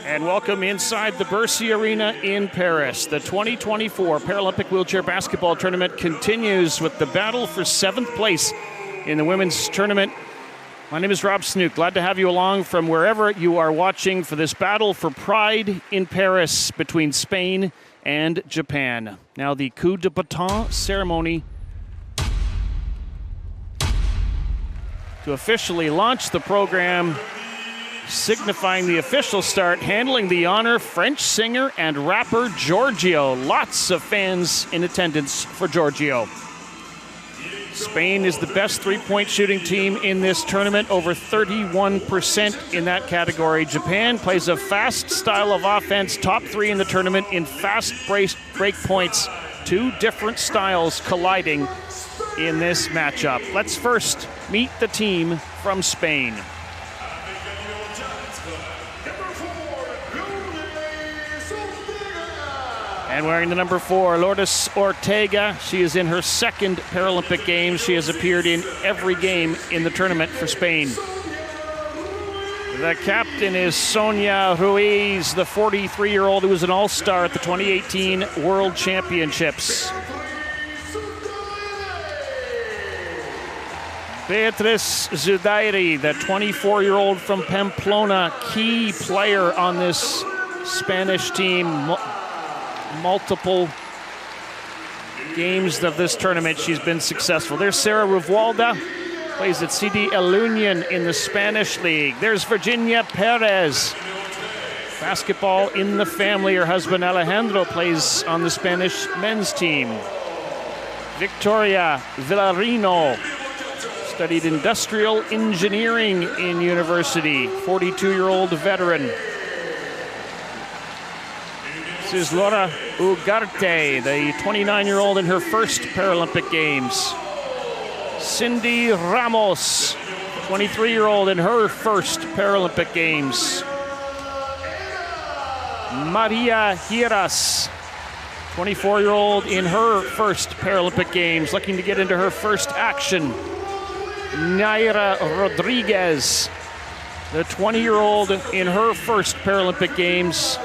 And welcome inside the Bercy Arena in Paris. The 2024 Paralympic Wheelchair Basketball Tournament continues with the battle for 7th place in the women's tournament. My name is Rob Snook. Glad to have you along from wherever you are watching for this battle for pride in Paris between Spain and Japan. Now the coup de baton ceremony to officially launch the program, signifying the official start. Handling the honor, French singer and rapper Giorgio. Lots of fans in attendance for Giorgio. Spain is the best three-point shooting team in this tournament, over 31% in that category. Japan plays a fast style of offense, top 3 in the tournament in fast break points. Two different styles colliding in this matchup. Let's first meet the team from Spain. And wearing the number 4, Lourdes Ortega. She is in her 2nd Paralympic Games. She has appeared in every game in the tournament for Spain. The captain is Sonia Ruiz, the 43-year-old who was an all-star at the 2018 World Championships. Beatriz Zudairi, the 24-year-old from Pamplona, key player on this Spanish team. Multiple games of this tournament she's been successful. There's Sarah Rivalda, plays at CD El Union in the Spanish League. There's Virginia Perez. Basketball in the family. Her husband Alejandro plays on the Spanish men's team. Victoria Villarino studied industrial engineering in university. 42-year-old veteran. This is Laura Ugarte, the 29-year-old in her first Paralympic Games. Cindy Ramos, 23-year-old in her first Paralympic Games. Maria Giras, 24-year-old in her first Paralympic Games, looking to get into her first action. Naira Rodriguez, the 20-year-old in her first Paralympic Games.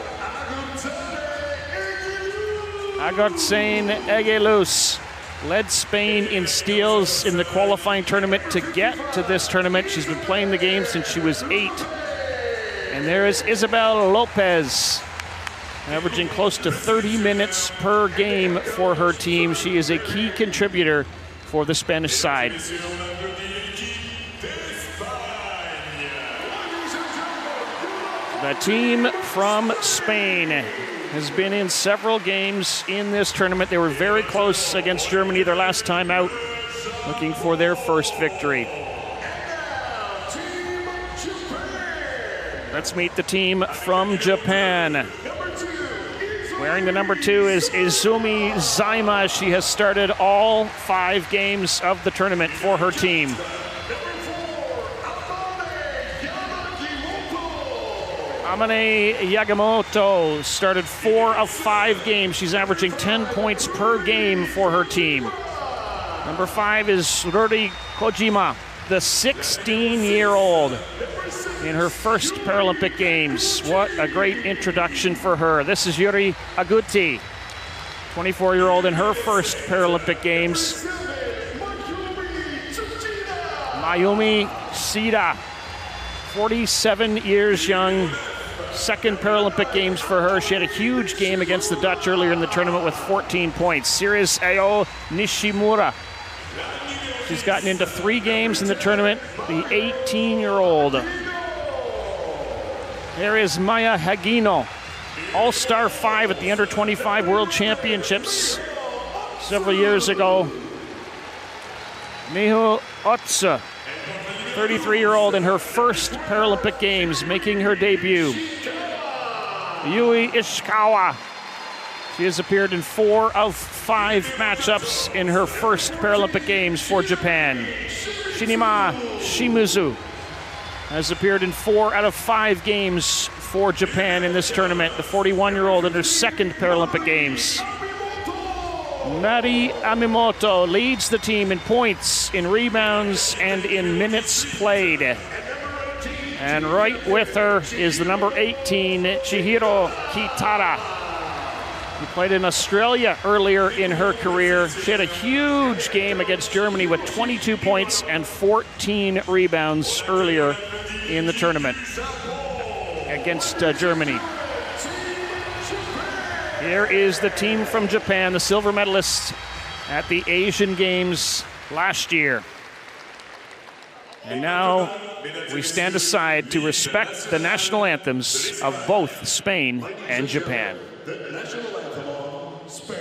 Agotzain Egelus led Spain in steals in the qualifying tournament to get to this tournament. She's been playing the game since she was 8. And there is Isabel Lopez, averaging close to 30 minutes per game for her team. She is a key contributor for the Spanish side. The team from Spain has been in several games in this tournament. They were very close against Germany their last time out, looking for their first victory. Let's meet the team from Japan. Wearing the number 2 is Izumi Zaima. She has started all 5 games of the tournament for her team. Amane Yagamoto started 4 of 5 games. She's averaging 10 points per game for her team. Number 5 is Ruri Kojima, the 16-year-old in her first Paralympic Games. What a great introduction for her. This is Yuri Aguti, 24-year-old in her first Paralympic Games. Mayumi Sida, 47 years young. 2nd Paralympic Games for her. She had a huge game against the Dutch earlier in the tournament with 14 points. Series Ao Nishimura. She's gotten into 3 games in the tournament. The 18-year-old. There is Maya Hagino, All-Star 5 at the Under-25 World Championships several years ago. Miho Otsa, 33-year-old in her first Paralympic Games, making her debut. Yui Ishikawa. She has appeared in 4 of 5 matchups in her first Paralympic Games for Japan. Shinima Shimizu has appeared in 4 out of 5 games for Japan in this tournament. The 41-year-old in her 2nd Paralympic Games. Mari Amimoto leads the team in points, in rebounds, and in minutes played. And right with her is the number 18, Chihiro Kitara. She played in Australia earlier in her career. She had a huge game against Germany with 22 points and 14 rebounds earlier in the tournament against Germany. Here is the team from Japan, the silver medalists at the Asian Games last year. And now we stand aside to respect the national anthems of both Spain and Japan. The national anthem of Spain.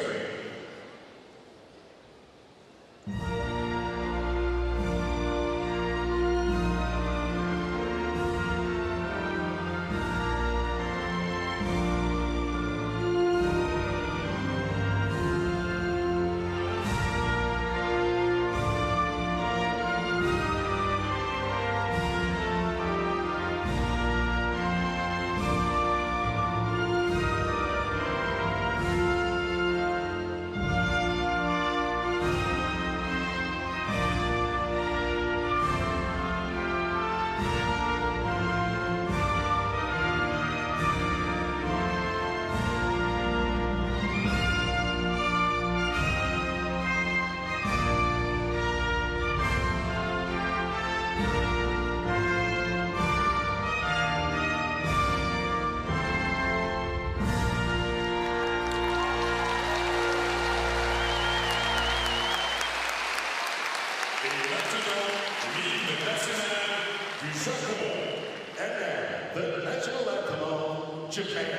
The national anthem of Japan.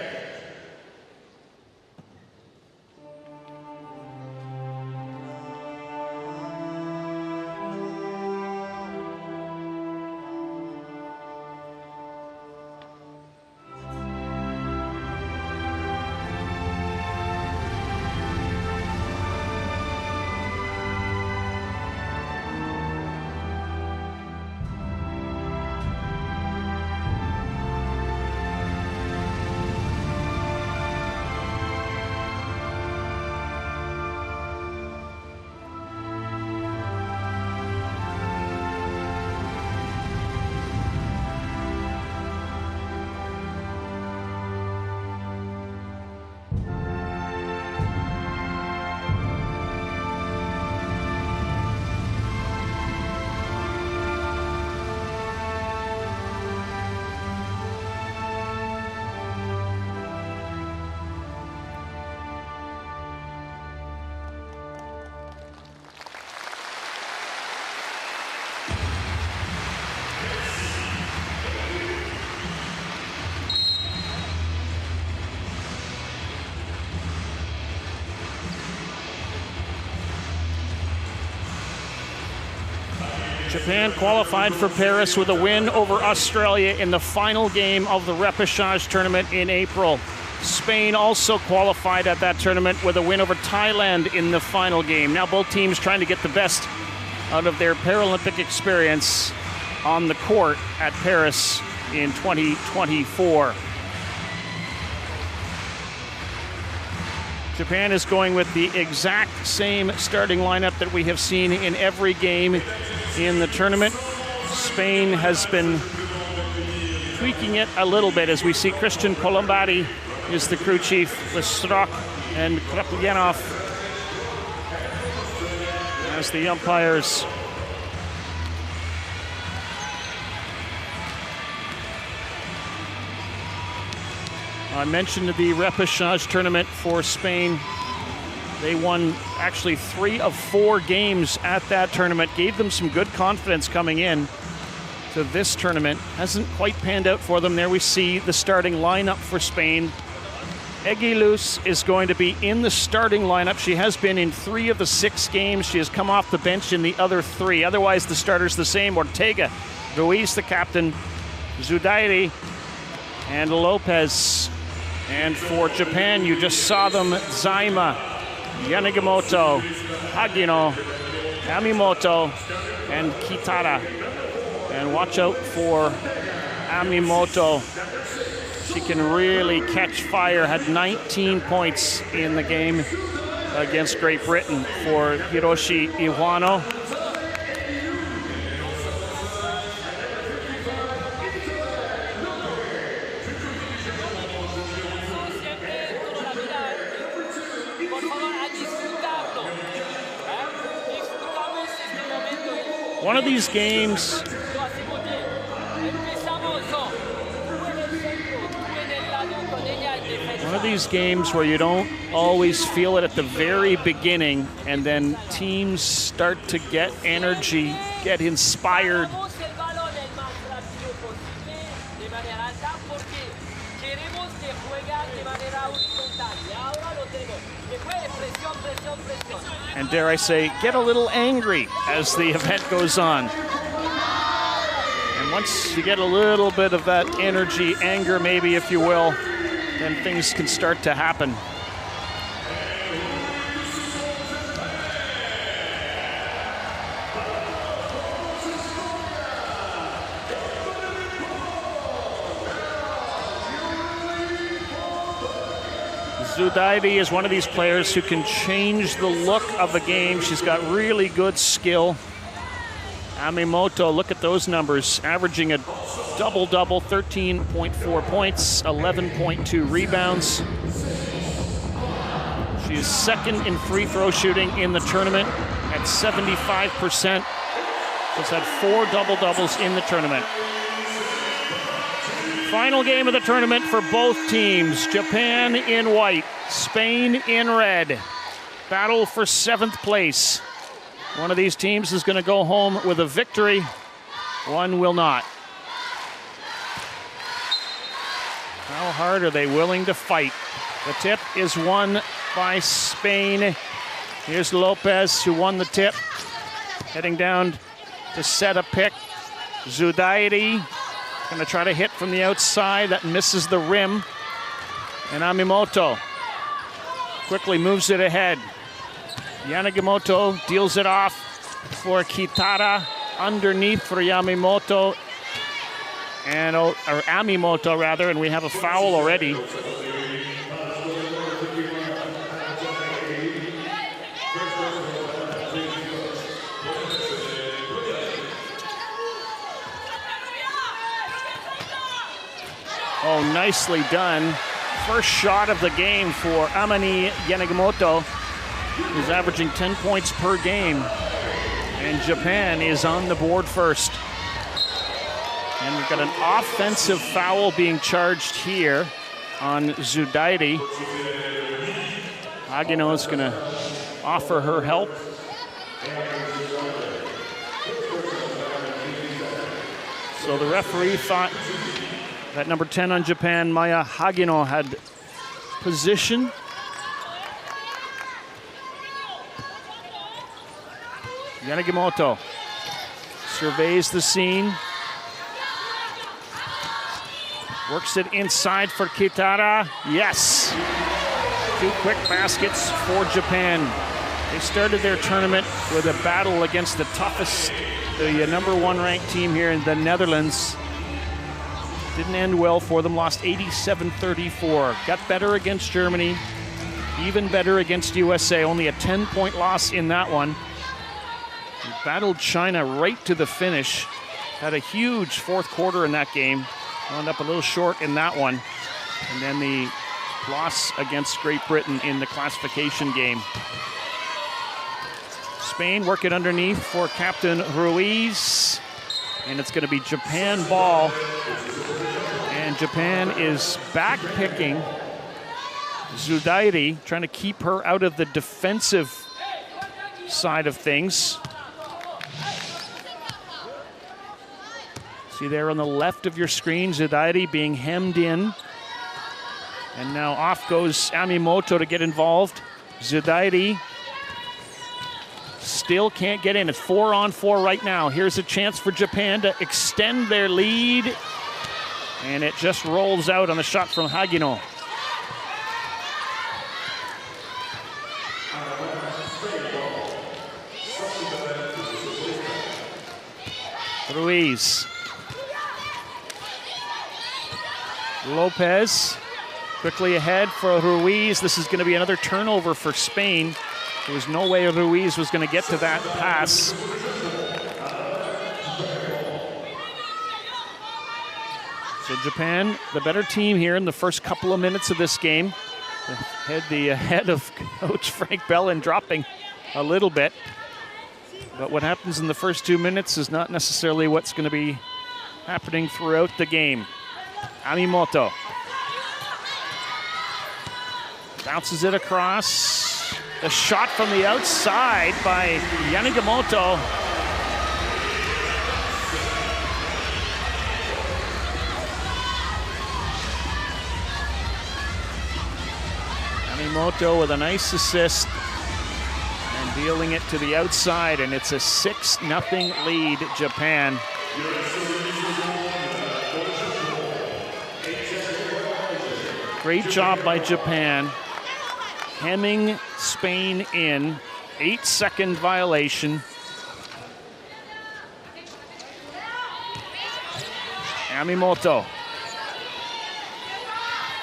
Japan qualified for Paris with a win over Australia in the final game of the repechage tournament in April. Spain also qualified at that tournament with a win over Thailand in the final game. Now both teams trying to get the best out of their Paralympic experience on the court at Paris in 2024. Japan is going with the exact same starting lineup that we have seen in every game in the tournament. Spain has been tweaking it a little bit as we see Christian Colombati is the crew chief with Strzok and Krapyanov as the umpires. I mentioned the repechage tournament for Spain. They won actually 3 of 4 games at that tournament, gave them some good confidence coming in to this tournament. Hasn't quite panned out for them. There we see the starting lineup for Spain. Eguiluz is going to be in the starting lineup. She has been in 3 of the 6 games. She has come off the bench in the other 3. Otherwise, the starter's the same. Ortega, Ruiz, the captain, Zudairi, and Lopez. And for Japan, you just saw them, Zaima, Yanagimoto, Hagino, Amimoto, and Kitara. And watch out for Amimoto. She can really catch fire, had 19 points in the game against Great Britain for Hiroshi Iwano. One of these games where you don't always feel it at the very beginning, and then teams start to get energy, get inspired. And dare I say, get a little angry as the event goes on. And once you get a little bit of that energy, anger maybe, if you will, then things can start to happen. Zudaidi is one of these players who can change the look of a game. She's got really good skill. Amimoto, look at those numbers, averaging a double-double, 13.4 points, 11.2 rebounds. She is second in free throw shooting in the tournament at 75%. She's had 4 double-doubles in the tournament. Final game of the tournament for both teams. Japan in white, Spain in red. Battle for 7th place. One of these teams is going to go home with a victory. One will not. How hard are they willing to fight? The tip is won by Spain. Here's Lopez, who won the tip. Heading down to set a pick. Zudaidi going to try to hit from the outside. That misses the rim. And Amimoto quickly moves it ahead. Yanagimoto deals it off for Kitara. Underneath for Yamamoto. And, or Amimoto rather, and we have a foul already. Oh, nicely done. First shot of the game for Amani Yanagimoto, who's averaging 10 points per game. And Japan is on the board first. And we've got an offensive foul being charged here on Zudaidi. Agino is going to offer her help. So the referee thought that number 10 on Japan, Maya Hagino, had position. Yanagimoto surveys the scene. Works it inside for Kitara. Yes. 2 quick baskets for Japan. They started their tournament with a battle against the toughest, the #1 ranked team here in the Netherlands. Didn't end well for them, lost 87-34. Got better against Germany, even better against USA, only a 10-point loss in that one. We battled China right to the finish. Had a huge 4th quarter in that game. Wound up a little short in that one. And then the loss against Great Britain in the classification game. Spain working underneath for Captain Ruiz. And it's going to be Japan ball. And Japan is back picking Zudaidi, trying to keep her out of the defensive side of things. See there on the left of your screen, Zudaidi being hemmed in. And now off goes Amimoto to get involved. Zudaidi still can't get in. It's 4-on-4 right now. Here's a chance for Japan to extend their lead. And it just rolls out on the shot from Hagino. Ruiz. Lopez quickly ahead for Ruiz. This is going to be another turnover for Spain. There was no way Ruiz was going to get to that pass. So Japan, the better team here in the first couple of minutes of this game. The head of Coach Frank Bellin dropping a little bit. But what happens in the first 2 minutes is not necessarily what's going to be happening throughout the game. Amimoto bounces it across. The shot from the outside by Yanagimato. Yanagimato with a nice assist and dealing it to the outside, and it's a 6-0 lead, Japan. Great job by Japan, hemming Spain in. 8-second violation. Amimoto.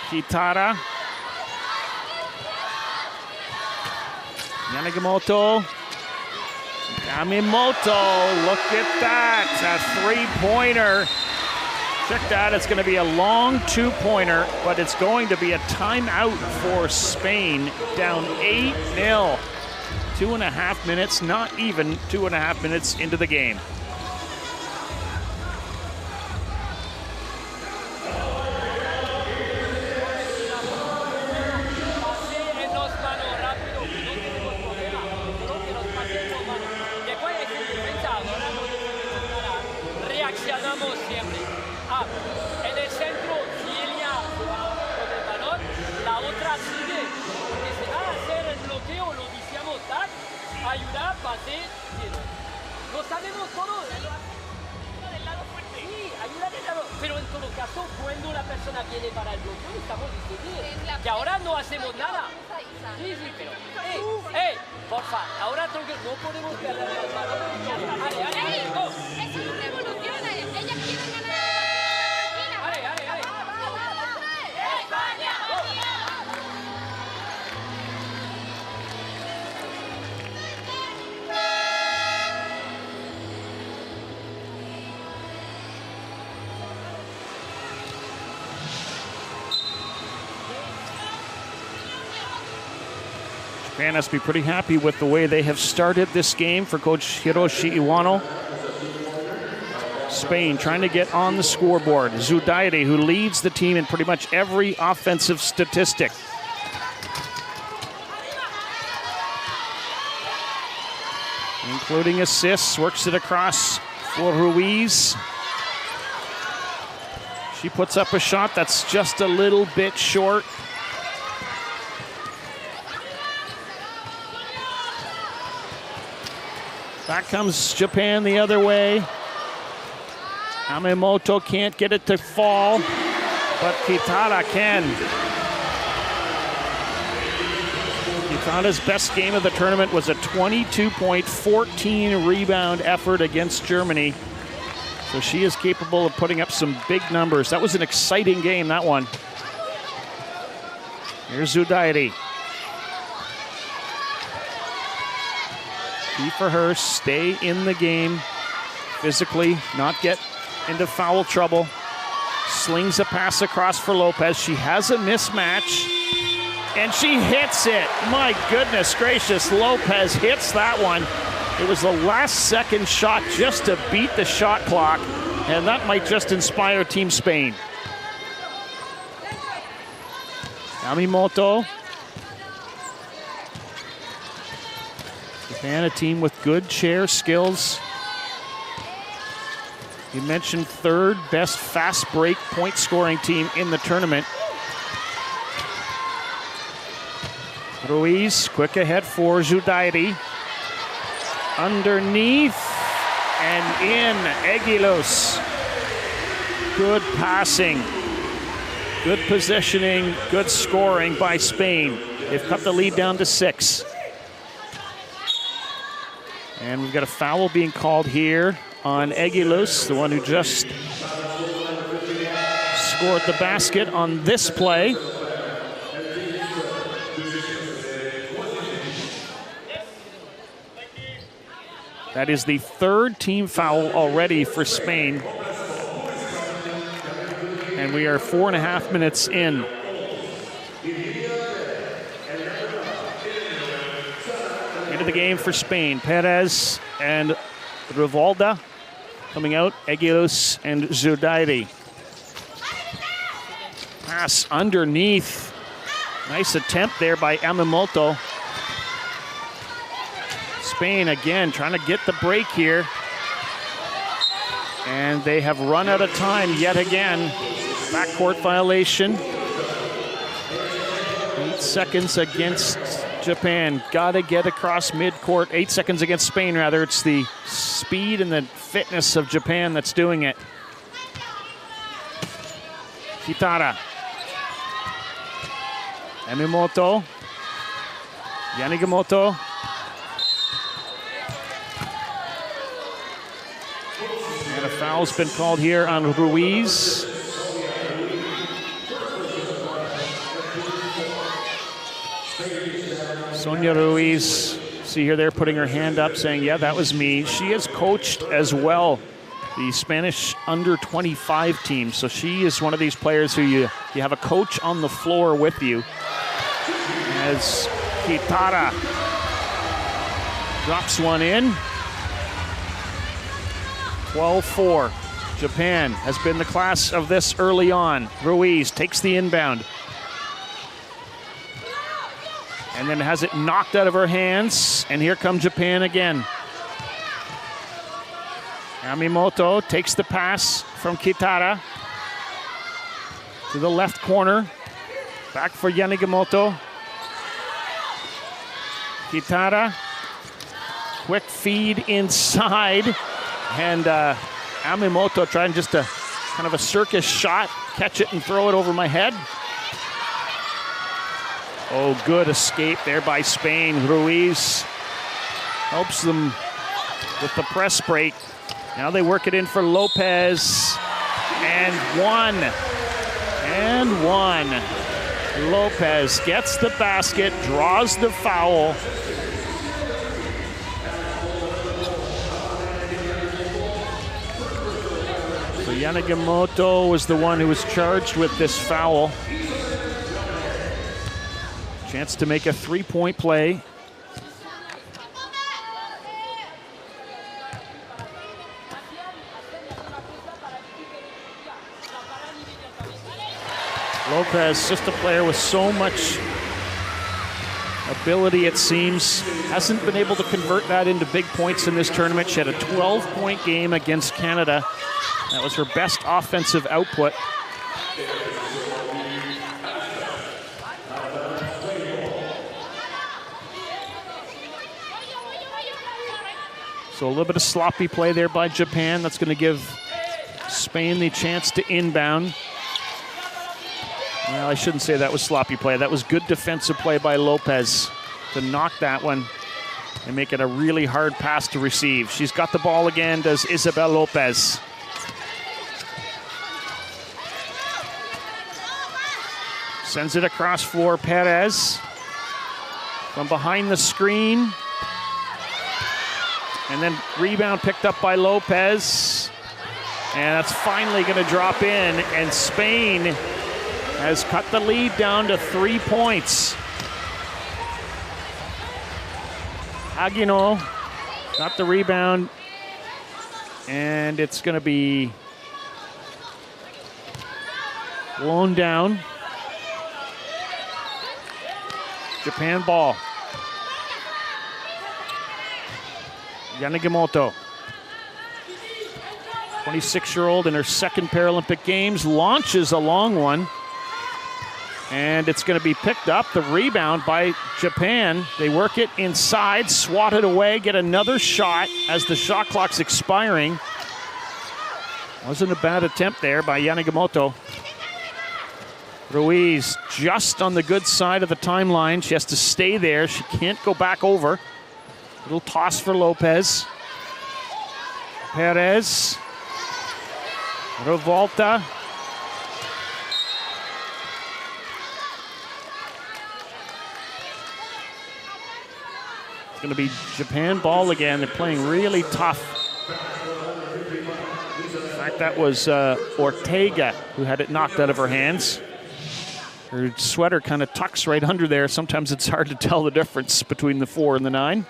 Kitara. Yanagimato. Amimoto, look at that, a 3-pointer. Check that, it's going to be a long 2-pointer, but it's going to be a timeout for Spain, down 8-0. 2.5 minutes, not even 2.5 minutes into the game. Cuando la persona viene para el bloqueo, estamos diciendo que ahora no hacemos nada. Sí, pero, porfa, ahora no podemos perder las manos. Ale, go. Eso no revoluciona, ellas quieren ganar. Ale. España. Japan must be pretty happy with the way they have started this game for Coach Hiroshi Iwano. Spain trying to get on the scoreboard. Zudairi, who leads the team in pretty much every offensive statistic. Including assists, works it across for Ruiz. She puts up a shot that's just a little bit short. Back comes Japan the other way. Amimoto can't get it to fall, but Kitara can. Kitara's best game of the tournament was a 22-point, 14-rebound effort against Germany. So she is capable of putting up some big numbers. That was an exciting game, that one. Here's Zudairi. Key for her, stay in the game physically, not get into foul trouble. Slings a pass across for Lopez. She has a mismatch, and she hits it. My goodness gracious, Lopez hits that one. It was the last second shot just to beat the shot clock, and that might just inspire Team Spain. Yamamoto. Japan, a team with good chair skills. You mentioned third best fast break point scoring team in the tournament. Ruiz, quick ahead for Zudairi. Underneath and in, Eguilos. Good passing, good positioning, good scoring by Spain. They've cut the lead down to 6. And we've got a foul being called here on Eguilos, the one who just scored the basket on this play. That is the third team foul already for Spain. And we are 4.5 minutes in. Into the game for Spain. Perez and Rivalda. Coming out, Aguilos and Zudairi. Pass underneath. Nice attempt there by Yamamoto. Spain again trying to get the break here. And they have run out of time yet again. Backcourt violation. 8 seconds against Japan. Gotta get across midcourt. 8 seconds against Spain, rather. It's the speed and the fitness of Japan that's doing it. Kitara. Yamamoto. Yanigamoto. And a foul's been called here on Ruiz. Sonia Ruiz, see here they're putting her hand up saying, yeah, that was me. She has coached as well the Spanish under-25 team. So she is one of these players who you have a coach on the floor with you. As Kitara drops one in. 12-4. Japan has been the class of this early on. Ruiz takes the inbound. And then has it knocked out of her hands. And here comes Japan again. Yamamoto takes the pass from Kitara to the left corner. Back for Yanigamoto. Kitara. Quick feed inside. And Yamamoto trying just a kind of a circus shot. Catch it and throw it over my head. Oh, good escape there by Spain. Ruiz helps them with the press break. Now they work it in for Lopez. And one. And one. Lopez gets the basket, draws the foul. So Yanigamoto was the one who was charged with this foul. Chance to make a three-point play. Lopez, just a player with so much ability, it seems. Hasn't been able to convert that into big points in this tournament. She had a 12-point game against Canada. That was her best offensive output. So a little bit of sloppy play there by Japan. That's going to give Spain the chance to inbound. Well, I shouldn't say that was sloppy play. That was good defensive play by Lopez to knock that one and make it a really hard pass to receive. She's got the ball again, does Isabel Lopez. Sends it across for Perez. From behind the screen. And then rebound picked up by Lopez. And that's finally going to drop in. And Spain has cut the lead down to 3 points. Aguino got the rebound. And it's going to be blown down. Japan ball. Yanigamoto, 26-year-old in her second Paralympic Games, launches a long one. And it's going to be picked up, the rebound by Japan. They work it inside, swat it away, get another shot as the shot clock's expiring. Wasn't a bad attempt there by Yanigamoto. Ruiz just on the good side of the timeline. She has to stay there. She can't go back over. Little toss for Lopez. Perez. Revolta. It's going to be Japan ball again. They're playing really tough. In fact, that was Ortega who had it knocked out of her hands. Her sweater kind of tucks right under there. Sometimes it's hard to tell the difference between the 4 and the 9.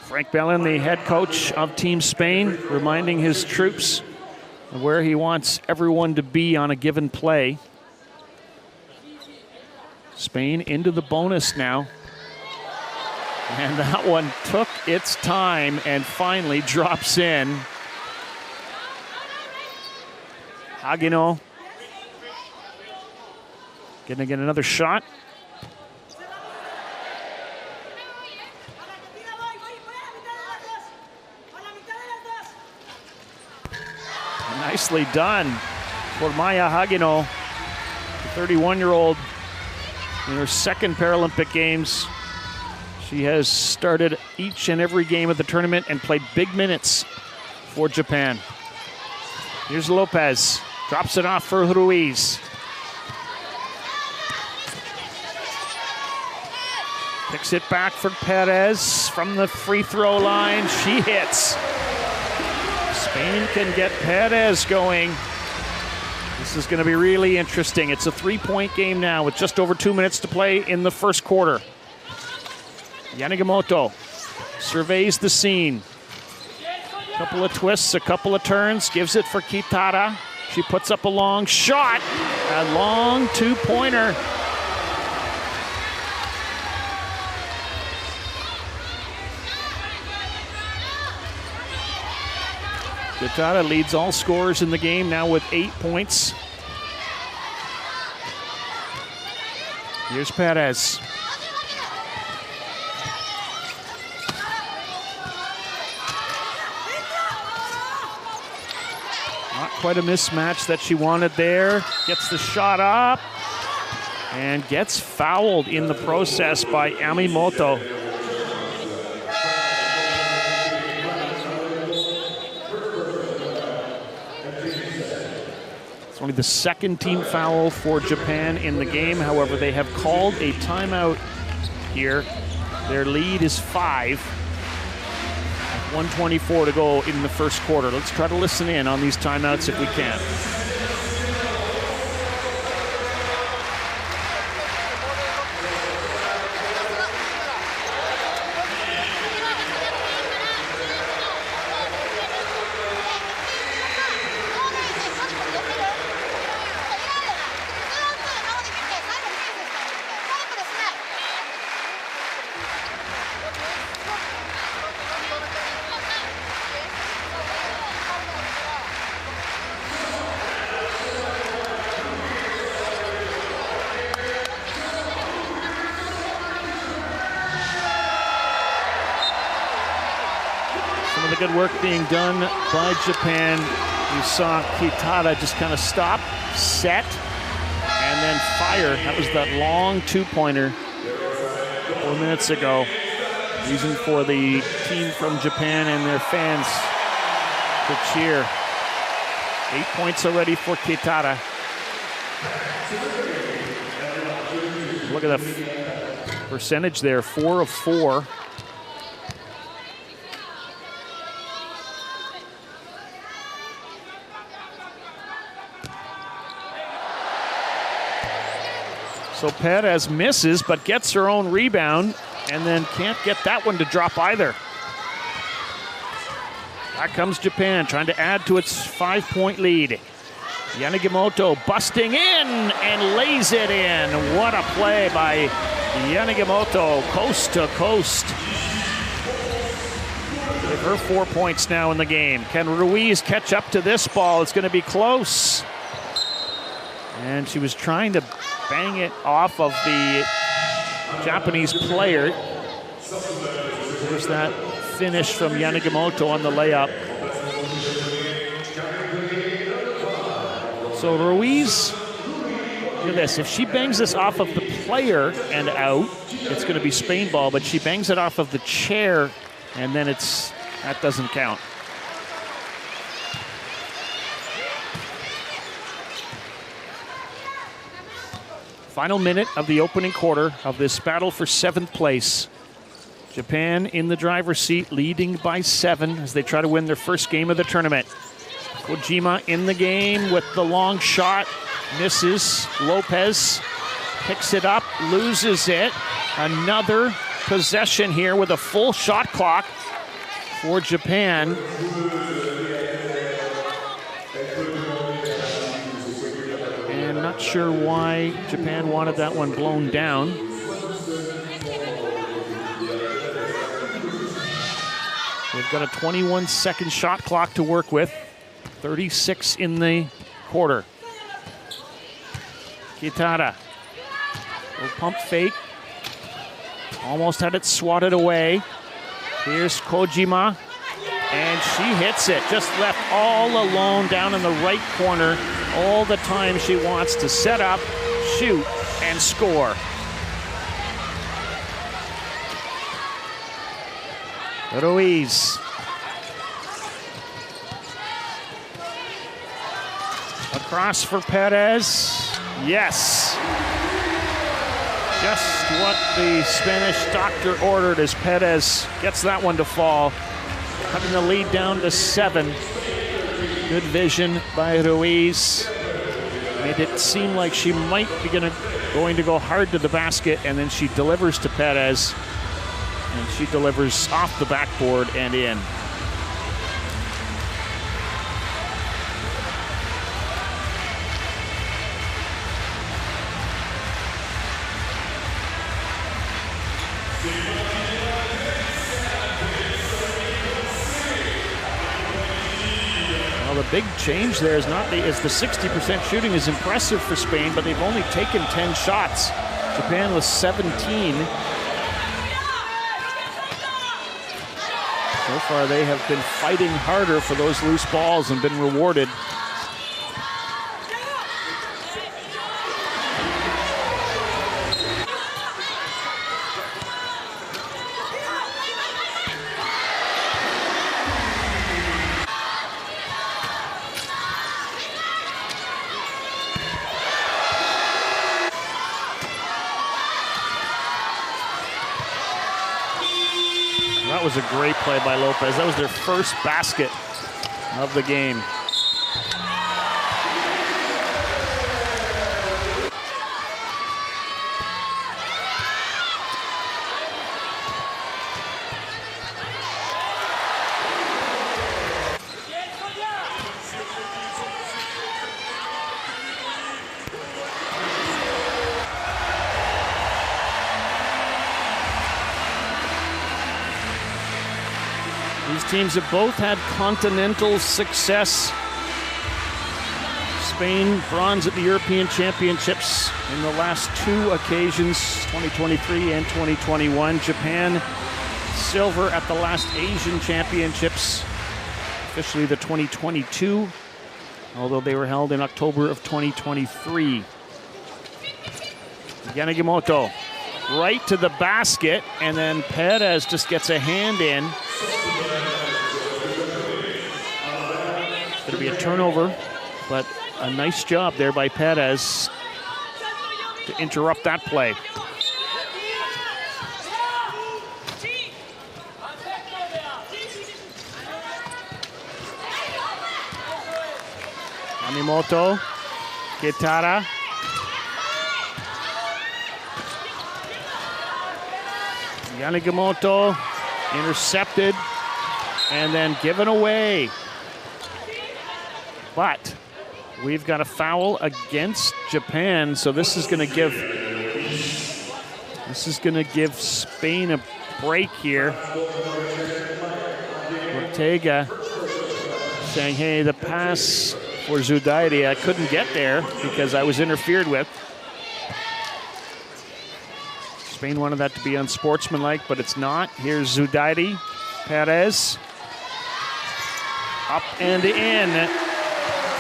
Frank Bellin, the head coach of Team Spain, reminding his troops of where he wants everyone to be on a given play. Spain into the bonus now. And that one took its time and finally drops in. Aguino gonna get another shot. Nicely done for Maya Hagino, the 31-year-old in her second Paralympic Games. She has started each and every game of the tournament and played big minutes for Japan. Here's Lopez, drops it off for Ruiz. Picks it back for Perez from the free throw line. She hits. Spain can get Perez going. This is going to be really interesting. It's a 3-point game now with just over 2 minutes to play in the first quarter. Yanagimoto surveys the scene. A couple of twists, a couple of turns, gives it for Kitara. She puts up a long shot, a long two-pointer. Kitara leads all scorers in the game now with 8 points. Here's Perez. Not quite a mismatch that she wanted there. Gets the shot up and gets fouled in the process by Amimoto. It's only the second team foul for Japan in the game. However, they have called a timeout here. Their lead is 5. 1:24 to go in the first quarter. Let's try to listen in on these timeouts if we can. Good work being done by Japan. You saw Kitara just kind of stop, set, and then fire. That was that long two-pointer 4 minutes ago. Reason for the team from Japan and their fans to cheer. 8 points already for Kitara. Look at the percentage there, 4 of 4. So Perez misses, but gets her own rebound, and then can't get that one to drop either. Back comes Japan, trying to add to its 5-point lead. Yanagimoto busting in and lays it in. What a play by Yanagimoto, coast to coast. Give her 4 points now in the game. Can Ruiz catch up to this ball? It's going to be close. And she was trying to bang it off of the Japanese player. There's that finish from Yanagimoto on the layup. So Ruiz, look at this. If she bangs this off of the player and out, it's going to be Spain ball, but she bangs it off of the chair, and then that doesn't count. Final minute of the opening quarter of this battle for 7th place. Japan in the driver's seat, leading by 7 as they try to win their first game of the tournament. Kojima in the game with the long shot, misses. Lopez picks it up, loses it. Another possession here with a full shot clock. for Japan. And not sure why Japan wanted that one blown down. They've got a 21-second shot clock to work with. 36 in the quarter. Kitara. Little pump fake. Almost had it swatted away. Here's Kojima. And she hits it. Just left all alone down in the right corner. All the time she wants to set up, shoot, and score. Ruiz. Across for Perez. Yes. Just what the Spanish doctor ordered as Perez gets that one to fall. Cutting the lead down to 7. Good vision by Ruiz. Made it seem like she might be going to go hard to the basket, and then she delivers to Perez. And she delivers off the backboard and in. Well, the big change there is the 60% shooting is impressive for Spain, but they've only taken 10 shots. Japan was 17. So far, they have been fighting harder for those loose balls and been rewarded. That was a great play by Lopez. That was their first basket of the game. These teams have both had continental success. Spain, bronze at the European Championships in the last 2 occasions, 2023 and 2021. Japan, silver at the last Asian Championships, officially the 2022, although they were held in October of 2023. Yanagimoto right to the basket, and then Perez just gets a hand in. It's going to be a turnover, but a nice job there by Perez to interrupt that play. Yamamoto, Kitara. Yanagimoto intercepted and then given away. But we've got a foul against Japan, so this is going to give Spain a break here. Ortega saying, hey, the pass for Zudairi, I couldn't get there because I was interfered with. Spain wanted that to be unsportsmanlike, but it's not. Here's Zudairi, Perez. Up and in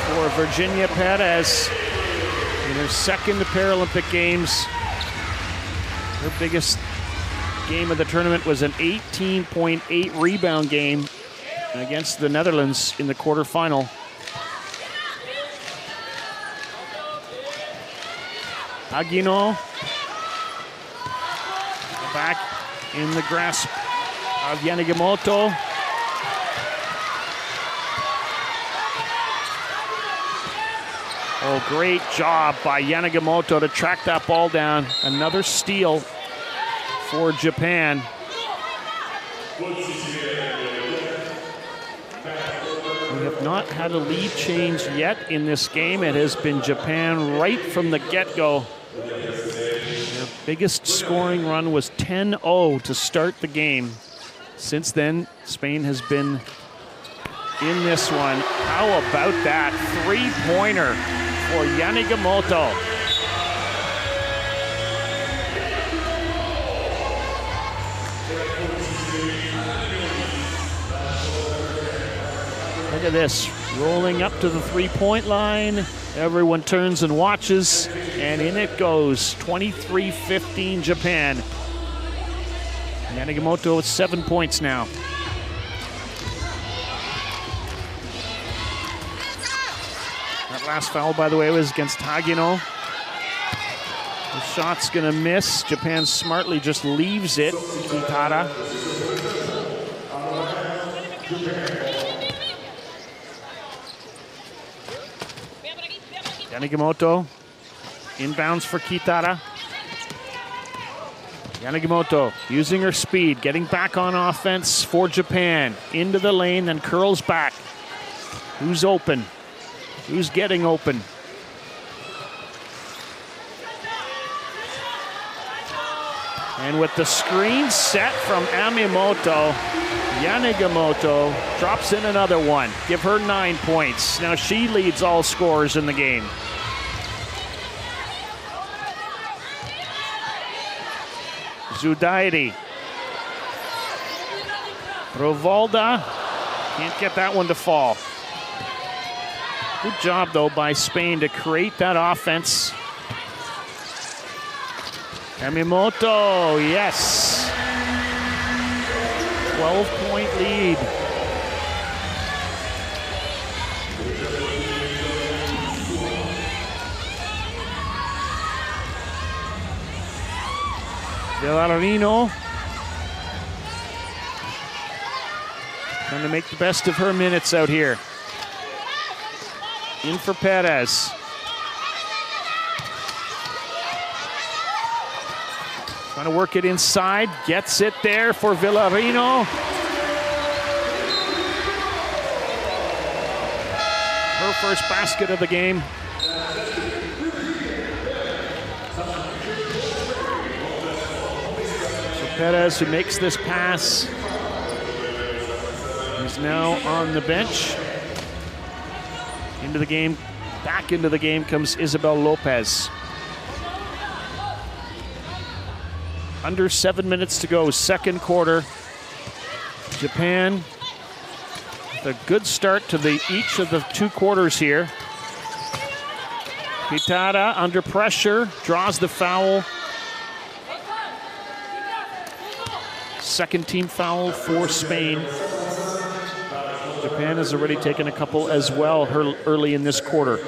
for Virginia Perez in her second Paralympic Games. Her biggest game of the tournament was an 18.8 rebound game against the Netherlands in the quarterfinal. Aguino back in the grasp of Yanagimoto. Oh, great job by Yanagimoto to track that ball down. Another steal for Japan. We have not had a lead change yet in this game. It has been Japan right from the get-go. Their biggest scoring run was 10-0 to start the game. Since then, Spain has been in this one. How about that three-pointer for Yanagimoto? Look at this, rolling up to the three-point line. Everyone turns and watches, and in it goes. 23-15 Japan. Yanagimoto with 7 points now. That last foul, by the way, was against Hagino. The shot's gonna miss. Japan smartly just leaves it. Kitara. Yanagimoto, inbounds for Kitara. Yanagimoto using her speed, getting back on offense for Japan. Into the lane, then curls back. Who's open? Who's getting open? And with the screen set from Amimoto, Yanagimoto drops in another one. Give her 9 points. Now she leads all scorers in the game. Zudairi. Rovalda can't get that one to fall. Good job, though, by Spain to create that offense. Yamamoto, yes. 12-point lead. Villarino trying to make the best of her minutes out here. In for Perez. Trying to work it inside, gets it there for Villarino. Her first basket of the game. Perez, who makes this pass, is now on the bench. Into the game, back into the game comes Isabel Lopez. Under 7 minutes to go, second quarter. Japan with a good start to each of the 2 quarters here. Kitara under pressure, draws the foul. Second team foul for Spain. Japan has already taken a couple as well early in this quarter.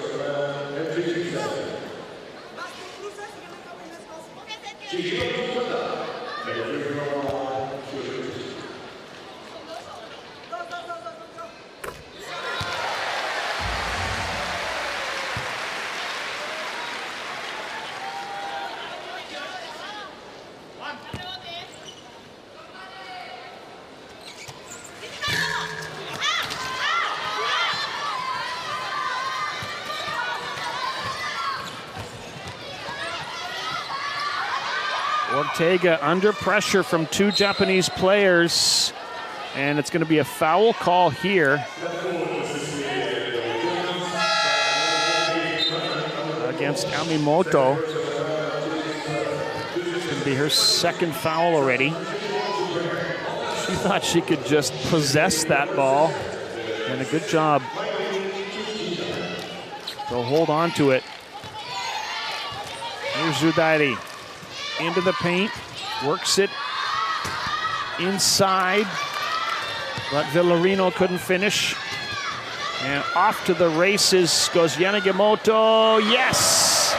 Ortega under pressure from 2 Japanese players, and it's going to be a foul call here against Amimoto. It's going to be her second foul already. She thought she could just possess that ball, and a good job to hold on to it. Here's Zudairi. Into the paint, works it inside, but Villarino couldn't finish. And off to the races goes Yanagimoto, yes!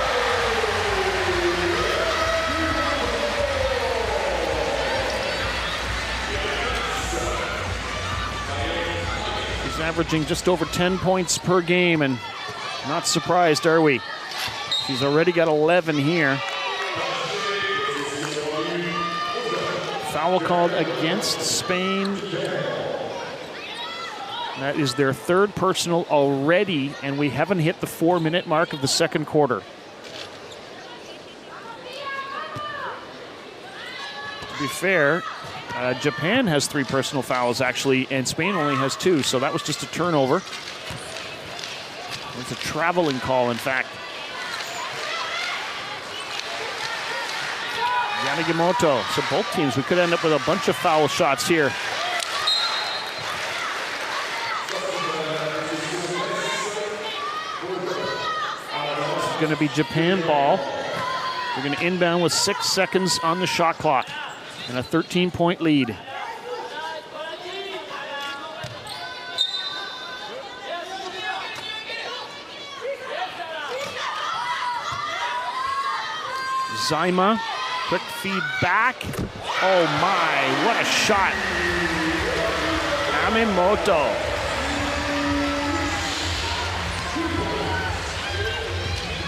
She's averaging just over 10 points per game, and not surprised, are we? She's already got 11 here. Foul called against Spain. That is their third personal already, and we haven't hit the 4-minute mark of the second quarter. To be fair, Japan has 3 personal fouls actually, and Spain only has 2, so that was just a turnover. It's a traveling call, in fact. Yamamoto. So both teams, we could end up with a bunch of foul shots here. This is going to be Japan ball. They're going to inbound with 6 seconds on the shot clock and a 13-point lead. Zaima, quick feed back. Oh my, what a shot. Yamamoto.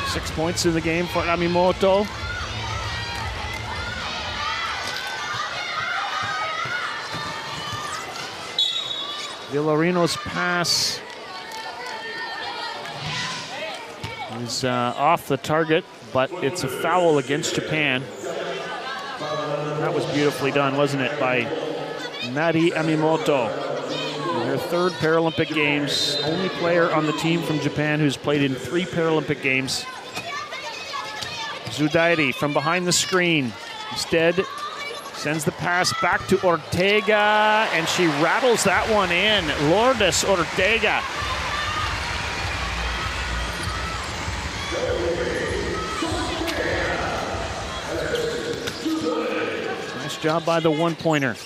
Six points in the game for Yamamoto. Villarino's pass is off the target, but it's a foul against Japan. That was beautifully done, wasn't it, by Nari Yamamoto. In her third Paralympic Games, only player on the team from Japan who's played in 3 Paralympic Games. Zudairi from behind the screen. Instead, sends the pass back to Ortega, and she rattles that one in. Lourdes Ortega. Nice job by the one-pointer.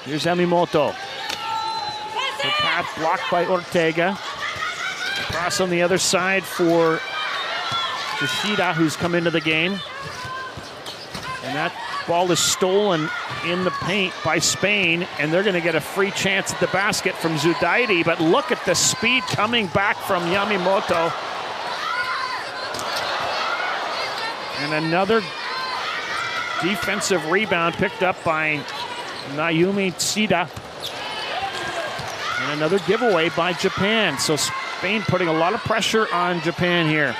Here's Yamamoto. The path blocked by Ortega. Cross on the other side for Yoshida, who's come into the game. And that ball is stolen in the paint by Spain, and they're going to get a free chance at the basket from Zudairi, but look at the speed coming back from Yamamoto. And another defensive rebound picked up by Naomi Tsida. And another giveaway by Japan. So Spain putting a lot of pressure on Japan here.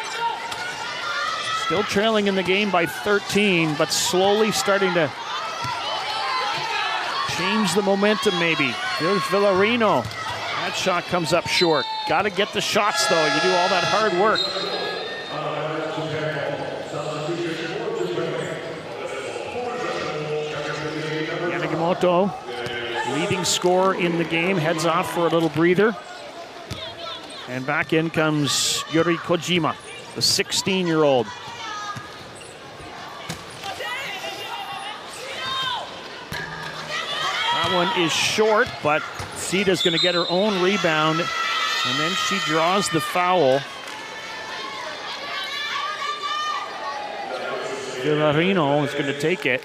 Still trailing in the game by 13, but slowly starting to change the momentum maybe. Here's Villarino. That shot comes up short. Got to get the shots though. You do all that hard work. Yamamoto, leading scorer in the game, heads off for a little breather. And back in comes Yuri Kojima, the 16-year-old. That one is short, but Sida's going to get her own rebound, and then she draws the foul. Villarino is going to take it.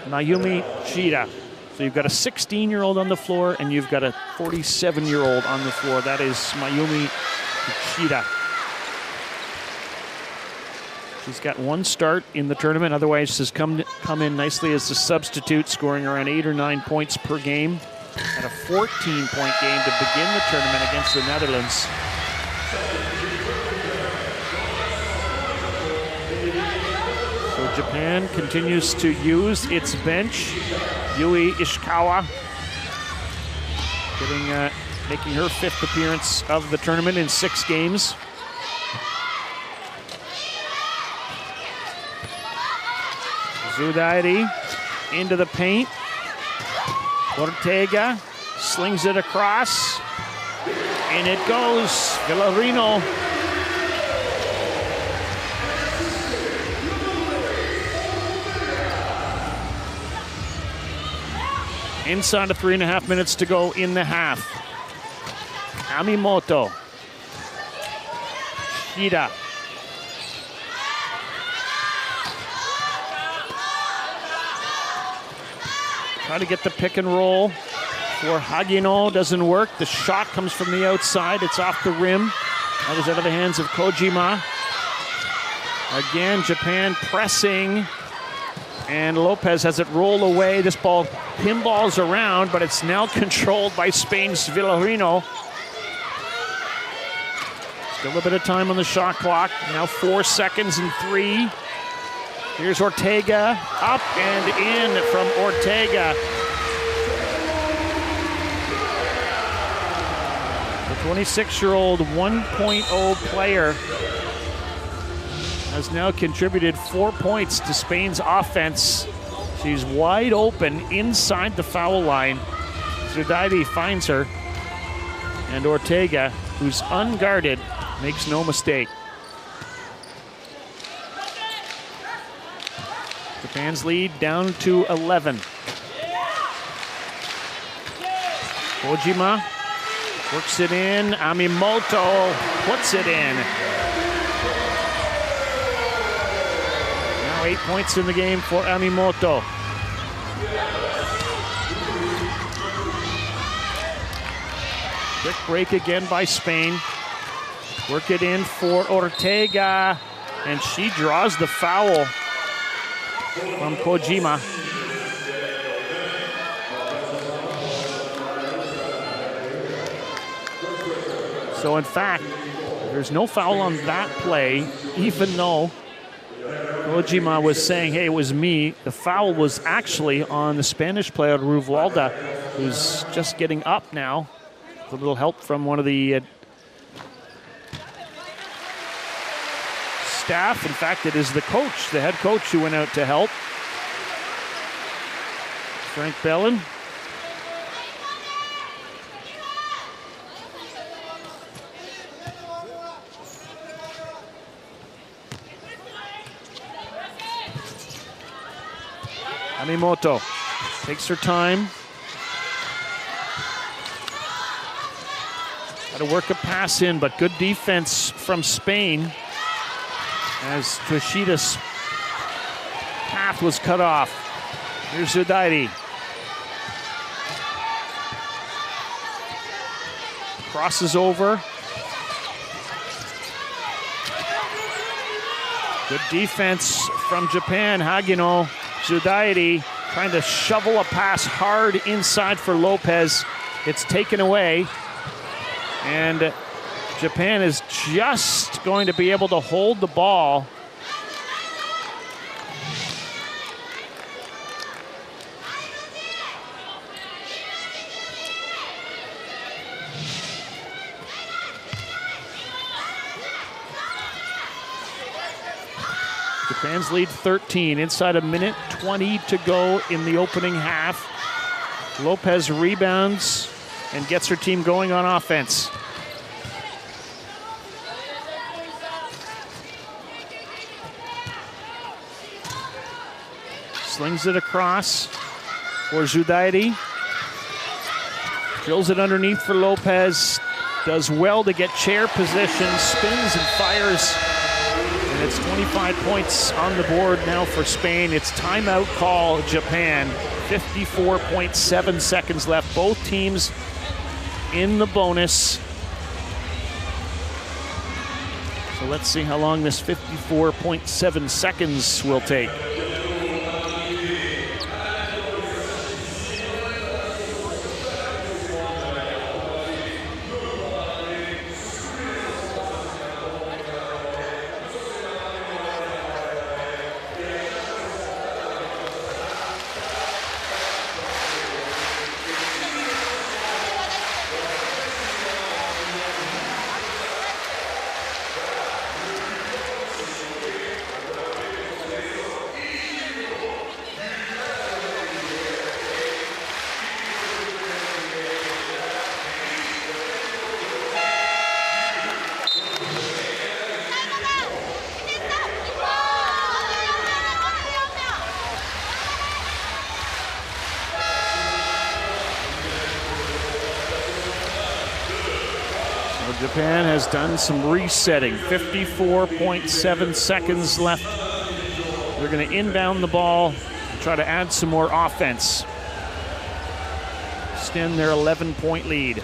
Mayumi Shida. So you've got a 16-year-old on the floor, and you've got a 47-year-old on the floor. That is Mayumi Shida. She's got one start in the tournament. Otherwise, she's come in nicely as a substitute, scoring around 8 or 9 points per game. At a 14-point game to begin the tournament against the Netherlands. So Japan continues to use its bench. Yui Ishikawa making her 5th appearance of the tournament in 6 games. Zudairi into the paint. Ortega slings it across, and it goes. Villarino. Inside of 3.5 minutes to go in the half. Yamamoto. Shida. Try to get the pick and roll for Hagino. Doesn't work. The shot comes from the outside. It's off the rim. That was out of the hands of Kojima. Again, Japan pressing, and Lopez has it roll away. This ball pinballs around, but it's now controlled by Spain's Villarino. Still a bit of time on the shot clock. Now 4 seconds and 3. Here's Ortega, up and in from Ortega. The 26-year-old 1.0 player has now contributed 4 points to Spain's offense. She's wide open inside the foul line. Zudaidi finds her, and Ortega, who's unguarded, makes no mistake. Japan's lead down to 11. Kojima works it in. Amimoto puts it in. Now 8 points in the game for Amimoto. Quick break again by Spain. Work it in for Ortega, and she draws the foul from Kojima. So in fact, there's no foul on that play, even though Kojima was saying, hey, it was me. The foul was actually on the Spanish player, Ruvalda, who's just getting up now. A little help from one of the staff. In fact, it is the coach, the head coach, who went out to help. Frank Bellin. Amimoto takes her time. Got to work a pass in, but good defense from Spain as Toshida's path was cut off. Here's Zudaidi. Crosses over. Good defense from Japan. Hagino, Zudaidi trying to shovel a pass hard inside for Lopez. It's taken away. And Japan is just going to be able to hold the ball. Japan's lead 13, inside a minute 20 to go in the opening half. Lopez rebounds and gets her team going on offense. Slings it across for Zudaidi. Drills it underneath for Lopez. Does well to get chair position, spins and fires. And it's 25 points on the board now for Spain. It's timeout call, Japan. 54.7 seconds left. Both teams in the bonus. So let's see how long this 54.7 seconds will take. Japan has done some resetting. 54.7 seconds left. They're going to inbound the ball and try to add some more offense. Extend their 11-point lead.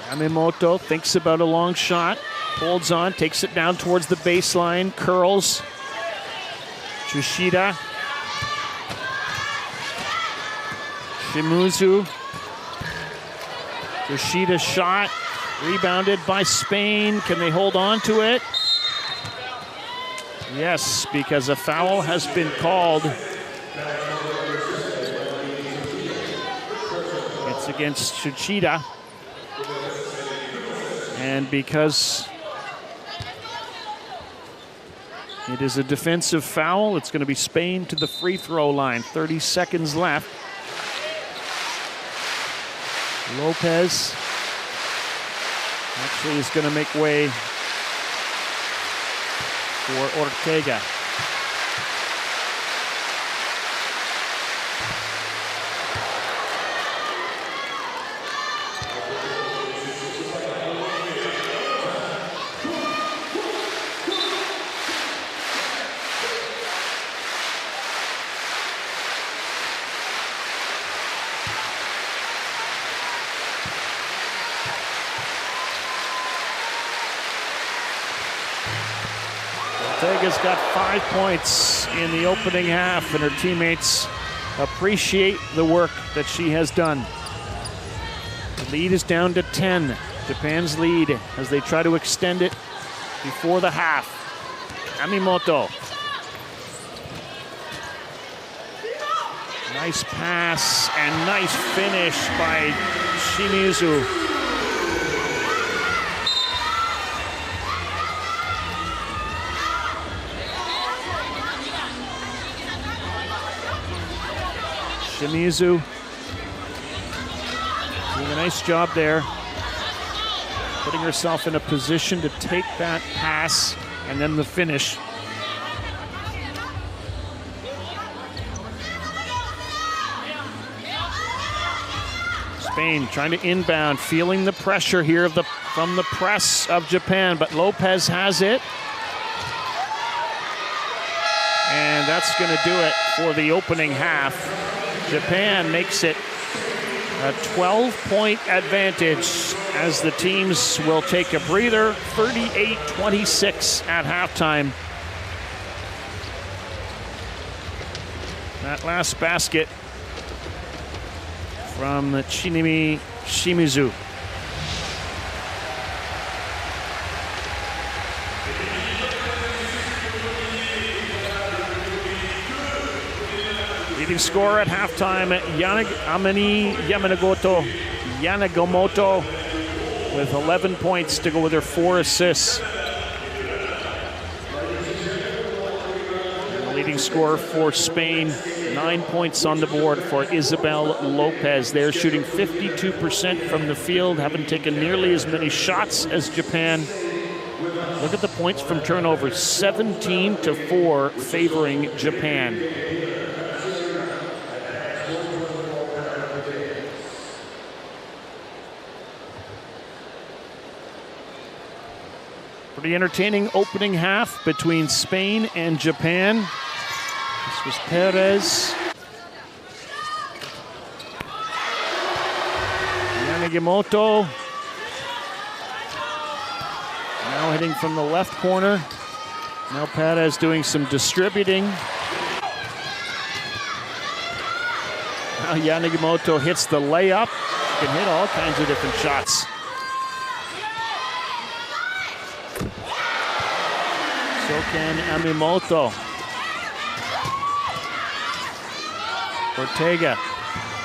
Yamamoto thinks about a long shot, holds on, takes it down towards the baseline, curls. Yoshida. Shimizu. Yoshida shot, rebounded by Spain. Can they hold on to it? Yes, because a foul has been called. It's against Yoshida. And because it is a defensive foul, it's going to be Spain to the free throw line. 30 seconds left. Lopez actually is going to make way for Ortega. Ortega's got 5 points in the opening half, and her teammates appreciate the work that she has done. The lead is down to 10. Japan's lead as they try to extend it before the half. Yamamoto. Nice pass and nice finish by Shimizu. Shimizu doing a nice job there, putting herself in a position to take that pass and then the finish. Spain trying to inbound, feeling the pressure here from the press of Japan, but Lopez has it. And that's going to do it for the opening half. Japan makes it a 12-point advantage as the teams will take a breather. 38-26 at halftime. That last basket from Chinimi Shimizu. Leading scorer at halftime, Yanagisamoto with 11 points to go with her 4 assists. And the leading scorer for Spain, 9 points on the board for Isabel Lopez. They're shooting 52% from the field, haven't taken nearly as many shots as Japan. Look at the points from turnovers, 17-4 favoring Japan. Pretty entertaining opening half between Spain and Japan. This was Perez. Yanagisamoto. Now hitting from the left corner. Now Perez doing some distributing. Now Yanagisamoto hits the layup. She can hit all kinds of different shots. So can Yamamoto. Ortega,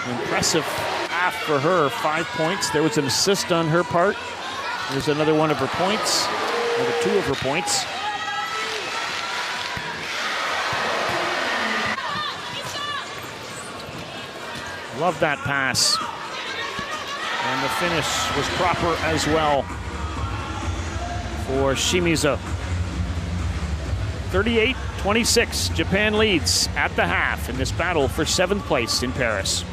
impressive half for her, 5 points. There was an assist on her part. There's another one of her points, another 2 of her points. Love that pass. And the finish was proper as well for Shimizu. 38-26, Japan leads at the half in this battle for 7th place in Paris.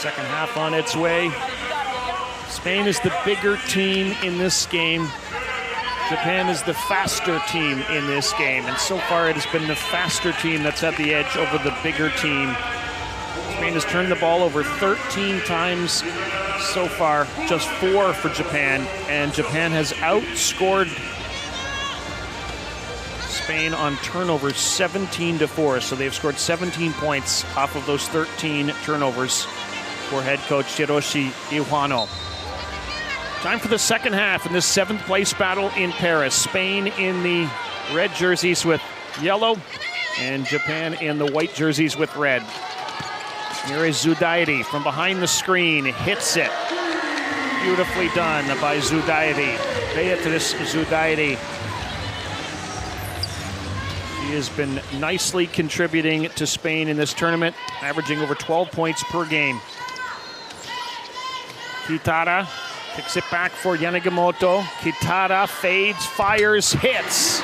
Second half on its way. Spain is the bigger team in this game. Japan is the faster team in this game, and so far it has been the faster team that's had the edge over the bigger team. Spain has turned the ball over 13 times so far, just 4 for Japan, and Japan has outscored Spain on turnovers 17-4, so they've scored 17 points off of those 13 turnovers for head coach Hiroshi Iwano. Time for the second half in this 7th place battle in Paris. Spain in the red jerseys with yellow, and Japan in the white jerseys with red. Here is Zudairi from behind the screen, hits it. Beautifully done by Zudairi. Beatrice Zudairi. She has been nicely contributing to Spain in this tournament, averaging over 12 points per game. Kitara kicks it back for Yanagimoto. Kitara fades, fires, hits.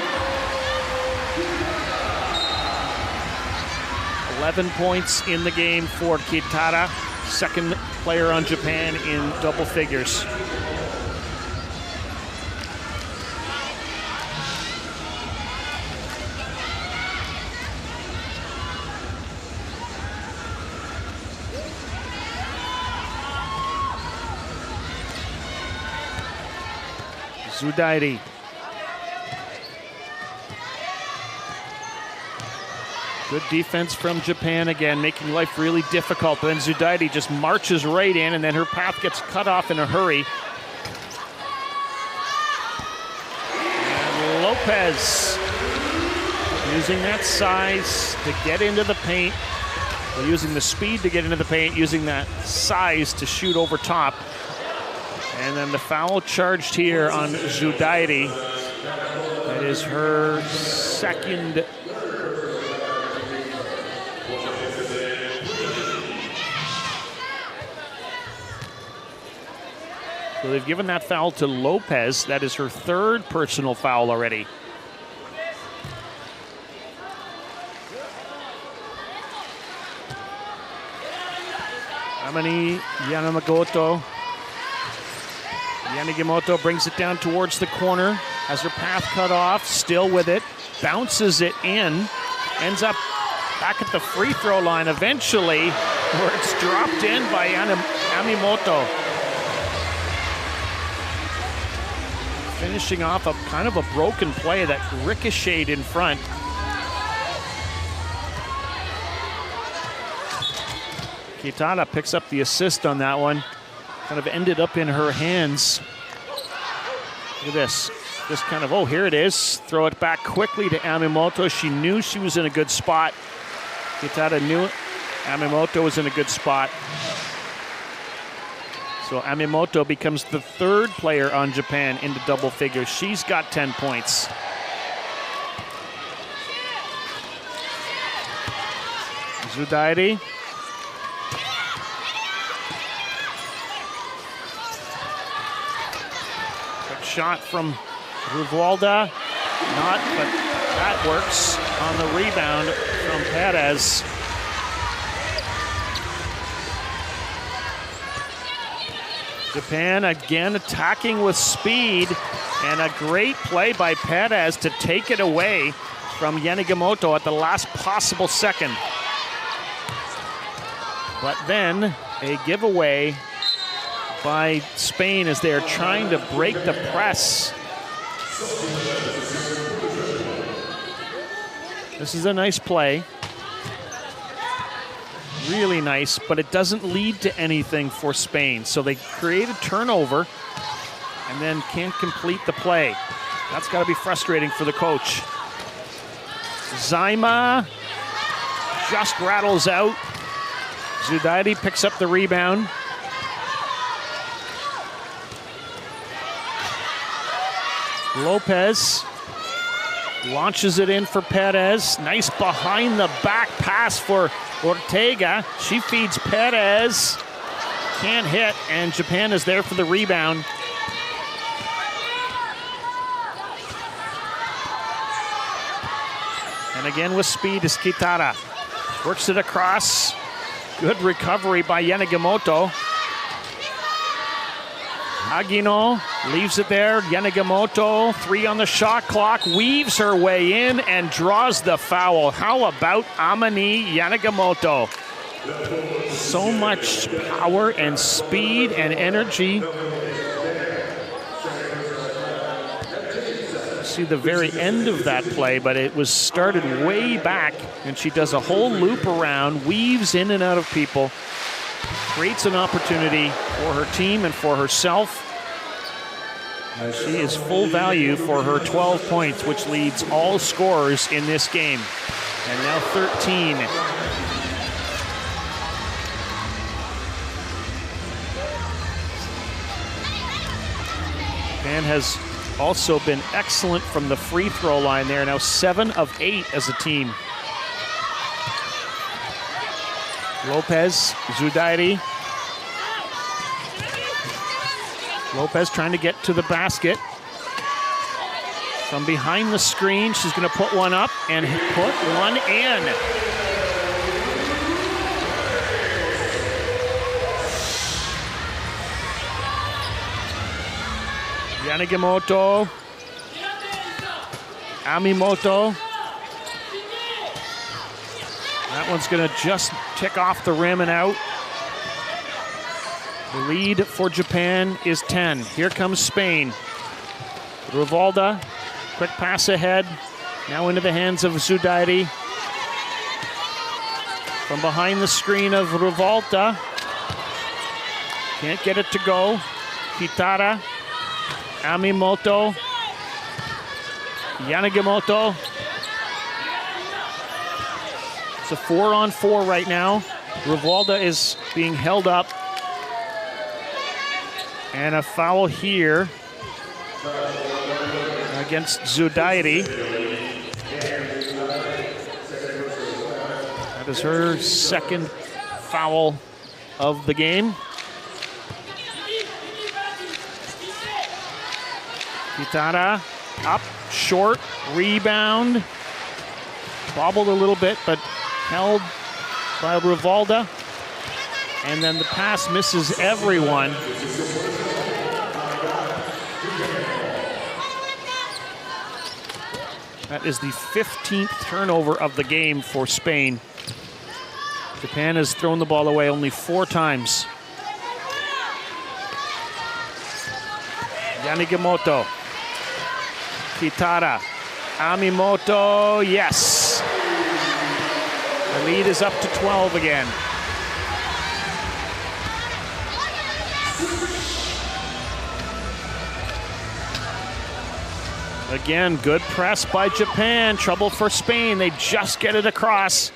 11 points in the game for Kitara, second player on Japan in double figures. Zudairi. Good defense from Japan again, making life really difficult. But then Zudairi just marches right in, and then her path gets cut off in a hurry. And Lopez using that size to get into the paint. Well, using the speed to get into the paint, using that size to shoot over top. And then the foul charged here on Zudairi. That is her second. So they've given that foul to Lopez. That is her third personal foul already. Amani Yanagimoto. Yanagimoto brings it down towards the corner, has her path cut off, still with it, bounces it in, ends up back at the free throw line eventually, where it's dropped in by Yanagimoto. Finishing off a kind of a broken play that ricocheted in front. Kitara picks up the assist on that one. Kind of ended up in her hands. Look at this. Just kind of, oh, here it is. Throw it back quickly to Amimoto. She knew she was in a good spot. Kitara knew Amimoto was in a good spot. So Amimoto becomes the third player on Japan into double figures. She's got 10 points. Zudairi. Good shot from Rivalda. Not, but that works on the rebound from Perez. Japan again attacking with speed, and a great play by Perez to take it away from Yanagimoto at the last possible second. But then a giveaway by Spain as they are trying to break the press. This is a nice play. Really nice, but it doesn't lead to anything for Spain. So they create a turnover and then can't complete the play. That's got to be frustrating for the coach. Zaima just rattles out. Zudairi picks up the rebound. Lopez launches it in for Perez. Nice behind the back pass for Ortega. She feeds Perez. Can't hit, and Japan is there for the rebound. And again with speed is Kitara. Works it across. Good recovery by Yanagimoto. Agino leaves it there. Yanagimoto, 3 on the shot clock, weaves her way in and draws the foul. How about Amani Yanagimoto? So much power and speed and energy. See the very end of that play, but it was started way back, and she does a whole loop around, weaves in and out of people, creates an opportunity for her team and for herself. She is full value for her 12 points, which leads all scorers in this game. And now 13. Japan has also been excellent from the free throw line there. Now 7 of 8 as a team. Lopez, Zudairi. Lopez trying to get to the basket. From behind the screen, she's going to put one up and put one in. Yanagimoto. Amimoto. That one's going to just tick off the rim and out. The lead for Japan is 10. Here comes Spain. Rivalda, quick pass ahead. Now into the hands of Zudairi. From behind the screen of Rivalda. Can't get it to go. Kitara, Amimoto, Yanagimoto. It's a 4-on-4 right now. Rivalda is being held up. And a foul here against Zudairi. That is her second foul of the game. Kitara up, short, rebound. Bobbled a little bit, but held by Rivalda. And then the pass misses everyone. That is the 15th turnover of the game for Spain. Japan has thrown the ball away only 4 times. Yanagimoto. Kitara. Amimoto, yes. The lead is up to 12 again. Again, good press by Japan. Trouble for Spain. They just get it across.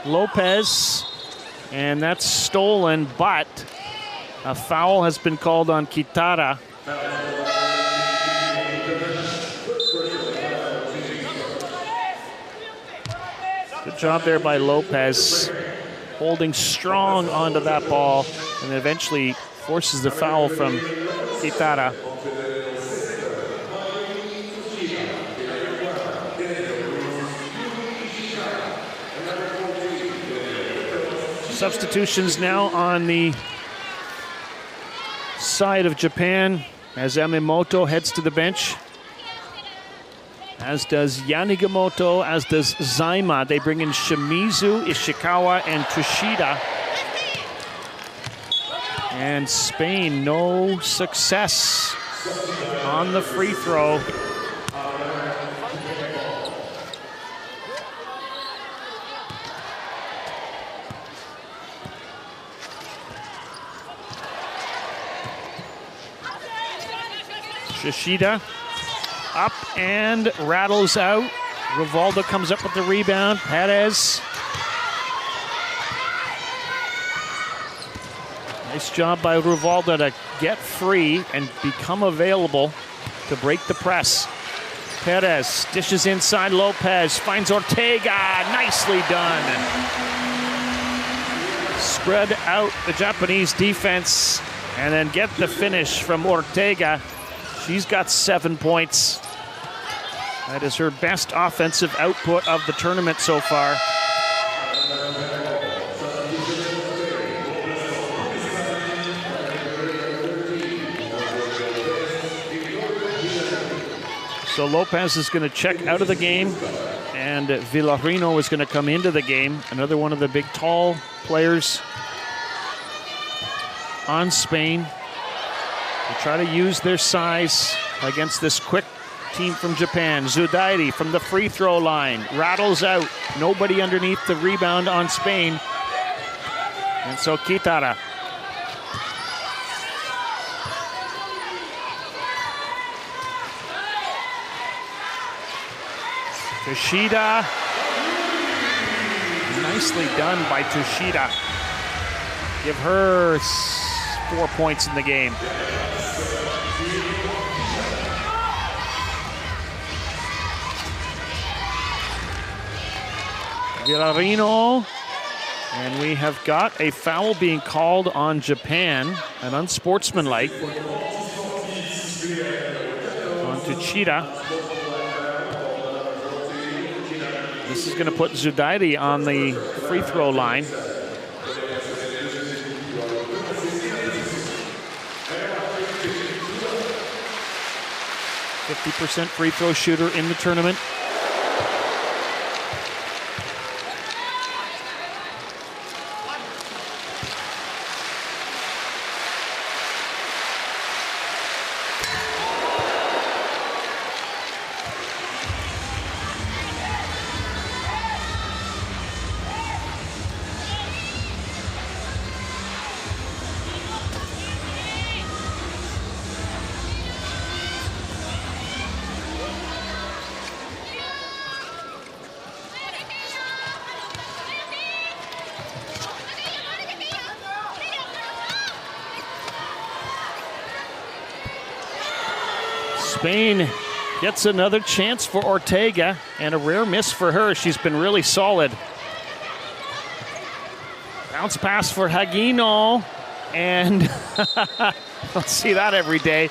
Lopez, and that's stolen, but a foul has been called on Kitara. Good job there by Lopez, holding strong onto that ball, and eventually forces the foul from Kitara. Substitutions now on the side of Japan as Amimoto heads to the bench. As does Yanagimoto, as does Zaima. They bring in Shimizu, Ishikawa, and Tushida. And Spain, no success on the free throw. Tushida up and rattles out. Rivalda comes up with the rebound. Perez. Nice job by Rivalda to get free and become available to break the press. Perez dishes inside. Lopez finds Ortega. Nicely done. Spread out the Japanese defense and then get the finish from Ortega. She's got 7 points. That is her best offensive output of the tournament so far. So Lopez is going to check out of the game, and Villarino is going to come into the game. Another one of the big tall players on Spain. They try to use their size against this quick team from Japan. Zudairi from the free throw line, rattles out. Nobody underneath the rebound on Spain. And so Kitara. Toshida. Nicely done by Toshida. Give her 4 points in the game. Villarino, and we have got a foul being called on Japan, an unsportsmanlike on Toshida. This is going to put Zudairi on the free throw line. 50% free throw shooter in the tournament. Spain gets another chance for Ortega, and a rare miss for her. She's been really solid. Bounce pass for Hagino, and don't see that every day,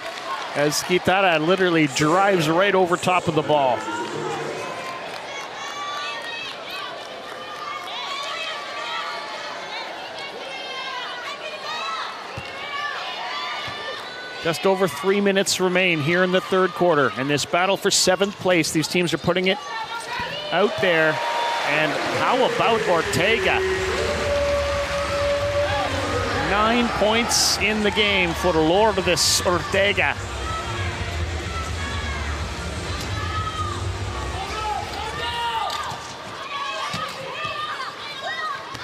as Kitara literally drives right over top of the ball. Just over 3 minutes remain here in the third quarter. In this battle for 7th place, these teams are putting it out there. And how about Ortega? 9 points in the game for Lourdes Ortega.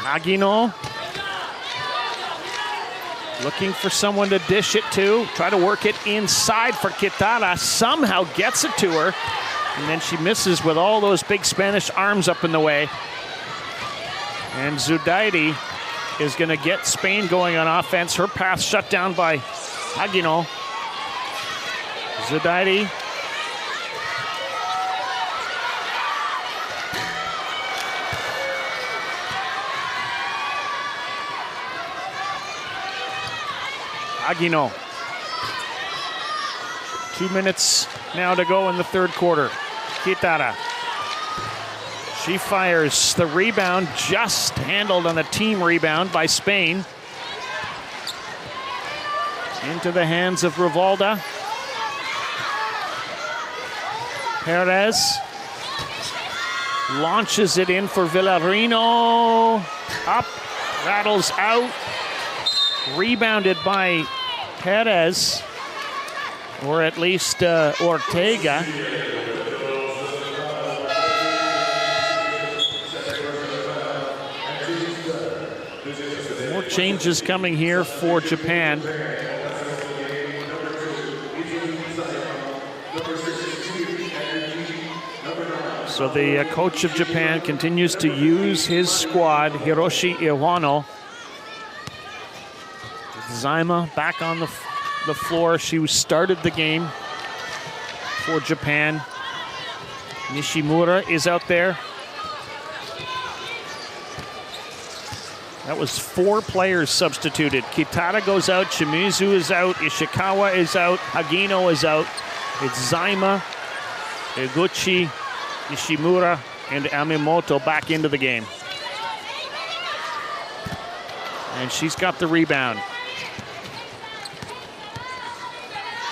Aguino. Looking for someone to dish it to. Try to work it inside for Kitara. Somehow gets it to her. And then she misses with all those big Spanish arms up in the way. And Zudairi is going to get Spain going on offense. Her path shut down by Aguino. Zudairi. Aguino. 2 minutes now to go in the third quarter. Kitara. She fires the rebound, just handled on a team rebound by Spain. Into the hands of Rivalda. Perez launches it in for Villarino. Up, rattles out. Rebounded by Perez, or at least Ortega. More changes coming here for Japan. So the coach of Japan continues to use his squad, Hiroshi Iwano. Zaima back on the floor. She started the game for Japan. Nishimura is out there. That was 4 players substituted. Kitara goes out, Shimizu is out, Ishikawa is out, Hagino is out. It's Zaima, Eguchi, Nishimura, and Amimoto back into the game. And she's got the rebound.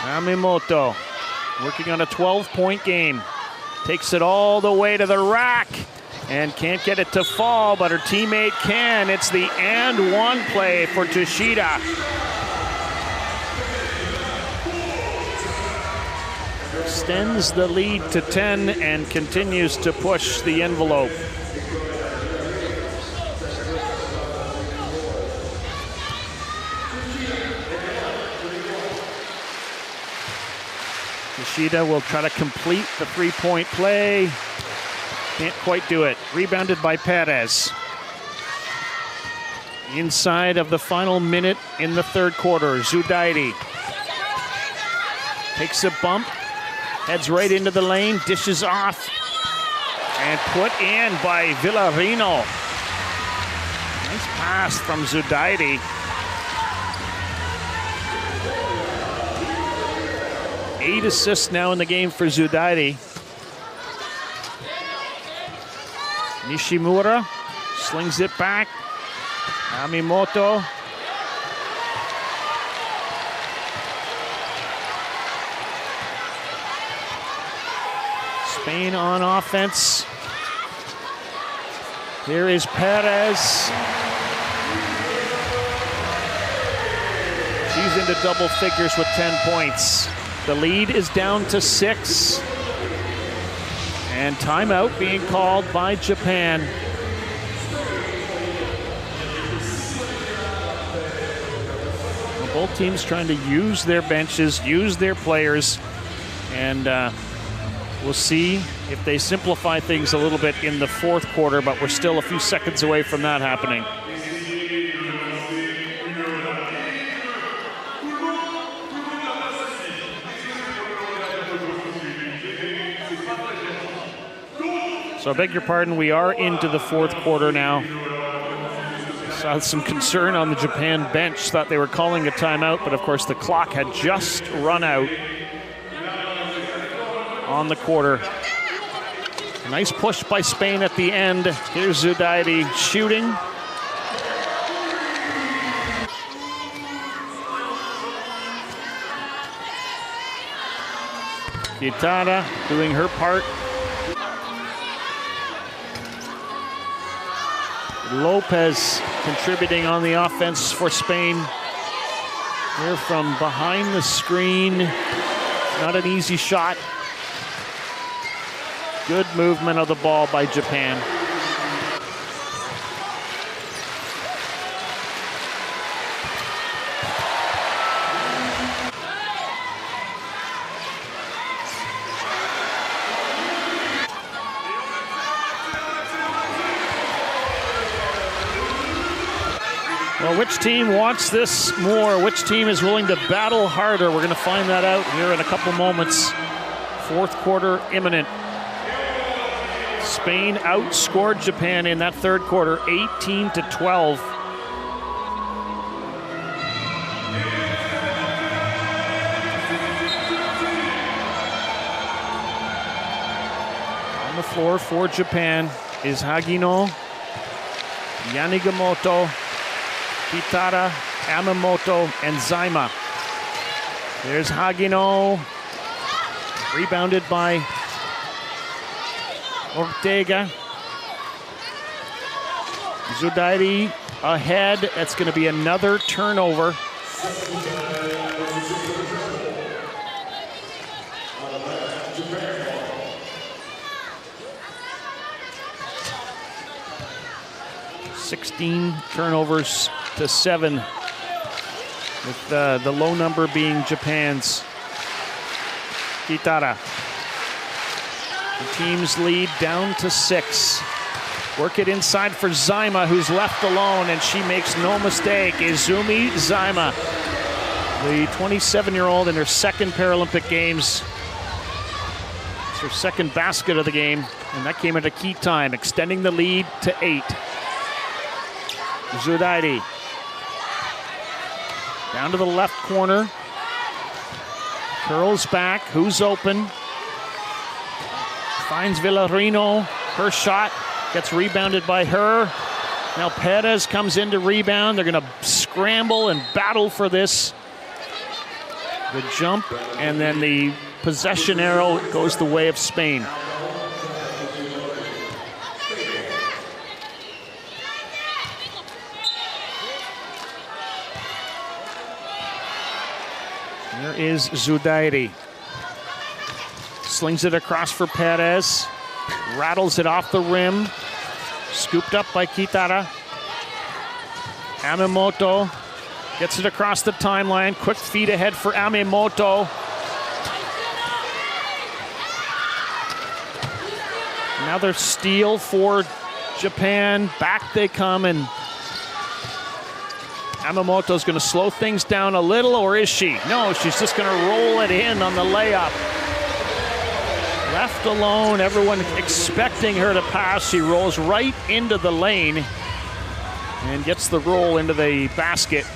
Amimoto working on a 12-point game. Takes it all the way to the rack and can't get it to fall, but her teammate can. It's the and one play for Tushita. Extends the lead to 10 and continues to push the envelope. Tushita will try to complete the three-point play. Can't quite do it. Rebounded by Perez. Inside of the final minute in the third quarter, Zudairi takes a bump, heads right into the lane, dishes off, and put in by Villarino. Nice pass from Zudairi. 8 assists now in the game for Zudairi. Nishimura slings it back. Amimoto. Spain on offense. Here is Perez. She's into double figures with 10 points. The lead is down to 6. And timeout being called by Japan. Well, both teams trying to use their benches, use their players, and we'll see if they simplify things a little bit in the fourth quarter, but we're still a few seconds away from that happening. So I beg your pardon, we are into the fourth quarter now. Saw some concern on the Japan bench, thought they were calling a timeout, but of course the clock had just run out on the quarter. A nice push by Spain at the end. Here's Zudairi shooting. Kitara doing her part. Lopez contributing on the offense for Spain. Here from behind the screen. Not an easy shot. Good movement of the ball by Japan. Well, which team wants this more? Which team is willing to battle harder? We're going to find that out here in a couple moments. Fourth quarter imminent. Spain outscored Japan in that third quarter, 18-12. On the floor for Japan is Hagino, Yanigamoto, Kitara, Yamamoto, and Zaima. There's Hagino, rebounded by Ortega. Zudairi ahead. That's going to be another turnover. (16 turnovers to 7, with the low number being Japan's. Kitara. The team's lead down to 6. Work it inside for Zaima, who's left alone, and she makes no mistake. Izumi Zaima, the 27-year-old in her second Paralympic Games. It's her second basket of the game, and that came at a key time, extending the lead to 8. Zudairi. Down to the left corner. Curls back. Who's open? Finds Villarino. Her shot gets rebounded by her. Now Perez comes in to rebound. They're going to scramble and battle for this. The jump, and then the possession arrow goes the way of Spain. Here is Zudairi. Slings it across for Perez. Rattles it off the rim. Scooped up by Kitara. Amemoto gets it across the timeline. Quick feed ahead for Amemoto. Another steal for Japan. Back they come, and Amemoto's going to slow things down a little, or is she? No, she's just going to roll it in on the layup. Left alone, everyone expecting her to pass. She rolls right into the lane and gets the roll into the basket.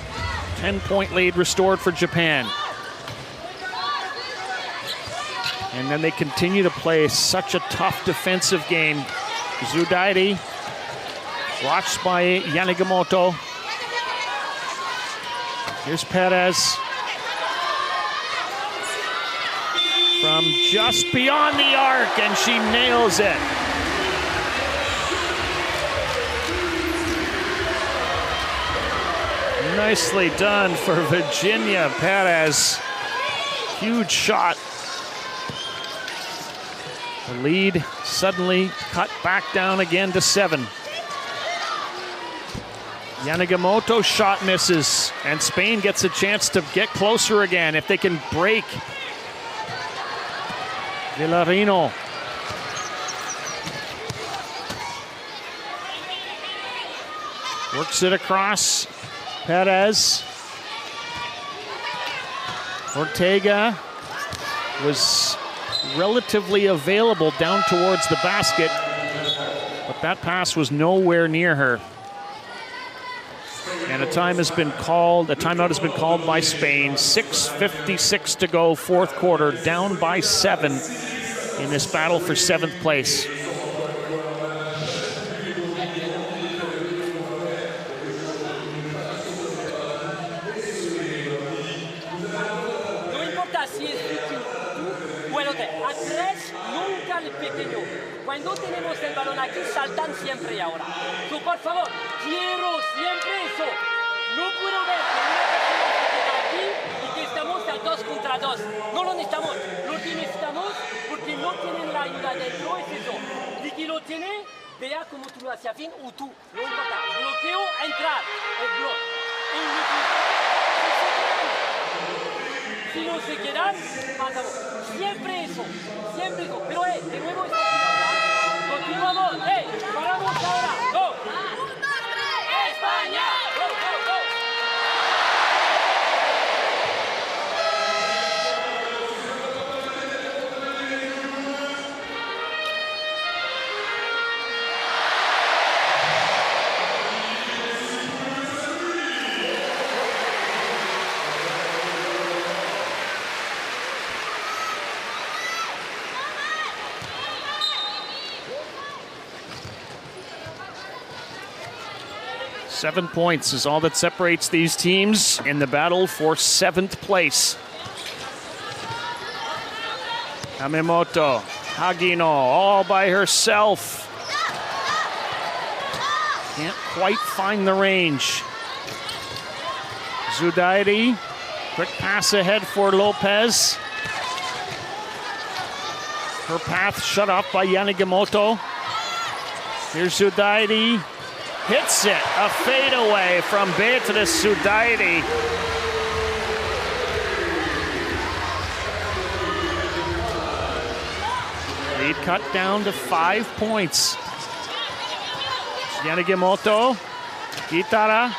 10-point lead restored for Japan. And then they continue to play such a tough defensive game. Zudairi, watched by Yanagimoto. Here's Perez. From just beyond the arc, and she nails it. Nicely done for Virginia Perez. Huge shot. The lead suddenly cut back down again to 7. Yanagimoto's shot misses, and Spain gets a chance to get closer again if they can break Villarino. Works it across. Perez. Ortega was relatively available down towards the basket, but that pass was nowhere near her. And a timeout has been called by Spain. 6:56 to go, fourth quarter, down by 7 in this battle for 7th place. Cuando tenemos el balón aquí, saltan siempre y ahora. So, por favor, quiero siempre eso. No puedo ver que una persona se queda aquí y que estamos a 2 contra 2. No lo necesitamos. Lo que necesitamos, porque no tienen la ayuda dentro, es eso. Y que lo tiene, vea como tú lo haces fin o tú. No importa. Bloqueo, entrar. El bloque. Si no se quedan, pasamos. Siempre eso. Siempre eso. Pero, de nuevo, continuamos, paramos ahora, go. 1, 2, 3, España, go, go, go. Seven points is all that separates these teams in the battle for 7th place. Amemoto, Hagino, all by herself. Can't quite find the range. Zudairi, quick pass ahead for Lopez. Her path shut off by Yanagimoto. Here's Zudairi. Hits it, a fadeaway from Beatrice Zudairi. Lead cut down to 5 points. Yanagimoto, Kitara,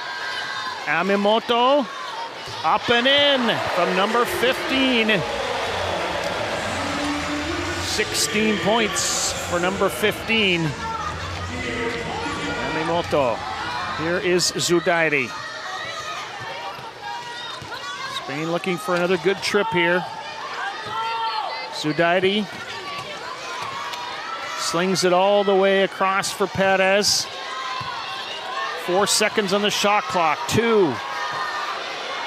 Amemoto, up and in from number 15. 16 points for number 15. Here is Zudairi. Spain looking for another good trip here. Zudairi slings it all the way across for Perez. 4 seconds on the shot clock. 2.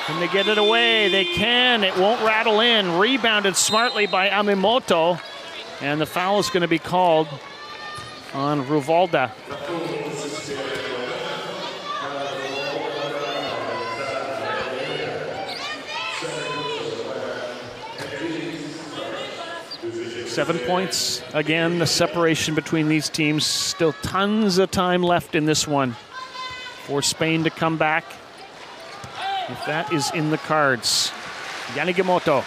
Can they get it away? They can. It won't rattle in. Rebounded smartly by Amimoto. And the foul is going to be called on Ruvalda. Seven points. Again, the separation between these teams. Still tons of time left in this one for Spain to come back, if that is in the cards. Yanagimoto.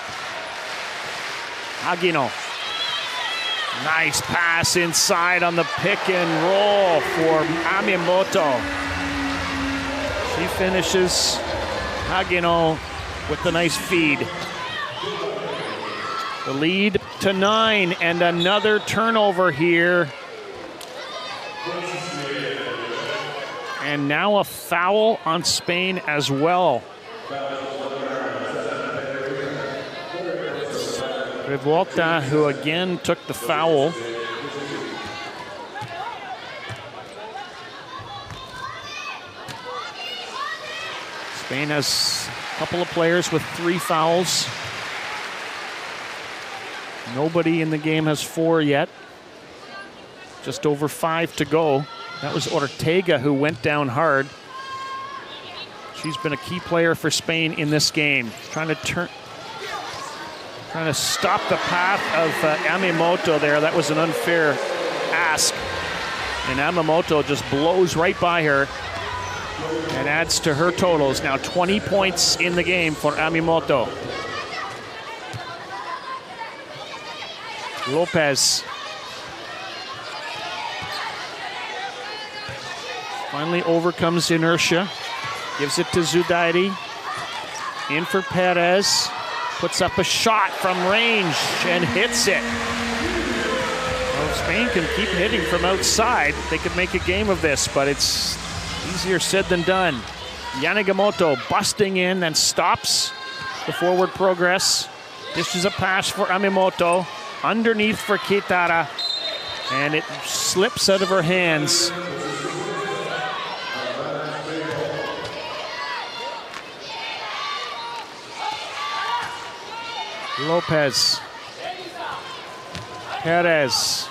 Agino. Nice pass inside on the pick and roll for Amimoto. She finishes. Agino with the nice feed. The lead to 9, and another turnover here. And now a foul on Spain as well. Revuelta, who again took the foul. Spain has a couple of players with 3 fouls. Nobody in the game has 4 yet. Just over 5 to go. That was Ortega who went down hard. She's been a key player for Spain in this game. Trying to stop the path of Amimoto there. That was an unfair ask. And Amimoto just blows right by her and adds to her totals. Now 20 points in the game for Amimoto. Lopez. Finally overcomes inertia. Gives it to Zudairi. In for Perez. Puts up a shot from range and hits it. Well, if Spain can keep hitting from outside, they could make a game of this, but it's easier said than done. Yanagimoto busting in and stops the forward progress. Dishes a pass for Amimoto. Underneath for Kitara, and it slips out of her hands. Lopez. Perez.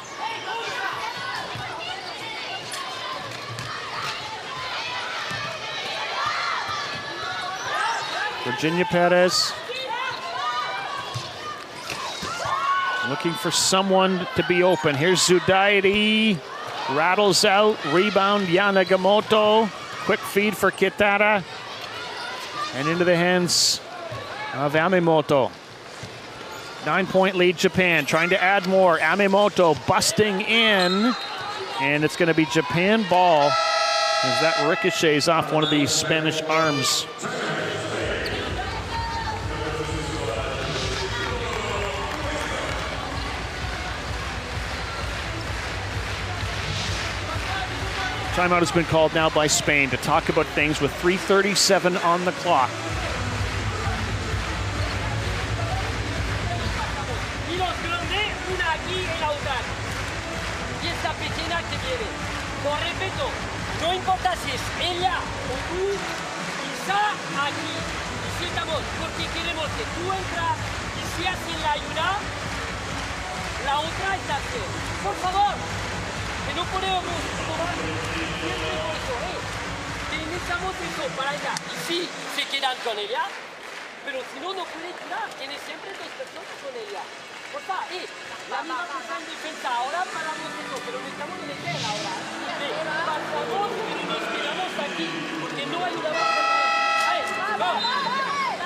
Virginia Perez. Looking for someone to be open. Here's Zudairi. Rattles out. Rebound, Yanagimoto. Quick feed for Kitara. And into the hands of Amimoto. 9-point lead, Japan. Trying to add more. Amimoto busting in. And it's going to be Japan ball as that ricochets off one of the Spanish arms. Timeout has been called now by Spain to talk about things with 3:37 on the clock. No importa si es ella o tú, quizá aquí, y si estamos, porque queremos que tú entras y si haces la ayuda, la otra está aquí. Por favor, que no podemos tomar siempre por eso, que necesitamos eso para ella. Y si se quedan con ella, pero si no, no puede tirar, tiene siempre 2 personas con ella. Por favor, la misma cosa en defensa, ahora paramos eso, pero necesitamos meter ahora. Por favor, que nos quedamos aquí, porque no ayudamos a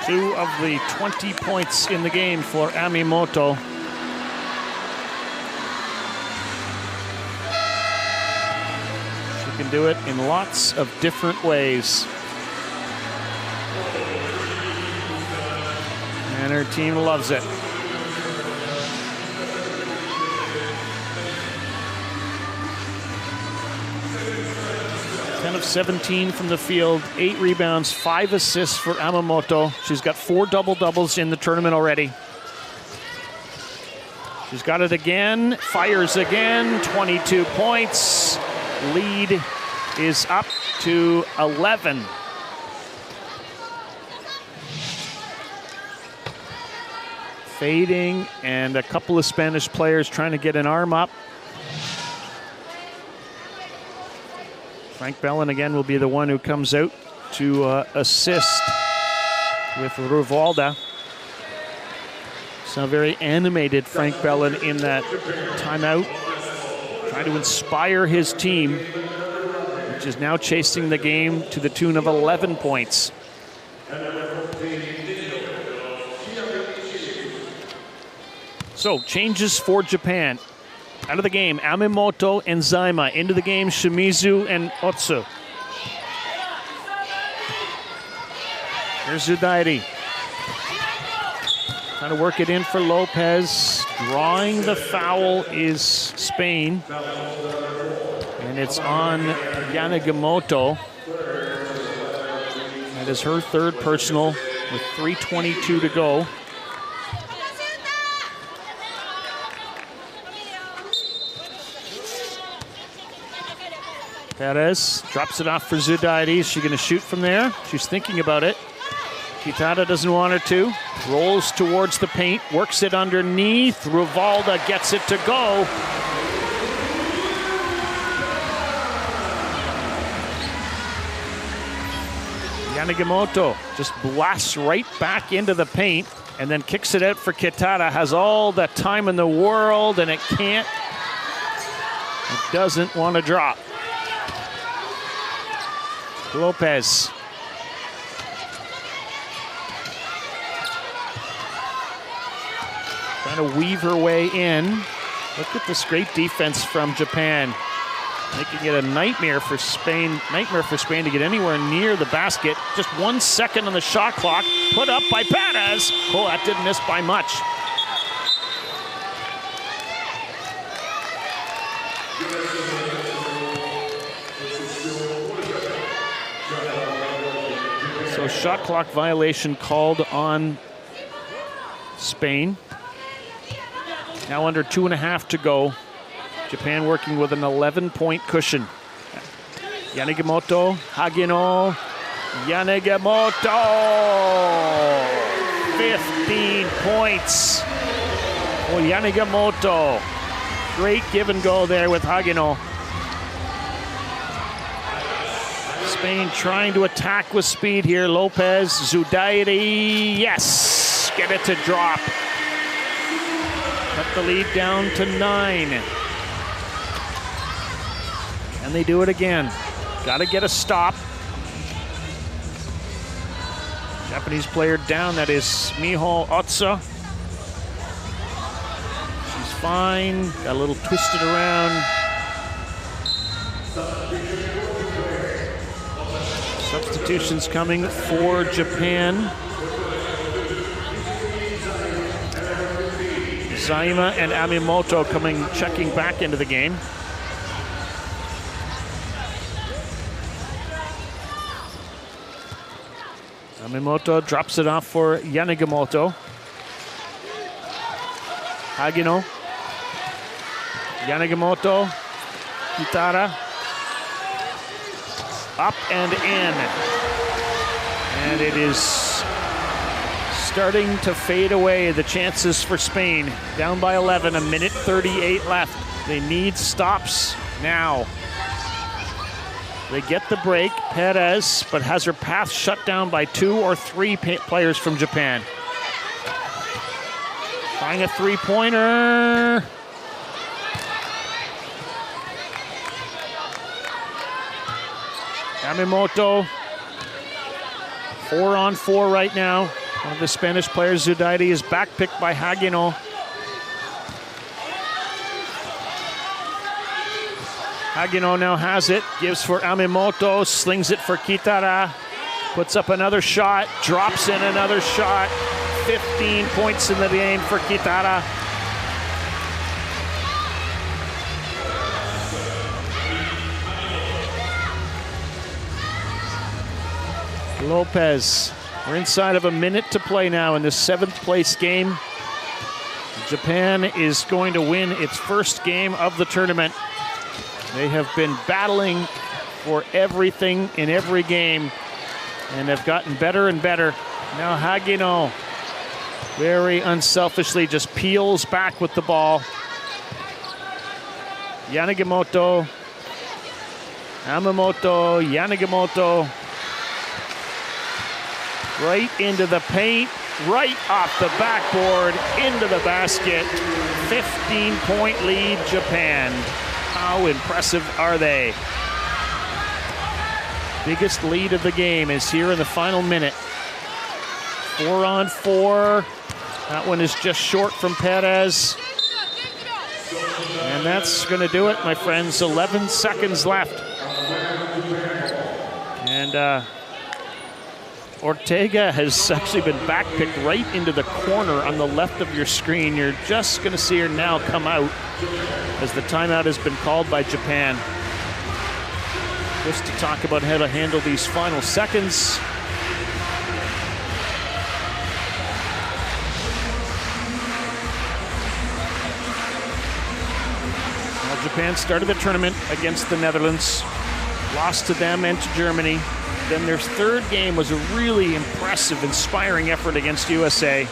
2 of the 20 points in the game for Amimoto. She can do it in lots of different ways. And her team loves it. 10 of 17 from the field, 8 rebounds, 5 assists for Amimoto. She's got 4 double-doubles in the tournament already. She's got it again, fires again, 22 points. Lead is up to 11. Fading, and a couple of Spanish players trying to get an arm up. Frank Bellin again will be the one who comes out to assist with Rivalda. So very animated, Frank Bellin, in that timeout, trying to inspire his team, which is now chasing the game to the tune of 11 points. So changes for Japan. Out of the game, Amimoto and Zaima. Into the game, Shimizu and Otsu. Here's Zudairi. Trying to work it in for Lopez. Drawing the foul is Spain. And it's on Yanagimoto. That is her third personal with 3:22 to go. Perez drops it off for Zudairi. Is she going to shoot from there? She's thinking about it. Kitara doesn't want her to. Rolls towards the paint, works it underneath. Rivalda gets it to go. Yanagimoto just blasts right back into the paint and then kicks it out for Kitara. Has all the time in the world and it can't. It doesn't want to drop. Lopez. Trying to weave her way in. Look at this great defense from Japan. Making it a nightmare for Spain to get anywhere near the basket. Just 1 second on the shot clock. Put up by Perez. Oh, that didn't miss by much. So shot clock violation called on Spain. Now under 2.5 to go. Japan working with an 11-point cushion. Yanagimoto, Hagino, Yanagimoto! 15 points for Yanagimoto. Great give and go there with Hagino. Spain trying to attack with speed here. Lopez, Zudairi, yes! Get it to drop. Cut the lead down to 9. And they do it again. Got to get a stop. Japanese player down, that is Miho Otsu. She's fine, got a little twisted around. Substitutions coming for Japan. Zaima and Amimoto checking back into the game. Amimoto drops it off for Yanagimoto. Hagino. Yanagimoto. Kitara. Up and in. And it is starting to fade away, the chances for Spain. Down by 11, 1:38 left. They need stops now. They get the break, Perez, but has her path shut down by 2 or 3 players from Japan. Trying a three-pointer. Yamamoto, 4-on-4 right now. One of the Spanish players, Zudairi, is backpicked by Hagino. Hagino now has it, gives for Amimoto, slings it for Kitara, puts up another shot, drops in another shot. 15 points in the game for Kitara. Lopez, we're inside of a minute to play now in this 7th place game. Japan is going to win its first game of the tournament. They have been battling for everything in every game and have gotten better and better. Now Hagino Very unselfishly just peels back with the ball. Yanagisato, Yamamoto, Yanagisato. Right into the paint, right off the backboard, into the basket. 15-point lead, Japan. How impressive are they? Biggest lead of the game is here in the final minute. 4-on-4. That one is just short from Perez. And that's going to do it, my friends. 11 seconds left. And Ortega has actually been backpicked right into the corner on the left of your screen. You're just going to see her now come out as the timeout has been called by Japan. Just to talk about how to handle these final seconds. Well, Japan started the tournament against the Netherlands, lost to them and to Germany. Then their third game was a really impressive, inspiring effort against USA.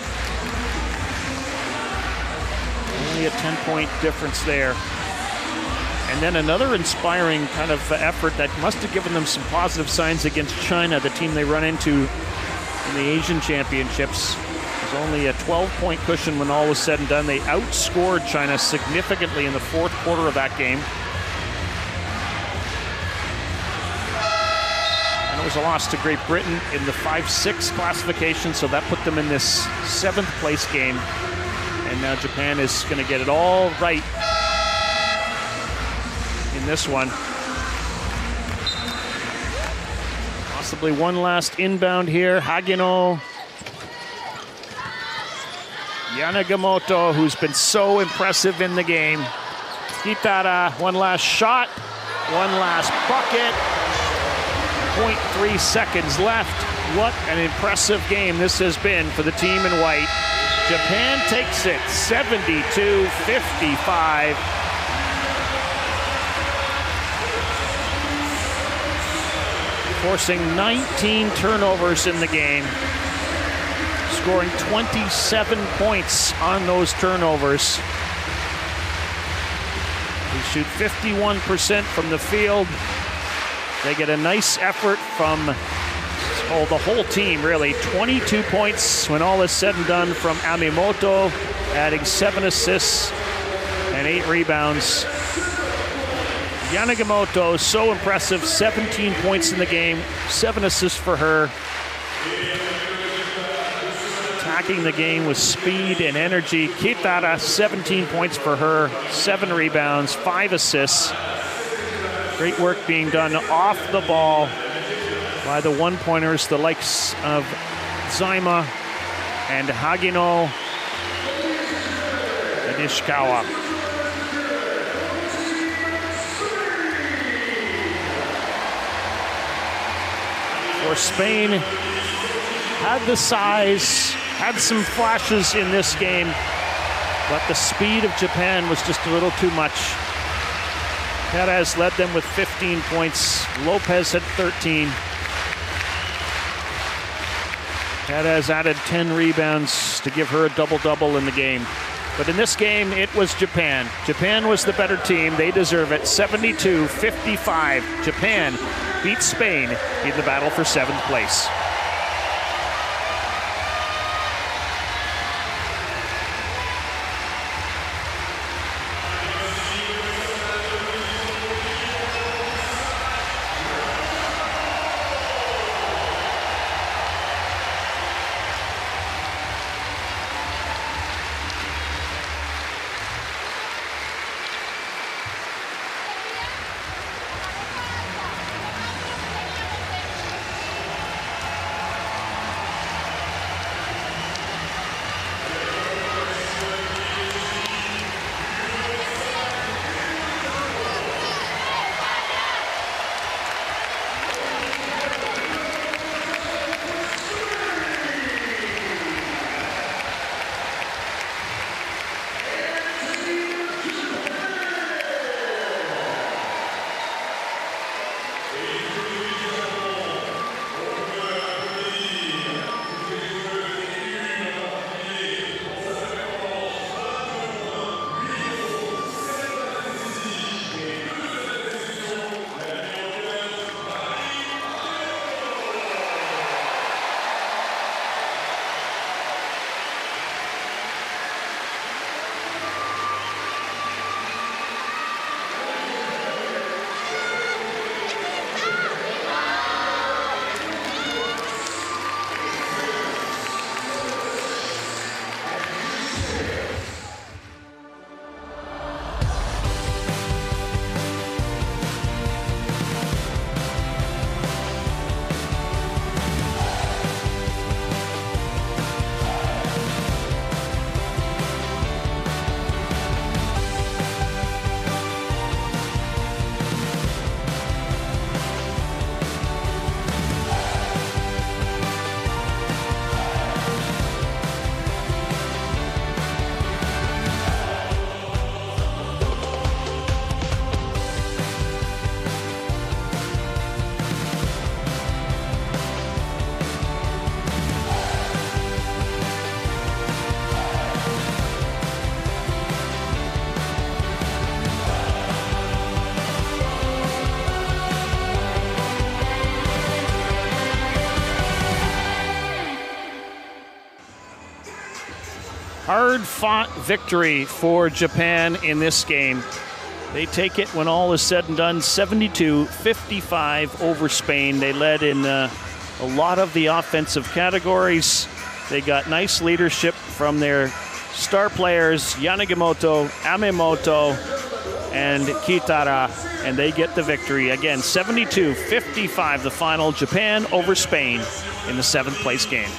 Only a 10-point difference there. And then another inspiring kind of effort that must have given them some positive signs against China, the team they run into in the Asian Championships. It was only a 12-point cushion when all was said and done. They outscored China significantly in the fourth quarter of that game. And it was a loss to Great Britain in the 5-6 classification, so that put them in this 7th place game. And now Japan is going to get it all right in this one. Possibly one last inbound here. Hagino. Yanagisato, who's been so impressive in the game. Kitara, one last shot, one last bucket. 0.3 seconds left. What an impressive game this has been for the team in white. Japan takes it 72-55. Forcing 19 turnovers in the game, scoring 27 points on those turnovers. They shoot 51% from the field. They get a nice effort from the whole team, really. 22 points when all is said and done from Amimoto, adding 7 assists and 8 rebounds. Yanagisato, so impressive, 17 points in the game, 7 assists for her. Attacking the game with speed and energy. Kitara, 17 points for her, 7 rebounds, 5 assists. Great work being done off the ball by the one-pointers, the likes of Zaima and Hagino and Ishikawa. For Spain, had the size, had some flashes in this game, but the speed of Japan was just a little too much. Perez led them with 15 points. Lopez had 13. Perez added 10 rebounds to give her a double-double in the game. But in this game, it was Japan. Japan was the better team. They deserve it. 72-55. Japan beat Spain in the battle for 7th place. hard-fought victory for Japan in this game. They take it, when all is said and done, 72-55 over Spain. They led in a lot of the offensive categories. They got nice leadership from their star players, Yanagimoto, Amemoto, and Kitara, and they get the victory. Again, 72-55, the final, Japan over Spain in the 7th place game.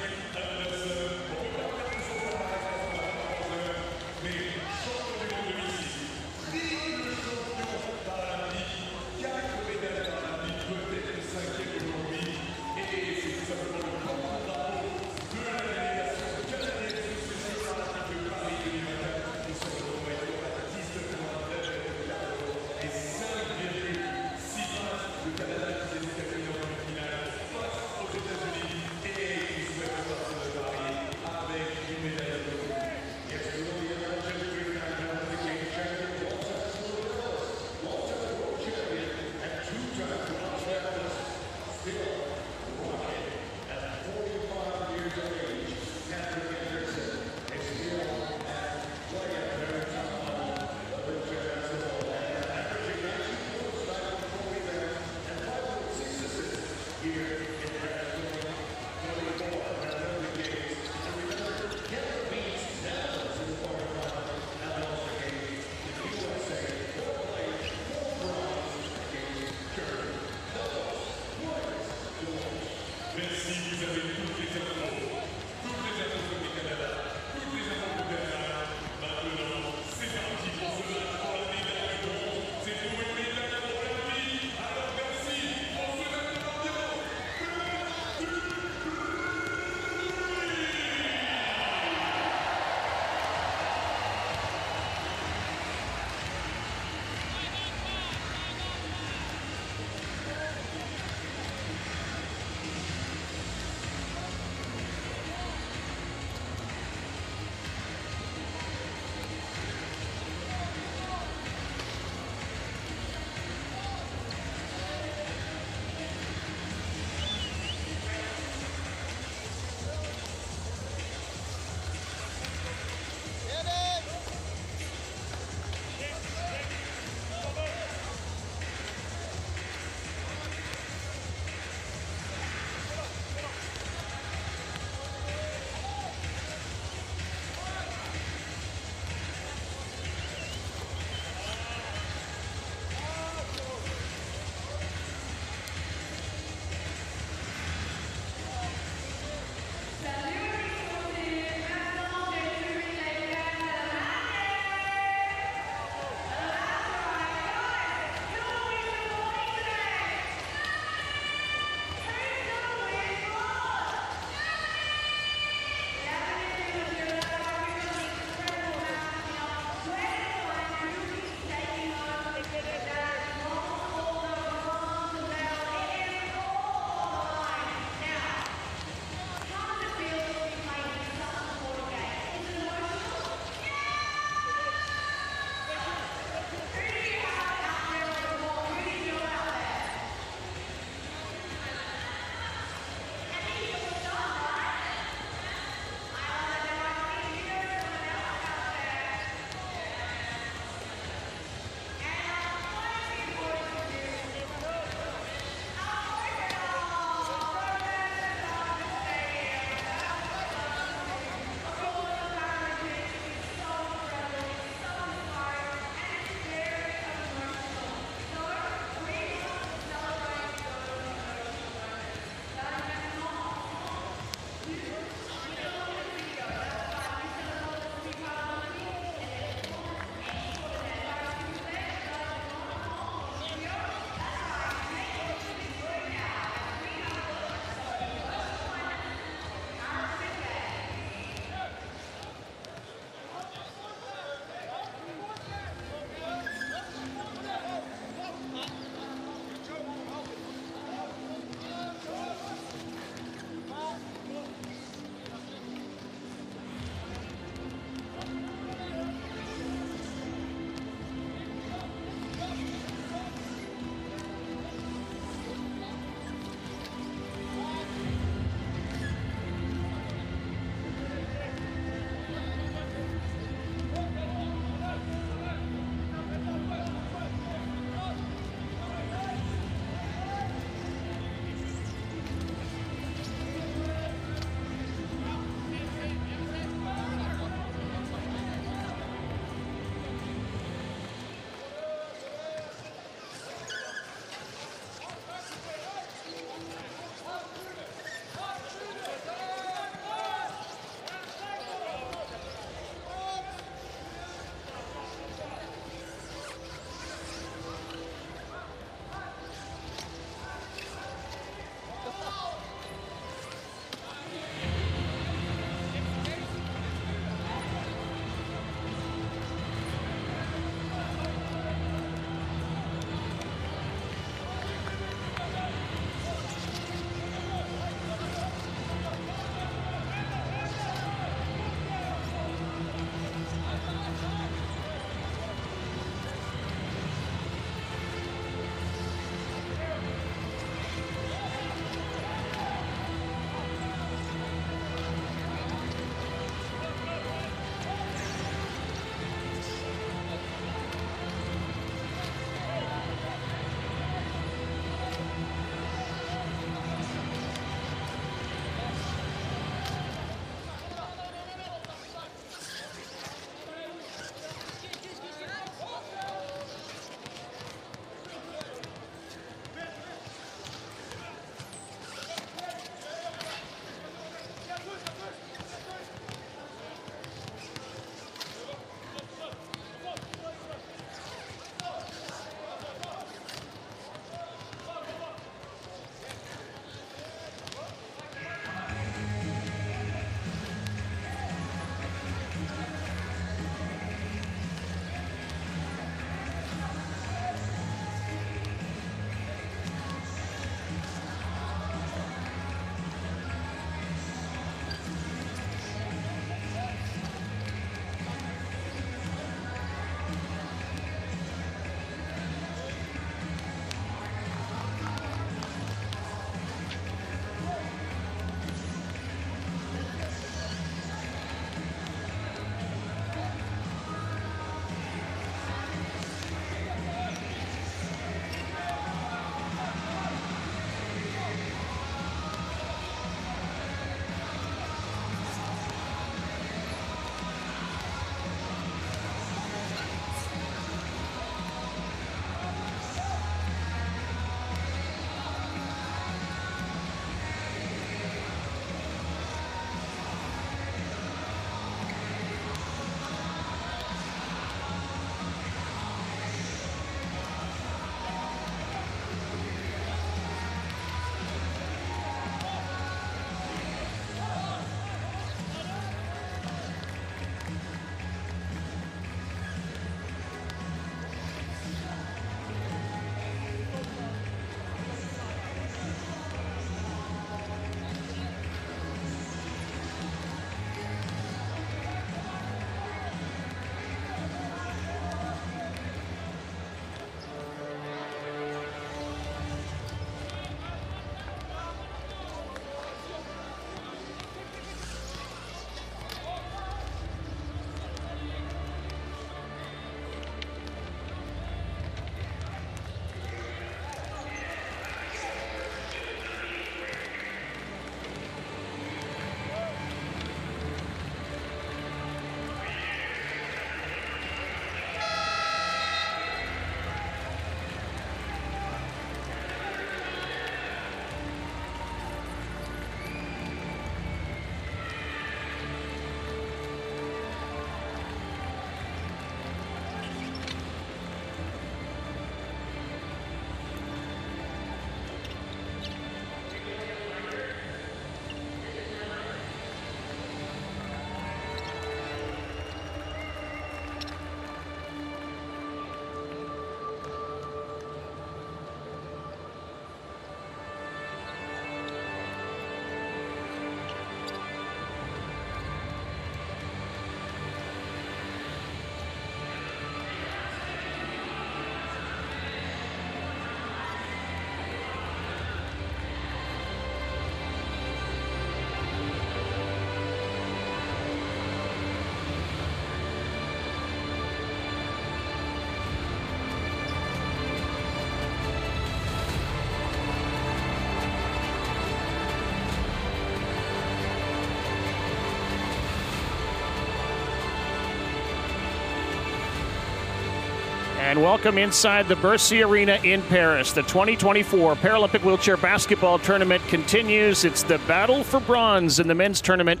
And welcome inside the Bercy Arena in Paris. The 2024 Paralympic Wheelchair Basketball Tournament continues. It's the battle for bronze in the men's tournament.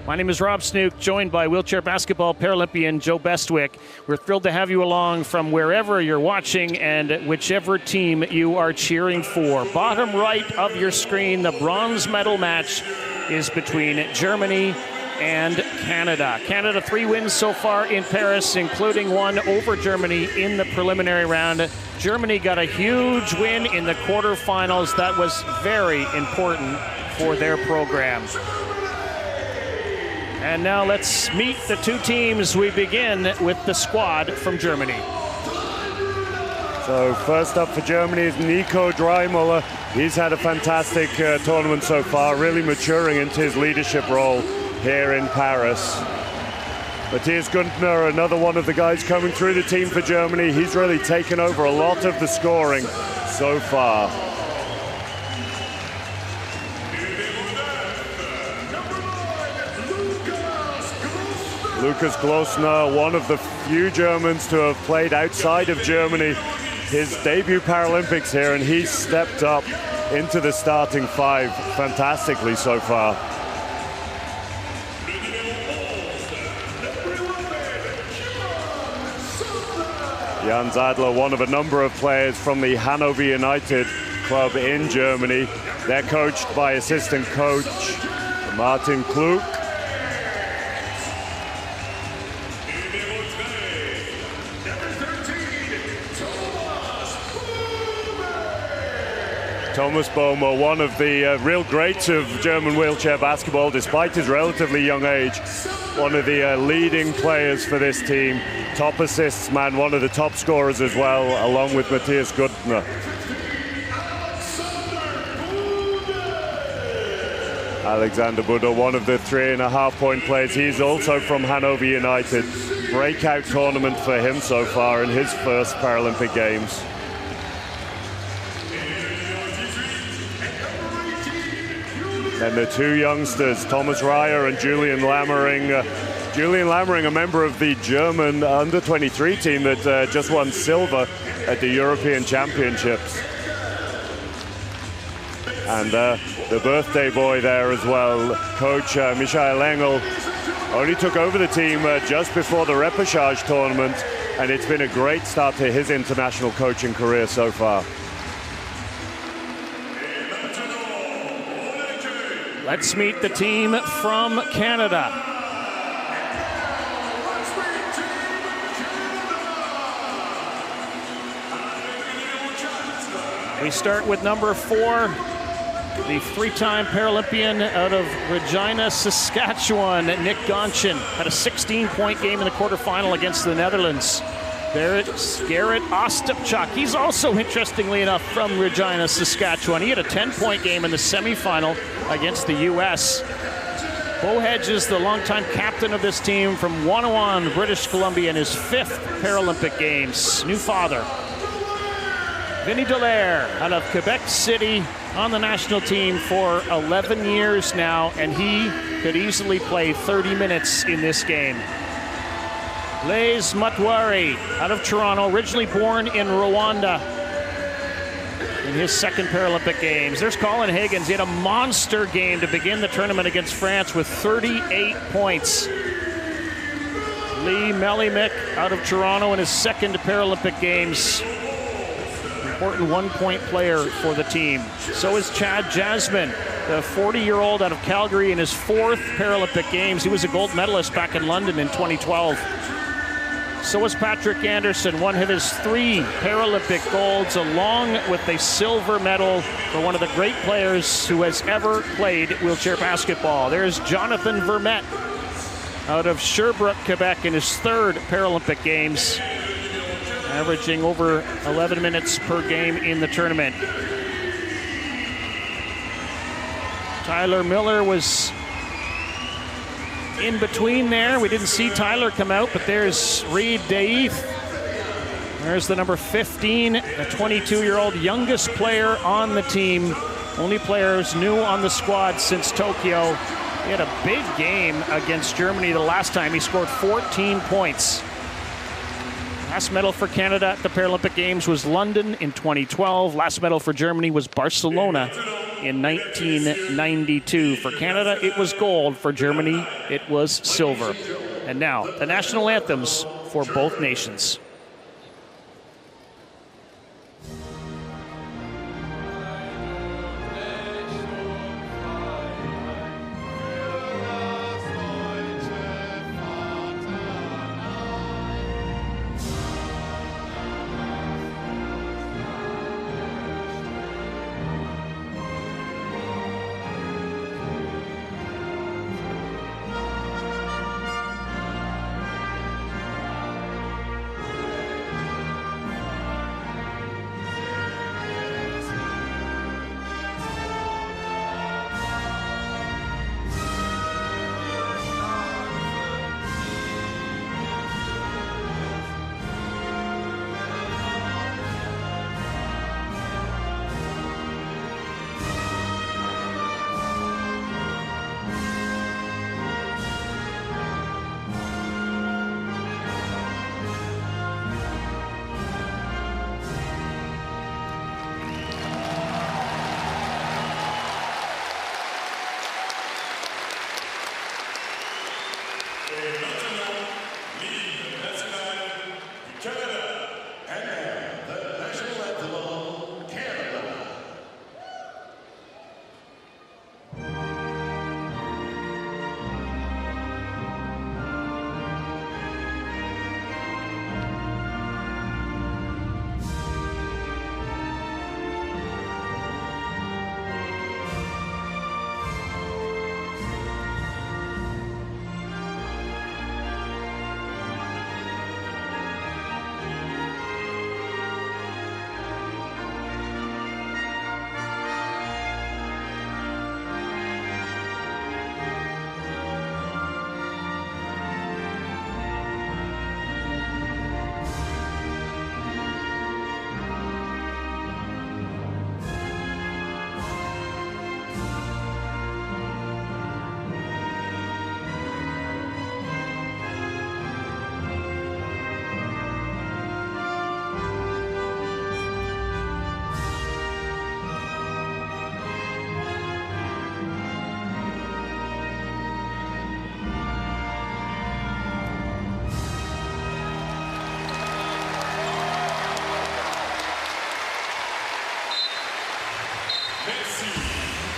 My name is Rob Snook, joined by wheelchair basketball Paralympian Joe Bestwick. We're thrilled to have you along from wherever you're watching and whichever team you are cheering for. Bottom right of your screen, the bronze medal match is between Germany and Canada. Canada 3 wins so far in Paris, including one over Germany in the preliminary round. Germany got a huge win in the quarterfinals. That was very important for their program. And now let's meet the two teams. We begin with the squad from Germany. So first up for Germany is Nico Dreimuller. He's had a fantastic tournament so far, really maturing into his leadership role here in Paris. Matthias Güntner, another one of the guys coming through the team for Germany. He's really taken over a lot of the scoring so far. Lukas Glossner, one of the few Germans to have played outside of Germany. His debut Paralympics here, and he's stepped up into the starting five fantastically so far. Jan Zadler, one of a number of players from the Hanover United club in Germany. They're coached by assistant coach Martin Klug. Thomas Boehmer, one of the real greats of German wheelchair basketball, despite his relatively young age. One of the leading players for this team. Top assists man, one of the top scorers as well, along with Matthias Güntner. Alexander Buddha, one of the 3.5-point players. He's also from Hanover United. Breakout tournament for him so far in his first Paralympic Games. And the two youngsters, Thomas Ryer and Julian Lammering. Julian Lammering, a member of the German under-23 team that just won silver at the European Championships. And the birthday boy there as well, Coach Michael Engel, only took over the team just before the repechage tournament, and it's been a great start to his international coaching career so far. Let's meet the team from Canada. We start with number 4, the 3-time Paralympian out of Regina, Saskatchewan, Nick Gonchin. Had a 16-point game in the quarterfinal against the Netherlands. There's Garrett Ostapchuk. He's also, interestingly enough, from Regina, Saskatchewan. He had a 10-point game in the semifinal against the U.S. Bo Hedges, the longtime captain of this team from Wonawan, British Columbia, in his 5th Paralympic Games. New father. Vinny Dallaire out of Quebec City on the national team for 11 years now, and he could easily play 30 minutes in this game. Blaise Matuari out of Toronto, originally born in Rwanda, in his 2nd Paralympic Games. There's Colin Higgins. He had a monster game to begin the tournament against France with 38 points. Lee Melimick out of Toronto in his 2nd Paralympic Games. Important 1-point player for the team. So is Chad Jasmine, the 40-year-old out of Calgary in his 4th Paralympic Games. He was a gold medalist back in London in 2012. So was Patrick Anderson, one of his 3 Paralympic golds, along with a silver medal for one of the great players who has ever played wheelchair basketball. There's Jonathan Vermette out of Sherbrooke, Quebec, in his 3rd Paralympic Games, averaging over 11 minutes per game in the tournament. Tyler Miller was in between there. We didn't see Tyler come out, but there's Reed Deith. There's the number 15, a 22-year-old youngest player on the team. Only players new on the squad since Tokyo. He had a big game against Germany the last time. He scored 14 points. Last medal for Canada at the Paralympic Games was London in 2012. Last medal for Germany was Barcelona in 1992. For Canada, it was gold. For Germany, it was silver. And now, the national anthems for both nations.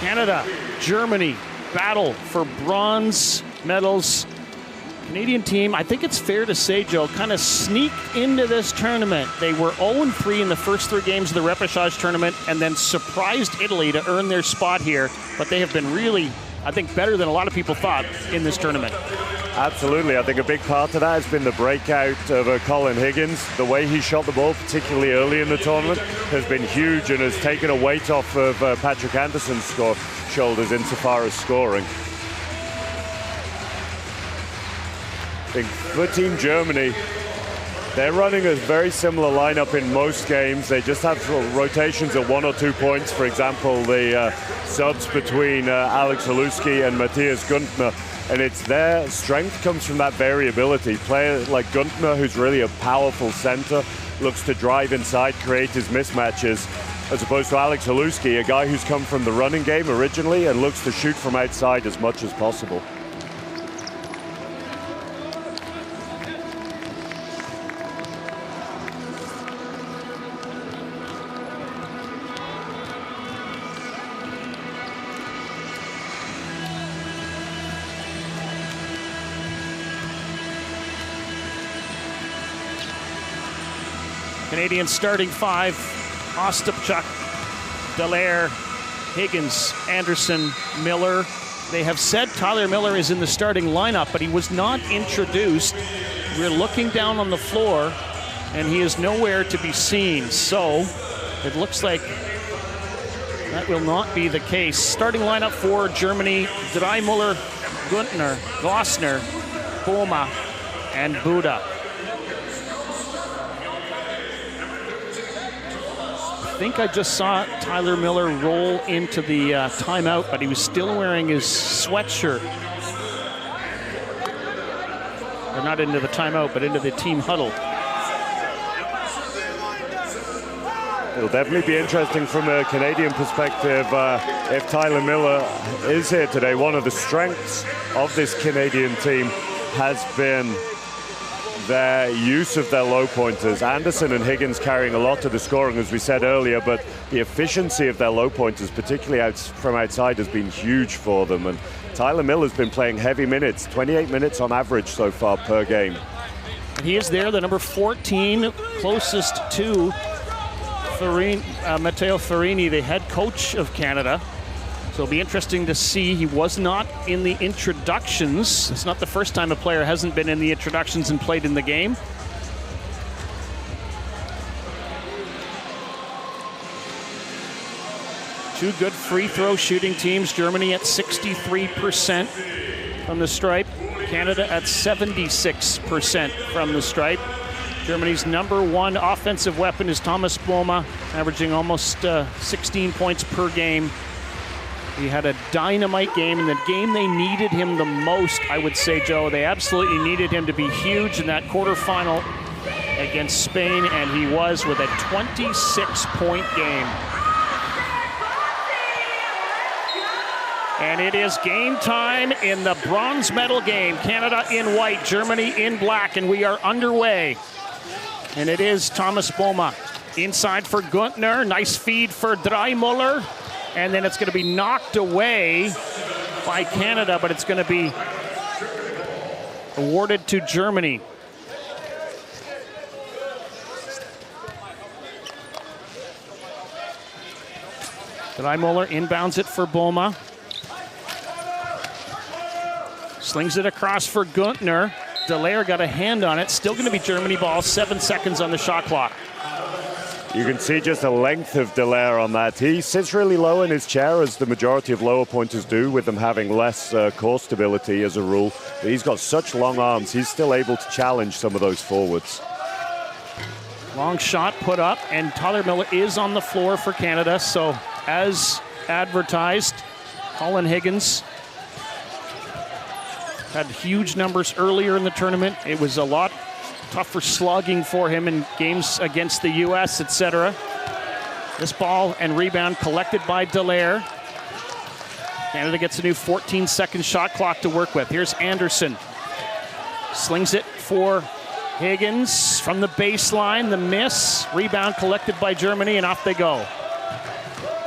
Canada, Germany, battle for bronze medals. Canadian team, I think it's fair to say, Joe, kind of sneaked into this tournament. They were 0-3 in the first 3 games of the repechage tournament and then surprised Italy to earn their spot here. But they have been really, I think, better than a lot of people thought in this tournament. Absolutely. I think a big part of that has been the breakout of Colin Higgins. The way he shot the ball, particularly early in the tournament, has been huge and has taken a weight off of Patrick Anderson's shoulders insofar as scoring. I think for Team Germany, they're running a very similar lineup in most games. They just have rotations at 1 or 2 points. For example, the subs between Alex Haluski and Matthias Güntner. And it's their strength comes from that variability. Player like Güntner, who's really a powerful center, looks to drive inside, create his mismatches, as opposed to Alex Haluski, a guy who's come from the running game originally and looks to shoot from outside as much as possible. Canadian starting 5, Ostapchuk, Dallaire, Higgins, Anderson, Miller. They have said Tyler Miller is in the starting lineup, but he was not introduced. We're looking down on the floor, and he is nowhere to be seen. So it looks like that will not be the case. Starting lineup for Germany, Dreimüller, Güntner, Gosner, Boma, and Buda. I think I just saw Tyler Miller roll into the timeout, but he was still wearing his sweatshirt. Or not into the timeout, but into the team huddle. It'll definitely be interesting from a Canadian perspective if Tyler Miller is here today. One of the strengths of this Canadian team has been their use of their low pointers. Anderson and Higgins carrying a lot of the scoring, as we said earlier, but the efficiency of their low pointers, particularly from outside, has been huge for them. And Tyler Miller's been playing heavy minutes, 28 minutes on average so far per game. And he is there, the number 14, closest to Matteo Farini, the head coach of Canada. So it'll be interesting to see. He was not in the introductions. It's not the first time a player hasn't been in the introductions and played in the game. Two good free throw shooting teams. Germany at 63% from the stripe. Canada at 76% from the stripe. Germany's number one offensive weapon is Thomas Boma, averaging almost 16 points per game. He had a dynamite game, in the game they needed him the most, I would say, Joe. They absolutely needed him to be huge in that quarterfinal against Spain, and he was, with a 26-point game. And it is game time in the bronze medal game. Canada in white, Germany in black, and we are underway. And it is Thomas Boma inside for Güntner. Nice feed for Dreimüller. And then it's going to be knocked away by Canada, but it's going to be awarded to Germany. Dreimüller inbounds it for Boma. Slings it across for Güntner. Dallaire got a hand on it. Still going to be Germany ball. 7 seconds on the shot clock. You can see just the length of Dallaire on that. He sits really low in his chair, as the majority of lower pointers do, with them having less core stability as a rule. But he's got such long arms, he's still able to challenge some of those forwards. Long shot put up, and Tyler Miller is on the floor for Canada. So, as advertised, Colin Higgins had huge numbers earlier in the tournament. It was a lot tougher slugging for him in games against the U.S., etc. This ball and rebound collected by Dallaire. Canada gets a new 14-second shot clock to work with. Here's Anderson. Slings it for Higgins from the baseline. The miss. Rebound collected by Germany, and off they go.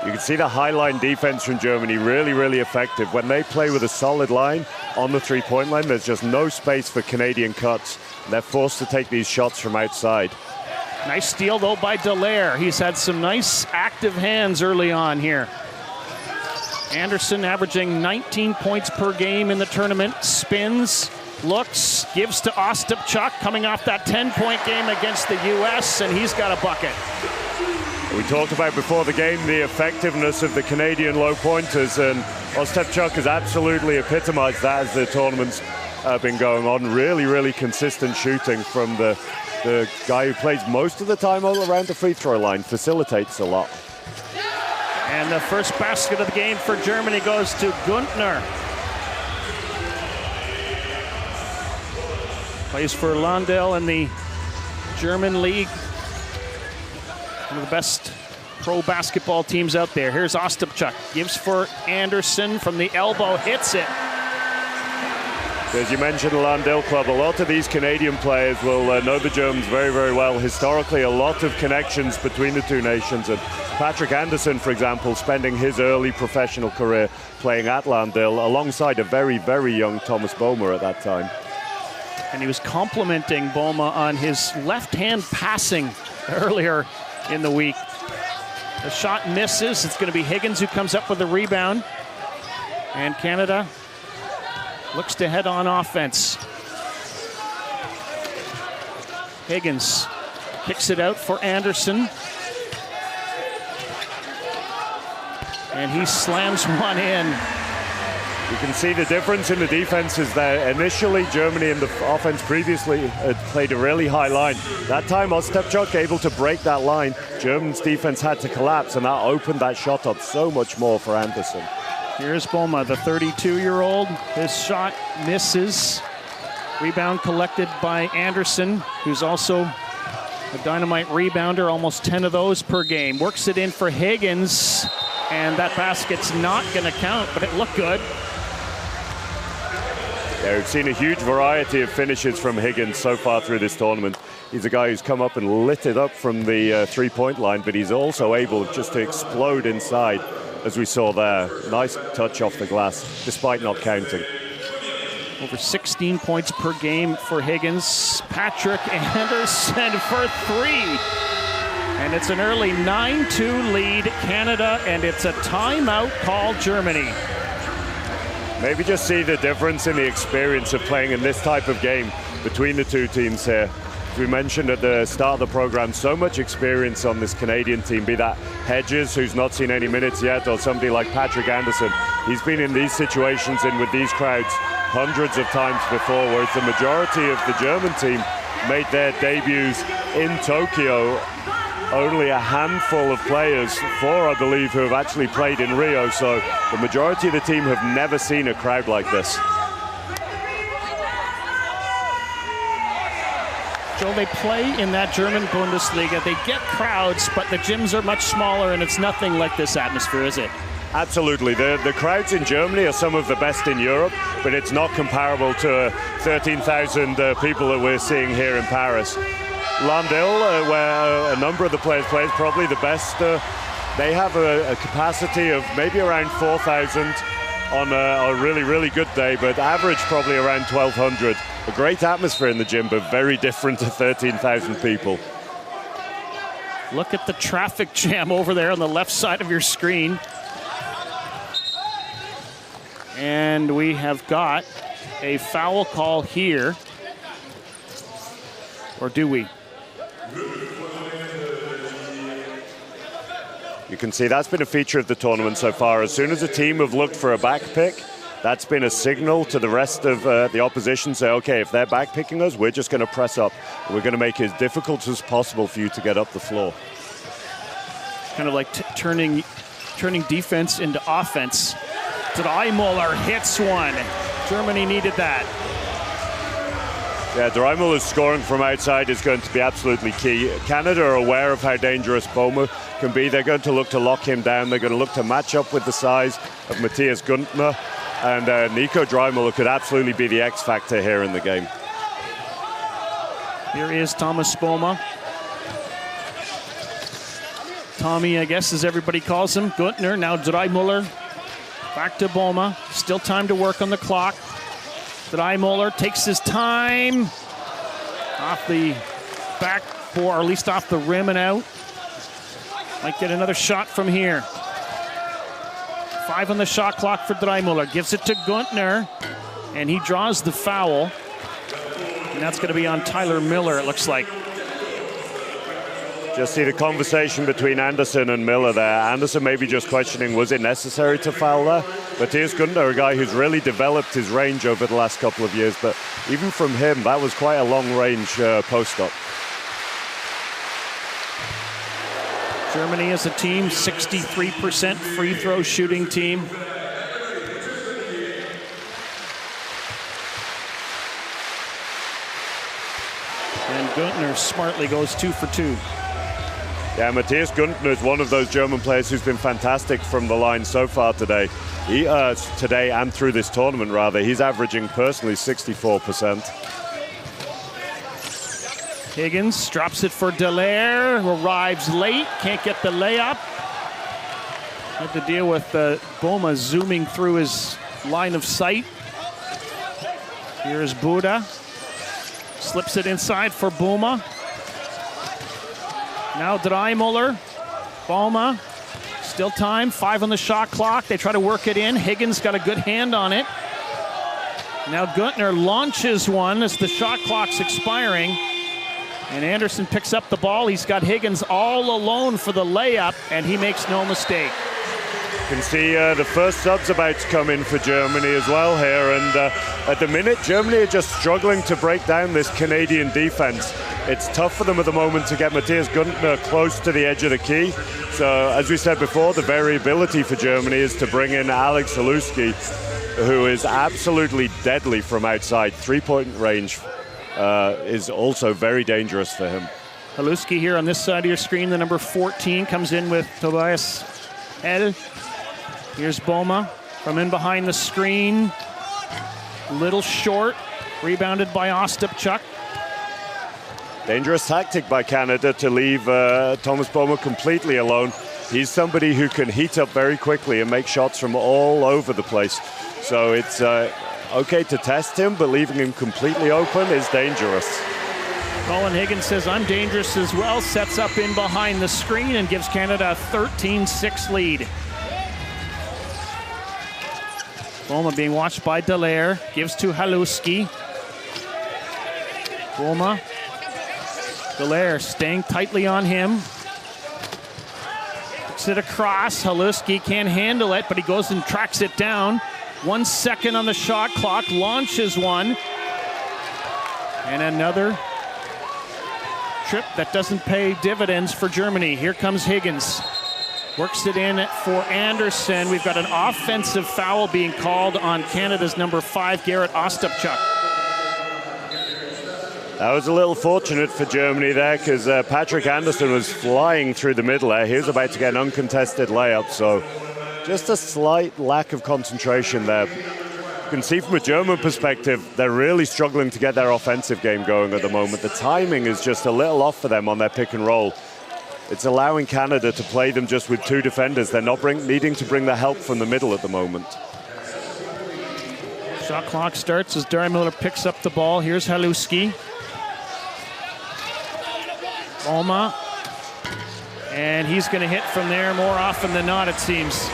You can see the high line defense from Germany, really, really effective. When they play with a solid line on the three-point line, there's just no space for Canadian cuts. They're forced to take these shots from outside. Nice steal, though, by Dallaire. He's had some nice active hands early on here. Anderson averaging 19 points per game in the tournament. Spins, looks, gives to Ostapchuk, coming off that 10-point game against the U.S., and he's got a bucket. We talked about before the game the effectiveness of the Canadian low pointers, and Ostapchuk has absolutely epitomized that as the tournament's been going on. Really, really consistent shooting from the guy who plays most of the time all around the free throw line, facilitates a lot. And the first basket of the game for Germany goes to Güntner. Plays for Landel in the German league. One of the best pro basketball teams out there. Here's Ostapchuk. Gives for Anderson from the elbow. Hits it. As you mentioned, the Landel Club, a lot of these Canadian players will know the Germans very, very well. Historically, a lot of connections between the two nations. And Patrick Anderson, for example, spending his early professional career playing at Landel alongside a very, very young Thomas Boma at that time. And he was complimenting Boma on his left-hand passing earlier in the week. The shot misses. It's going to be Higgins who comes up with the rebound. And Canada looks to head on offense. Higgins kicks it out for Anderson. And he slams one in. You can see the difference in the defenses there. Initially, Germany in the offense previously had played a really high line. That time, Ostapchuk able to break that line. Germany's defense had to collapse, and that opened that shot up so much more for Anderson. Here's Boma, the 32-year-old. His shot misses. Rebound collected by Anderson, who's also A dynamite rebounder, almost 10 of those per game. Works it in for Higgins, and that basket's not going to count, but it looked good. Yeah, we've seen a huge variety of finishes from Higgins so far through this tournament. He's a guy who's come up and lit it up from the three-point line, but he's also able just to explode inside, as we saw there. Nice touch off the glass, despite not counting. Over 16 points per game for Higgins. Patrick Anderson for three. And it's an early 9-2 lead, Canada, and it's a timeout called Germany. Maybe just see the difference in the experience of playing in this type of game between the two teams here. As we mentioned at the start of the program, so much experience on this Canadian team, be that Hedges, who's not seen any minutes yet, or somebody like Patrick Anderson. He's been in these situations and with these crowds hundreds of times before, whereas the majority of the German team made their debuts in Tokyo. Only a handful of players, four I believe, who have actually played in Rio, so the majority of the team have never seen a crowd like this. Joe, they play in that German Bundesliga. They get crowds, but the gyms are much smaller, and it's nothing like this atmosphere, is it? Absolutely. The crowds in Germany are some of the best in Europe, but it's not comparable to 13,000 people that we're seeing here in Paris. Landil, where a number of the players play, is probably the best. They have a capacity of maybe around 4,000 on a really, really good day, but average probably around 1,200. A great atmosphere in the gym, but very different to 13,000 people. Look at the traffic jam over there on the left side of your screen. And we have got a foul call here. Or do we? You can see that's been a feature of the tournament so far. As soon as a team have looked for a back pick, that's been a signal to the rest of the opposition. Say, okay, if they're back picking us, we're just going to press up. We're going to make it as difficult as possible for you to get up the floor. Kind of like turning defense into offense. Dreimüller hits one. Germany needed that. Yeah, Dreimüller's scoring from outside is going to be absolutely key. Canada are aware of how dangerous Boma can be. They're going to look to lock him down. They're going to look to match up with the size of Matthias Günther. And Nico Dreimüller could absolutely be the X factor here in the game. Here is Thomas Boma. Tommy, I guess, as everybody calls him. Günther, now Dreimüller. Back to Boma. Still time to work on the clock. Dreimüller takes his time. Off the backboard, or at least off the rim and out. Might get another shot from here. 5 on the shot clock for Dreimüller. Gives it to Günther, and he draws the foul. And that's going to be on Tyler Miller, it looks like. Just see the conversation between Anderson and Miller there. Anderson maybe just questioning, was it necessary to foul there? But here's Günther, a guy who's really developed his range over the last couple of years. But even from him, that was quite a long-range post-up. Germany as a team, 63% free throw shooting team. And Günther smartly goes 2 for 2. Yeah, Matthias Günther is one of those German players who's been fantastic from the line so far today. Today and through this tournament, rather. He's averaging personally 64%. Higgins drops it for Dallaire, arrives late, can't get the layup. Had to deal with Boma zooming through his line of sight. Here's Buda. Slips it inside for Boma. Now Dreimüller. Boma. Still time, 5 on the shot clock. They try to work it in. Higgins got a good hand on it. Now Günther launches one as the shot clock's expiring. And Anderson picks up the ball. He's got Higgins all alone for the layup, and he makes no mistake. You can see the first sub's about to come in for Germany as well here. And at the minute, Germany are just struggling to break down this Canadian defense. It's tough for them at the moment to get Matthias Günther close to the edge of the key. So, as we said before, the variability for Germany is to bring in Alex Zaluski, who is absolutely deadly from outside. Three-point range is also very dangerous for him. Haluski here on this side of your screen, the number 14, comes in with Tobias L. Here's Boma from in behind the screen. Little short, rebounded by Ostapchuk. Dangerous tactic by Canada to leave Thomas Boma completely alone. He's somebody who can heat up very quickly and make shots from all over the place. So it's okay to test him, but leaving him completely open is dangerous. Colin Higgins says, I'm dangerous as well, sets up in behind the screen and gives Canada a 13-6 lead. Boma being watched by Dallaire, gives to Haluski. Boma. Dallaire staying tightly on him. Puts it across. Haluski can't handle it, but he goes and tracks it down. 1 second on the shot clock. Launches one. And another trip that doesn't pay dividends for Germany. Here comes Higgins. Works it in for Anderson. We've got an offensive foul being called on Canada's number 5, Garrett Ostapchuk. That was a little fortunate for Germany there because Patrick Anderson was flying through the middle there. He was about to get an uncontested layup, so just a slight lack of concentration there. You can see from a German perspective, they're really struggling to get their offensive game going at the moment. The timing is just a little off for them on their pick and roll. It's allowing Canada to play them just with 2 defenders. They're not needing to bring the help from the middle at the moment. Shot clock starts as Darmiller picks up the ball. Here's Haluski. Boma. And he's going to hit from there more often than not, it seems.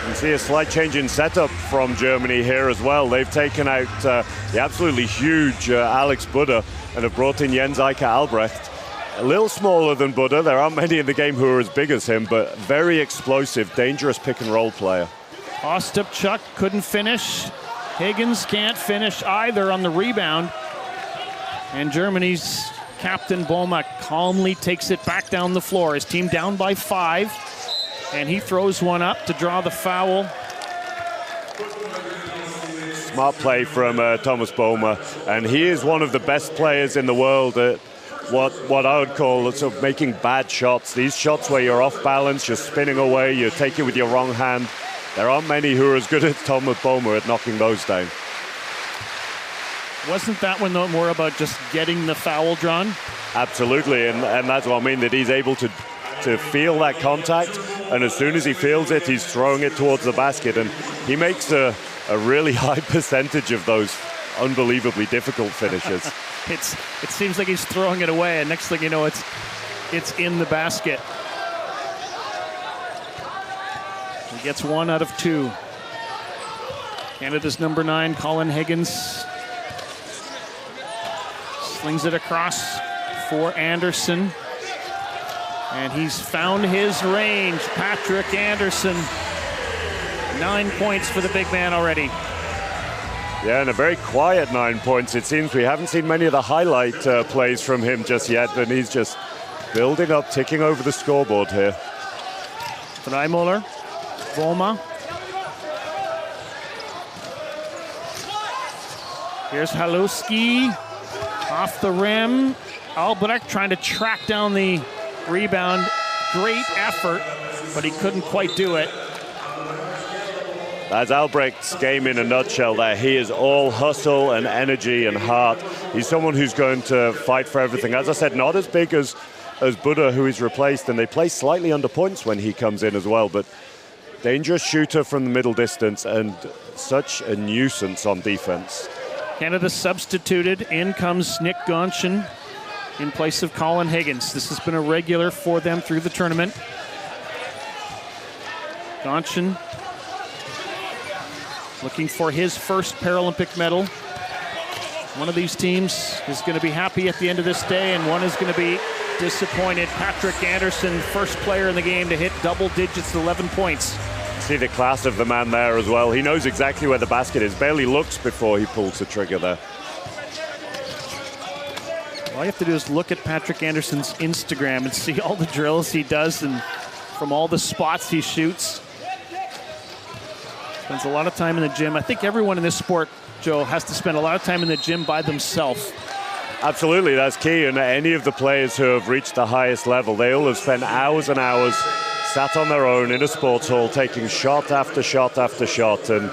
You can see a slight change in setup from Germany here as well. They've taken out the absolutely huge Alex Buddha and have brought in Jens Eicher Albrecht. A little smaller than Buddha. There aren't many in the game who are as big as him, but very explosive, dangerous pick and roll player. Ostapchuk couldn't finish. Higgins can't finish either on the rebound. And Germany's captain Boma calmly takes it back down the floor. His team down by 5. And he throws one up to draw the foul. Smart play from Thomas Boma. And he is one of the best players in the world at what I would call sort of making bad shots. These shots where you're off balance, you're spinning away, you take it with your wrong hand. There aren't many who are as good as Thomas Boma at knocking those down. Wasn't that one though more about just getting the foul drawn? Absolutely, and that's what I mean, that he's able to feel that contact, and as soon as he feels it, he's throwing it towards the basket, and he makes a really high percentage of those unbelievably difficult finishes. It seems like he's throwing it away, and next thing you know, it's in the basket. He gets 1 out of 2. Canada's number 9, Colin Higgins, slings it across for Anderson. And he's found his range. Patrick Anderson, 9 points for the big man already. Yeah, and a very quiet 9 points. It seems we haven't seen many of the highlight plays from him just yet, and he's just building up, ticking over the scoreboard here. Freimuller, Boma. Here's Haluski, off the rim. Albrecht trying to track down the rebound. Great effort, but he couldn't quite do it. That's Albrecht's game in a nutshell there. He is all hustle and energy and heart. He's someone who's going to fight for everything. As I said, not as big as Buddha, who is replaced, and they play slightly under points when he comes in as well, but dangerous shooter from the middle distance and such a nuisance on defense. Canada substituted. In comes Nick Gonchen in place of Colin Higgins. This has been a regular for them through the tournament. Gonchen looking for his first Paralympic medal. One of these teams is going to be happy at the end of this day, and one is going to be disappointed. Patrick Anderson, first player in the game to hit double digits, 11 points. See the class of the man there as well. He knows exactly where the basket is. Barely looks before he pulls the trigger there. All you have to do is look at Patrick Anderson's Instagram and see all the drills he does and from all the spots he shoots. Spends a lot of time in the gym. I think everyone in this sport, Joe, has to spend a lot of time in the gym by themselves. Absolutely, that's key. And any of the players who have reached the highest level, they all have spent hours and hours sat on their own in a sports hall, taking shot after shot after shot. And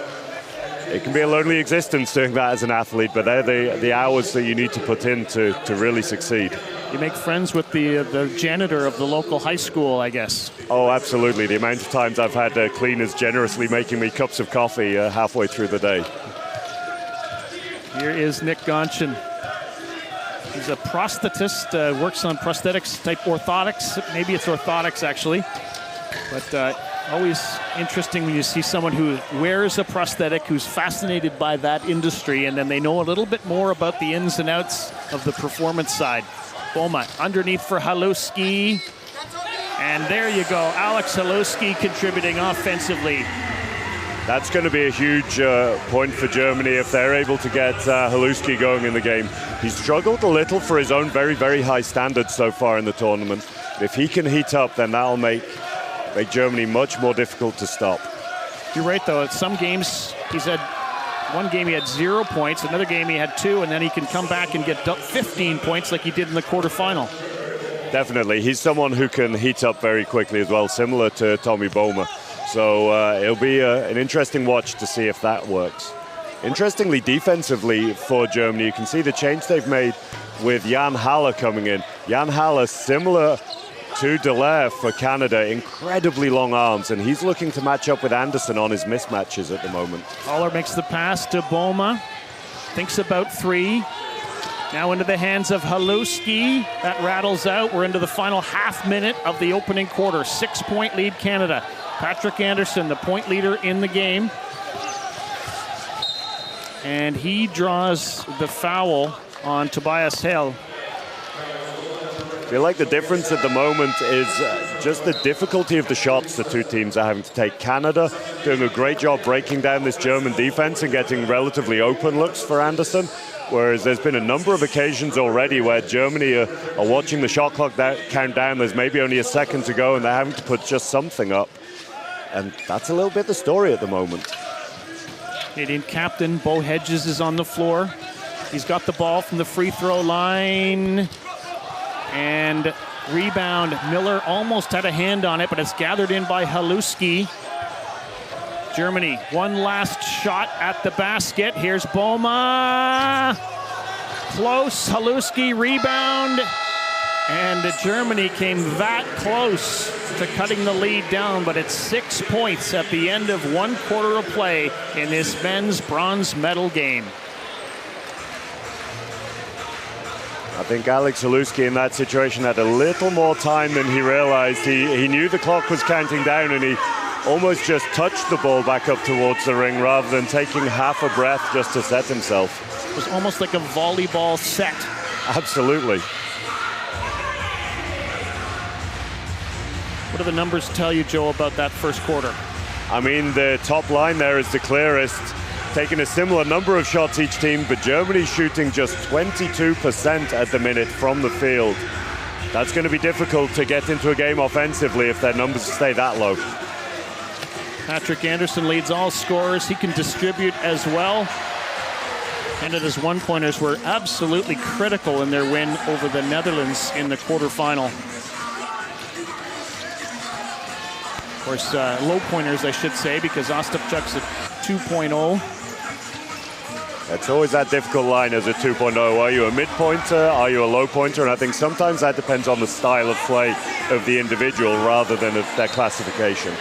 it can be a lonely existence doing that as an athlete, but they're the hours that you need to put in to really succeed. You make friends with the janitor of the local high school, I guess. Oh, absolutely. The amount of times I've had cleaners generously making me cups of coffee halfway through the day. Here is Nick Gonchin. He's a prosthetist, works on prosthetics type orthotics. Maybe it's orthotics, actually. But always interesting when you see someone who wears a prosthetic, who's fascinated by that industry, and then they know a little bit more about the ins and outs of the performance side. Boma underneath for Haluski. And there you go, Alex Haluski contributing offensively. That's going to be a huge point for Germany if they're able to get Haluski going in the game. He's struggled a little for his own very, very high standards so far in the tournament. If he can heat up, then that'll make Germany much more difficult to stop. You're right, though. At some games, he's had one game he had 0 points, another game he had 2, and then he can come back and get 15 points like he did in the quarterfinal. Definitely. He's someone who can heat up very quickly as well, similar to Tommy Boma. So it'll be an interesting watch to see if that works. Interestingly, defensively for Germany, you can see the change they've made with Jan Haller coming in. Jan Haller, similar to Dallaire for Canada, incredibly long arms, and he's looking to match up with Anderson on his mismatches at the moment. Haller makes the pass to Boma, thinks about 3. Now into the hands of Haluski. That rattles out. We're into the final half minute of the opening quarter. 6-point lead Canada. Patrick Anderson, the point leader in the game. And he draws the foul on Tobias Hale. I feel like the difference at the moment is just the difficulty of the shots the two teams are having to take. Canada doing a great job breaking down this German defense and getting relatively open looks for Anderson, whereas there's been a number of occasions already where Germany are watching the shot clock count down. There's maybe only a second to go and they're having to put just something up. And that's a little bit the story at the moment. Canadian captain Bo Hedges is on the floor. He's got the ball from the free throw line. And rebound, Miller almost had a hand on it, but it's gathered in by Haluski. Germany, one last shot at the basket. Here's Boma. Close, Haluski, rebound. And Germany came that close to cutting the lead down, but it's 6 points at the end of 1 quarter of play in this men's bronze medal game. I think Alex Haluski in that situation had a little more time than he realized. He knew the clock was counting down and he almost just touched the ball back up towards the ring rather than taking half a breath just to set himself. It was almost like a volleyball set. Absolutely. What do the numbers tell you, Joe, about that first quarter? I mean, the top line there is the clearest. Taking a similar number of shots each team, but Germany shooting just 22% at the minute from the field. That's going to be difficult to get into a game offensively if their numbers stay that low. Patrick Anderson leads all scorers. He can distribute as well. Canada's one-pointers were absolutely critical in their win over the Netherlands in the quarterfinal. Of course, low pointers, I should say, because Ostapchuk's a 2.0. It's always that difficult line as a 2.0. Are you a mid-pointer? Are you a low pointer? And I think sometimes that depends on the style of play of the individual rather than of their classification.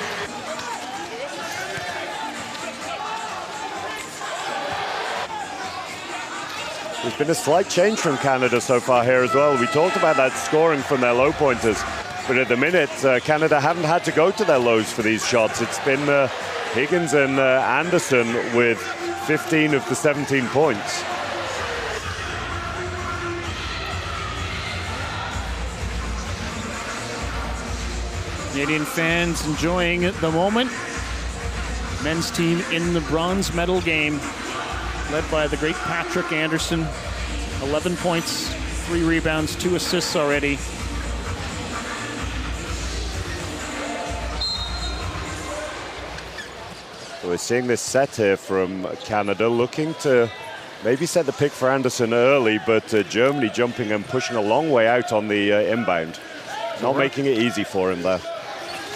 There's been a slight change from Canada so far here as well. We talked about that scoring from their low pointers, but at the minute, Canada haven't had to go to their lows for these shots. It's been Higgins and Anderson with 15 of the 17 points. Canadian fans enjoying the moment. Men's team in the bronze medal game, led by the great Patrick Anderson. 11 points, 3 rebounds, 2 assists already. We're seeing this set here from Canada, looking to Maybe set the pick for Anderson early, but Germany jumping and pushing a long way out on the inbound. Not making it easy for him there.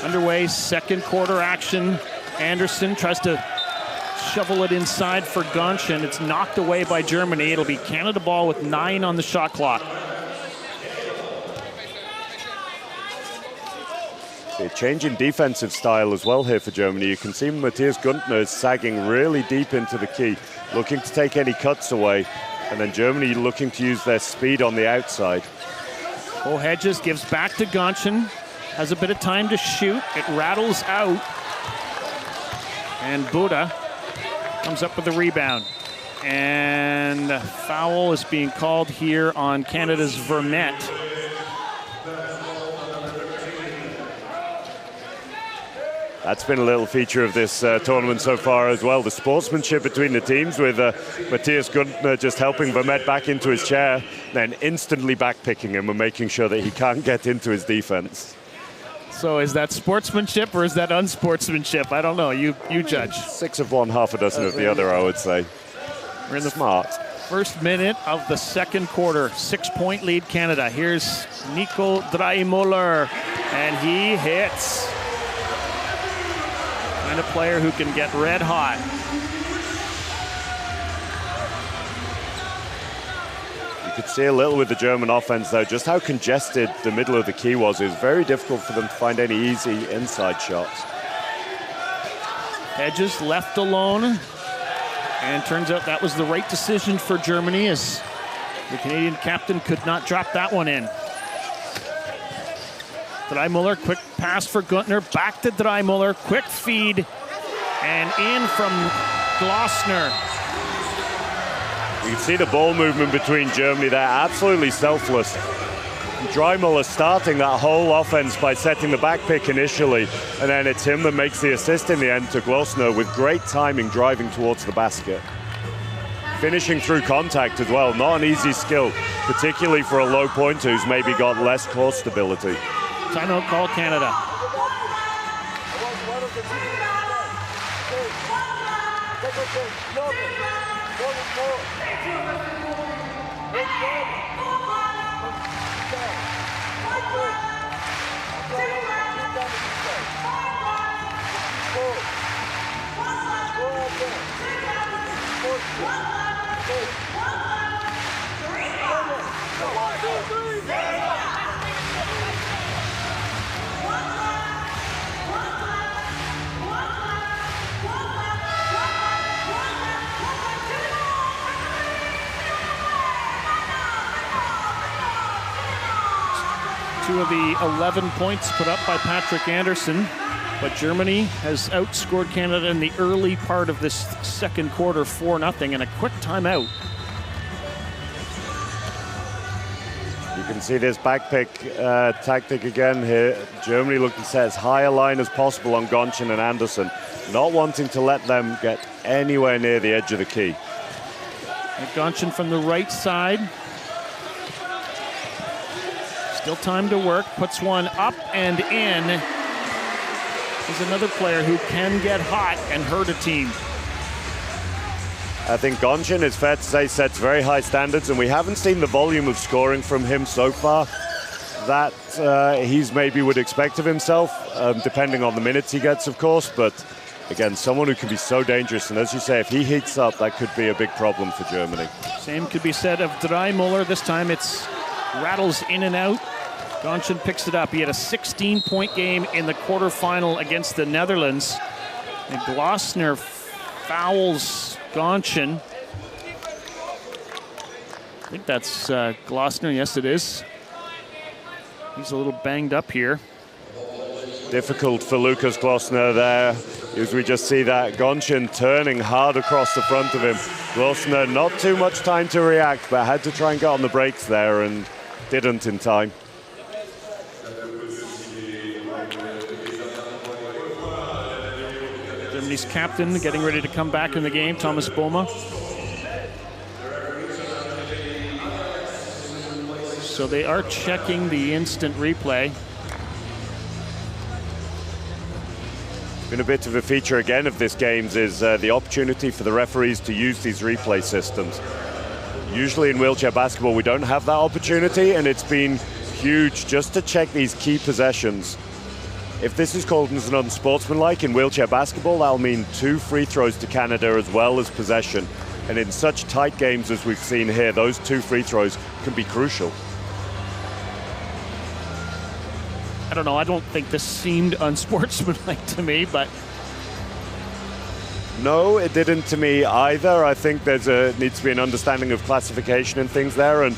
Underway, second quarter action. Anderson tries to shovel it inside for Gonchen. It's knocked away by Germany. It'll be Canada ball with 9 on the shot clock. A change in defensive style as well here for Germany. You can see Matthias Gantner is sagging really deep into the key, looking to take any cuts away, and then Germany looking to use their speed on the outside. Cole Hedges gives back to Gonchen, has a bit of time to shoot. It rattles out, and Buddha comes up with the rebound. And a foul is being called here on Canada's Vermette. That's been a little feature of this tournament so far as well. The sportsmanship between the teams, with Matthias Gantner just helping Vermette back into his chair, then instantly backpicking him and making sure that he can't get into his defense. So is that sportsmanship or is that unsportsmanship? I don't know. You judge. 6 of one, half a dozen of the other, I would say. We're in the smart. First minute of the second quarter. 6-point lead Canada. Here's Nico Draimuller, and he hits. Kind of player who can get red hot. You could see a little with the German offense, though, just how congested the middle of the key was. It was very difficult for them to find any easy inside shots. Hedges left alone, and turns out that was the right decision for Germany, as the Canadian captain could not drop that one in. Draimuller, quick pass for Gantner, back to Draimuller, quick feed, and in from Glossner. You can see the ball movement between Germany there, absolutely selfless. Draimuller starting that whole offense by setting the back pick initially, and then it's him that makes the assist in the end to Glossner with great timing driving towards the basket. Finishing through contact as well, not an easy skill, particularly for a low pointer who's maybe got less core stability. Timeout call, Canada. Two of the 11 points put up by Patrick Anderson, but Germany has outscored Canada in the early part of this second quarter 4-0, and a quick timeout. You can see this backpick tactic again here. Germany looking to set as high a line as possible on Gonchen and Anderson, not wanting to let them get anywhere near the edge of the key. And Gonchen from the right side. Still time to work, puts one up and in. He's another player who can get hot and hurt a team. I think Gonchen, it's fair to say, sets very high standards, and we haven't seen the volume of scoring from him so far that he's maybe would expect of himself, depending on the minutes he gets, of course. But again, someone who can be so dangerous, and as you say, if he heats up, that could be a big problem for Germany. Same could be said of Draimuller. This time it's rattles in and out. Gonchen picks it up. He had a 16-point game in the quarterfinal against the Netherlands. And Glossner fouls Gonchen. I think that's Glossner. Yes, it is. He's a little banged up here. Difficult for Lucas Glossner there, as we just see that Gonchen turning hard across the front of him. Glossner, not too much time to react, but had to try and get on the brakes there and didn't in time. Germany's captain getting ready to come back in the game, Thomas Boma. So they are checking the instant replay. been a bit of a feature again of this games is the opportunity for the referees to use these replay systems. Usually in wheelchair basketball we don't have that opportunity, and it's been huge just to check these key possessions. If this is called as an unsportsmanlike in wheelchair basketball, that'll mean 2 free throws to Canada as well as possession. And in such tight games as we've seen here, those 2 free throws can be crucial. I don't know, I don't think this seemed unsportsmanlike to me, but... No, it didn't to me either. I think needs to be an understanding of classification and things there, and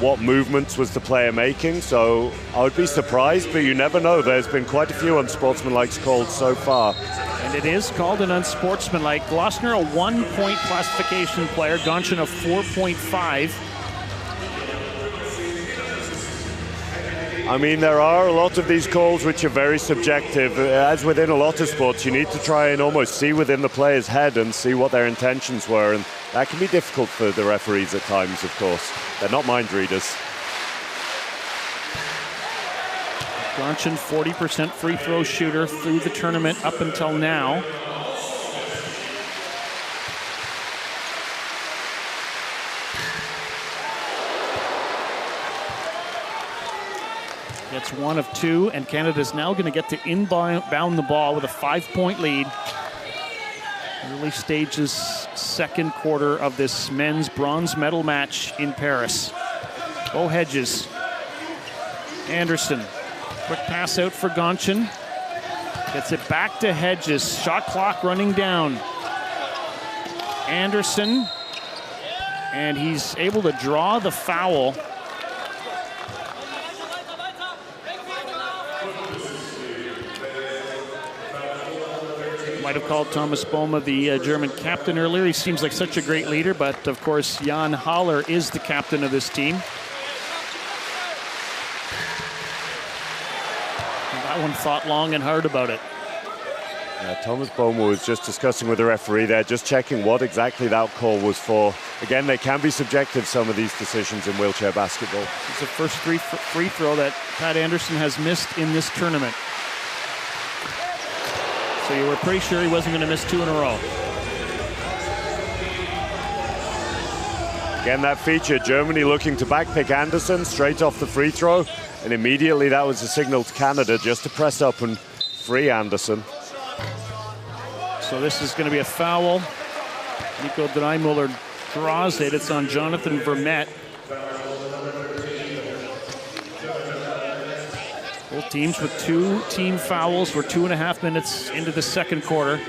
what movements was the player making. So I would be surprised, but you never know. There's been quite a few unsportsmanlikes called so far. And it is called an unsportsmanlike. Glossner, a 1-point classification player. Gonchen, a 4.5. I mean, there are a lot of these calls which are very subjective. As within a lot of sports, you need to try and almost see within the player's head and see what their intentions were. And that can be difficult for the referees at times, of course. They're not mind readers. Gonchen, 40% free throw shooter through the tournament up until now. Gets 1 of 2, and Canada's now going to get to inbound the ball with a 5-point lead. Early stages, second quarter of this men's bronze medal match in Paris. Bo Hedges. Anderson. Quick pass out for Gonchen. Gets it back to Hedges. Shot clock running down. Anderson. And he's able to draw the foul. Might have called Thomas Boma the German captain earlier. He seems like such a great leader, but of course Jan Haller is the captain of this team. And that one thought long and hard about it. Yeah, Thomas Boma was just discussing with the referee there, just checking what exactly that call was for. Again, they can be subjective, some of these decisions in wheelchair basketball. It's the first free throw that Pat Anderson has missed in this tournament. So you were pretty sure he wasn't going to miss 2 in a row. Again, that feature, Germany looking to backpick Anderson straight off the free throw, and immediately that was a signal to Canada just to press up and free Anderson. So this is going to be a foul. Nico Dreimuller draws it. It's on Jonathan Vermette. Both teams with 2 team fouls. We're 2.5 minutes into the second quarter.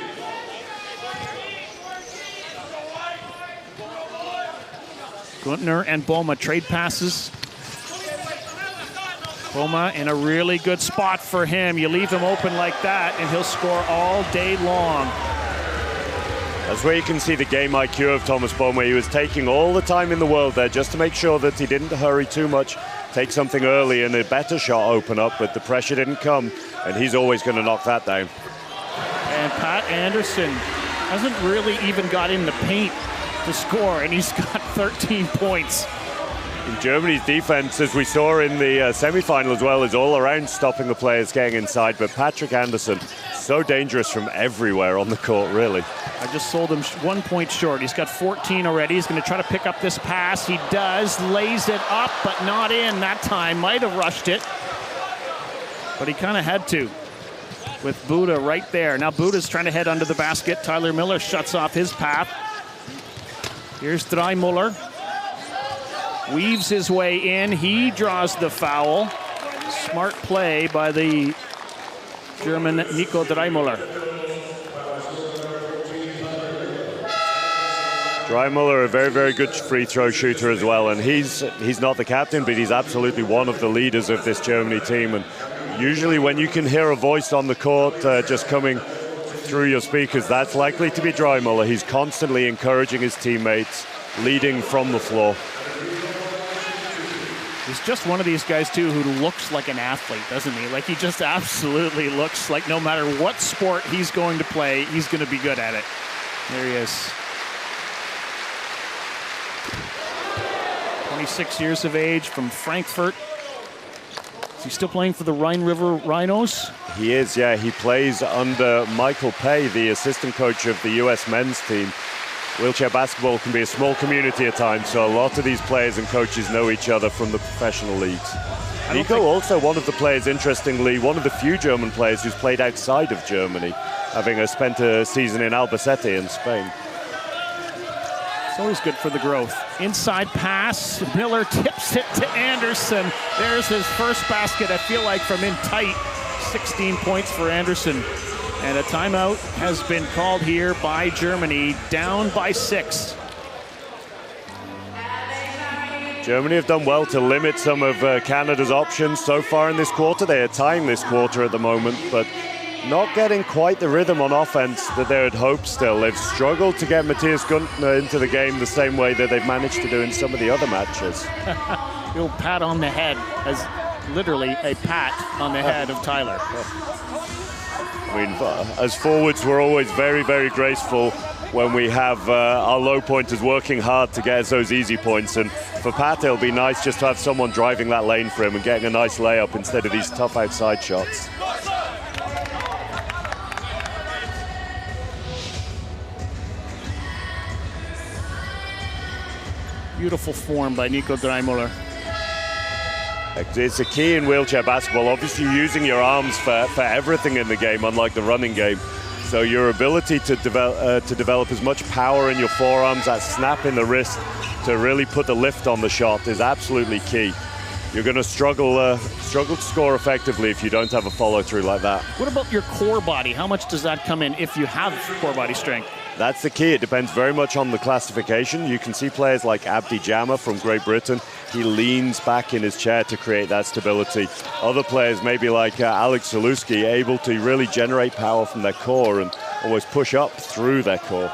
Guntner and Boma trade passes. Boma in a really good spot for him. You leave him open like that and he'll score all day long. That's where you can see the game IQ of Thomas Boma. He was taking all the time in the world there just to make sure that he didn't hurry too much, take something early and a better shot open up, but the pressure didn't come, and he's always going to knock that down. And Pat Anderson hasn't really even got in the paint to score, and he's got 13 points. In Germany's defense, as we saw in the semi-final as well, is all around stopping the players getting inside, but Patrick Anderson, so dangerous from everywhere on the court, really. I just sold him 1 point short. He's got 14 already. He's going to try to pick up this pass. He does, lays it up, but not in that time. Might have rushed it, but he kind of had to with Buda right there. Now Buda's trying to head under the basket. Tyler Miller shuts off his path. Here's Dreimuller. Weaves his way in. He draws the foul. Smart play by the German Nico Dreimuller. Dreimuller, a very, very good free throw shooter as well, and he's not the captain, but he's absolutely one of the leaders of this Germany team. And usually when you can hear a voice on the court just coming through your speakers, that's likely to be Dreimuller. He's constantly encouraging his teammates, leading from the floor. He's just one of these guys, too, who looks like an athlete, doesn't he? Like, he just absolutely looks like no matter what sport he's going to play, he's going to be good at it. There he is. 26 years of age, from Frankfurt. Is he still playing for the Rhine River Rhinos? He is, yeah. He plays under Michael Pay, the assistant coach of the US men's team. Wheelchair basketball can be a small community at times, so a lot of these players and coaches know each other from the professional leagues. Nico, also one of the players, interestingly, one of the few German players who's played outside of Germany, having spent a season in Albacete in Spain. It's always good for the growth. Inside pass, Miller tips it to Anderson. There's his first basket, I feel like, from in tight. 16 points for Anderson. And a timeout has been called here by Germany, down by 6. Germany have done well to limit some of Canada's options so far in this quarter. They are tying this quarter at the moment, but not getting quite the rhythm on offense that they had hoped still. They've struggled to get Matthias Guntner into the game the same way that they've managed to do in some of the other matches. You'll pat on the head, as literally a pat on the head of Tyler. I mean, as forwards, we're always very, very graceful when we have our low pointers working hard to get us those easy points. And for Pat, it'll be nice just to have someone driving that lane for him and getting a nice layup instead of these tough outside shots. Beautiful form by Nico Draimuller. It's a key in wheelchair basketball. Obviously, using your arms for everything in the game, unlike the running game. So your ability to develop as much power in your forearms, that snap in the wrist, to really put the lift on the shot is absolutely key. You're going to struggle to score effectively if you don't have a follow-through like that. What about your core body? How much does that come in if you have core body strength? That's the key. It depends very much on the classification. You can see players like Abdi Jama from Great Britain. He leans back in his chair to create that stability. Other players, maybe like Alex Zaluski, able to really generate power from their core and almost push up through their core.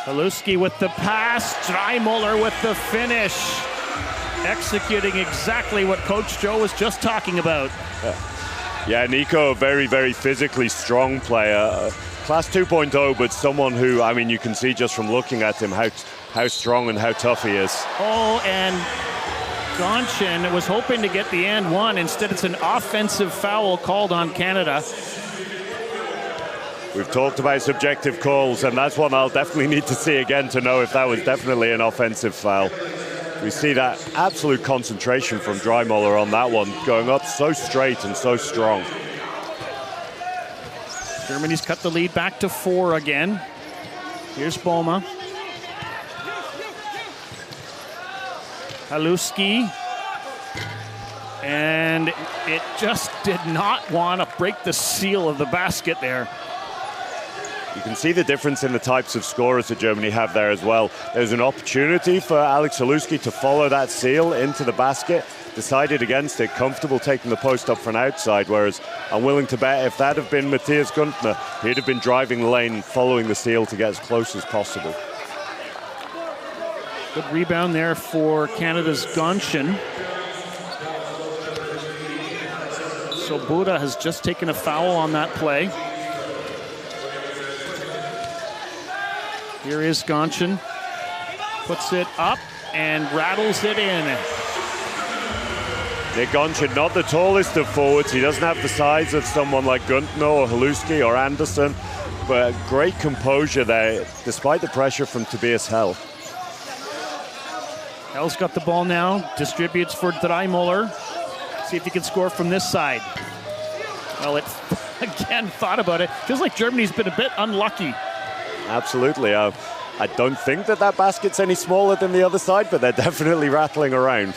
Zaluski with the pass, Draimuller with the finish. Executing exactly what Coach Joe was just talking about. Yeah, Nico, a very, very physically strong player. Class 2.0, but someone who, I mean, you can see just from looking at him how strong and how tough he is. Oh, and Gonshin was hoping to get the and one. Instead, it's an offensive foul called on Canada. We've talked about subjective calls, and that's one I'll definitely need to see again to know if that was definitely an offensive foul. We see that absolute concentration from Draimuller on that one, going up so straight and so strong. Germany's cut the lead back to 4 again. Here's Boma. Haluski. And it just did not want to break the seal of the basket there. You can see the difference in the types of scorers that Germany have there as well. There's an opportunity for Alex Haluski to follow that seal into the basket. Decided against it, comfortable taking the post up for an outside, whereas I'm willing to bet if that had been Matthias Guntner, he'd have been driving the lane, following the seal to get as close as possible. Good rebound there for Canada's Gonshin. So Buda has just taken a foul on that play. Here is Gonshin, puts it up and rattles it in. Nick Gonshin, not the tallest of forwards. He doesn't have the size of someone like Guntner or Haluski or Anderson, but great composure there, despite the pressure from Tobias Hell. Hell's got the ball now, distributes for Draimuller. See if he can score from this side. Well, it again thought about it. Feels like Germany's been a bit unlucky. Absolutely. I don't think that basket's any smaller than the other side, but they're definitely rattling around.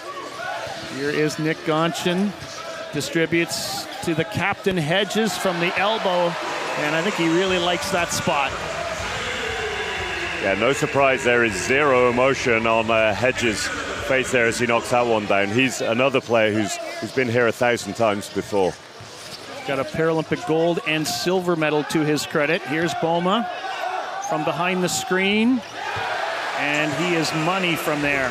Here is Nick Gonshin, distributes to the captain Hedges from the elbow, and I think he really likes that spot. Yeah, no surprise there is zero emotion on Hedges' face there as he knocks that one down. He's another player who's been here 1,000 times before. Got a Paralympic gold and silver medal to his credit. Here's Boma from behind the screen, and he is money from there.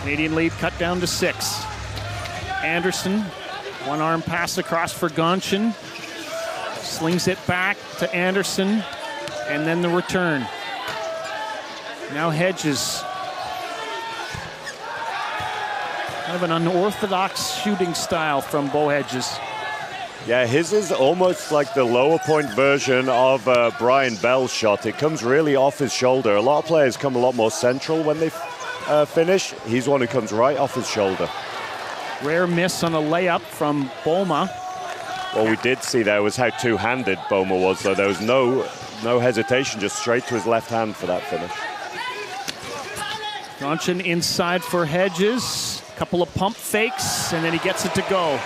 Canadian lead cut down to 6. Anderson, one arm pass across for Gonshin. Slings it back to Anderson, and then the return. Now Hedges. Kind of an unorthodox shooting style from Bo Hedges. Yeah, his is almost like the lower point version of Brian Bell's shot. It comes really off his shoulder. A lot of players come a lot more central when they finish. He's one who comes right off his shoulder. Rare miss on a layup from Boma. What we did see there was how two-handed Boma was, though. There was no hesitation, just straight to his left hand for that finish. Gonchin inside for Hedges. Couple of pump fakes, and then he gets it to go.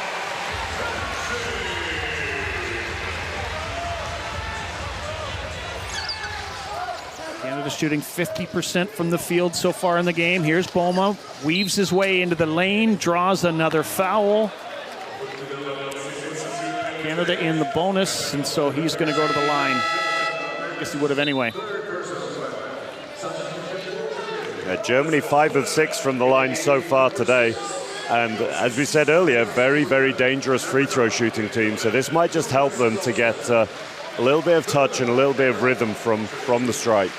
Canada shooting 50% from the field so far in the game. Here's Boma, weaves his way into the lane, draws another foul. Canada in the bonus, and so he's going to go to the line. I guess he would have anyway. Germany 5 of 6 from the line so far today. And as we said earlier, very, very dangerous free throw shooting team. So this might just help them to get a little bit of touch and a little bit of rhythm from the strike.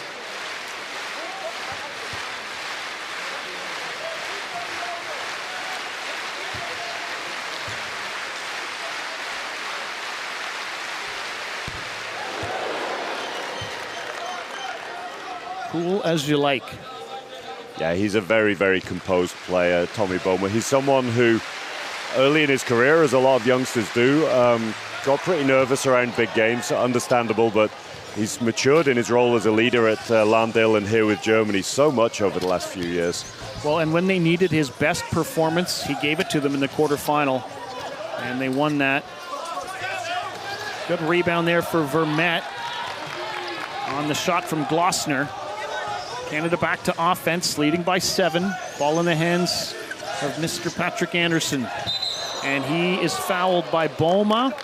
Cool as you like. Yeah, he's a very, very composed player, Tommy Boma. He's someone who, early in his career, as a lot of youngsters do, got pretty nervous around big games, understandable, but he's matured in his role as a leader at Landale and here with Germany so much over the last few years. Well, and when they needed his best performance, he gave it to them in the quarterfinal, and they won that. Good rebound there for Vermette on the shot from Glossner. Canada back to offense, leading by 7. Ball in the hands of Mr. Patrick Anderson. And he is fouled by Boma.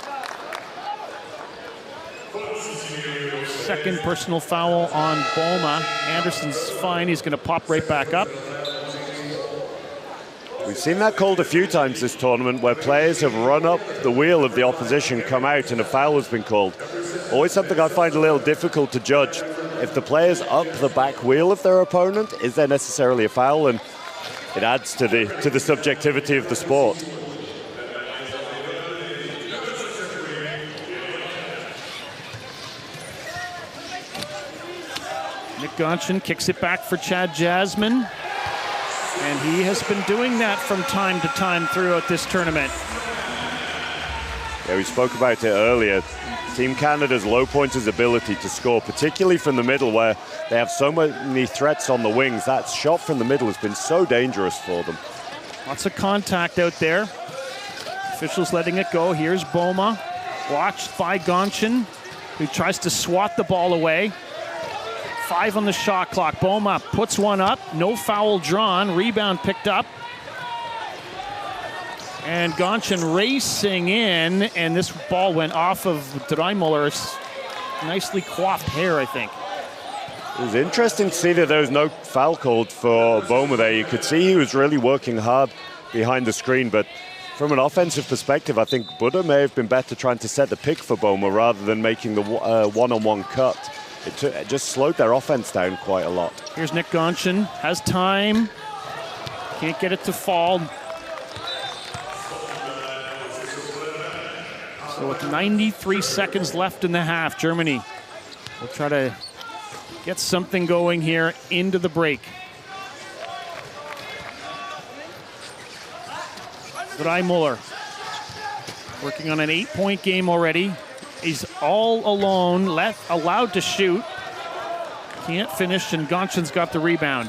Second personal foul on Boma. Anderson's fine, he's gonna pop right back up. We've seen that called a few times this tournament where players have run up the wheel of the opposition, come out, and a foul has been called. Always something I find a little difficult to judge. If the player's up the back wheel of their opponent, is there necessarily a foul? And it adds to the subjectivity of the sport. Nick Gonchin kicks it back for Chad Jasmine. And he has been doing that from time to time throughout this tournament. Yeah, we spoke about it earlier. Team Canada's low pointers' ability to score, particularly from the middle where they have so many threats on the wings. That shot from the middle has been so dangerous for them. Lots of contact out there. Officials letting it go. Here's Boma, watched by Gonchin, who tries to swat the ball away. 5 on the shot clock. Boma puts one up, no foul drawn, rebound picked up. And Gonchin racing in, and this ball went off of Dreimuller's nicely coiffed hair, I think. It was interesting to see that there was no foul called for Boma there. You could see he was really working hard behind the screen, but from an offensive perspective, I think Buddha may have been better trying to set the pick for Boma rather than making the one-on-one cut. It just slowed their offense down quite a lot. Here's Nick Gonchin, has time, can't get it to fall. So with 93 seconds left in the half, Germany will try to get something going here into the break. Dreimüller working on an 8-point game already. He's all alone, allowed to shoot. Can't finish, and Gonchin's got the rebound.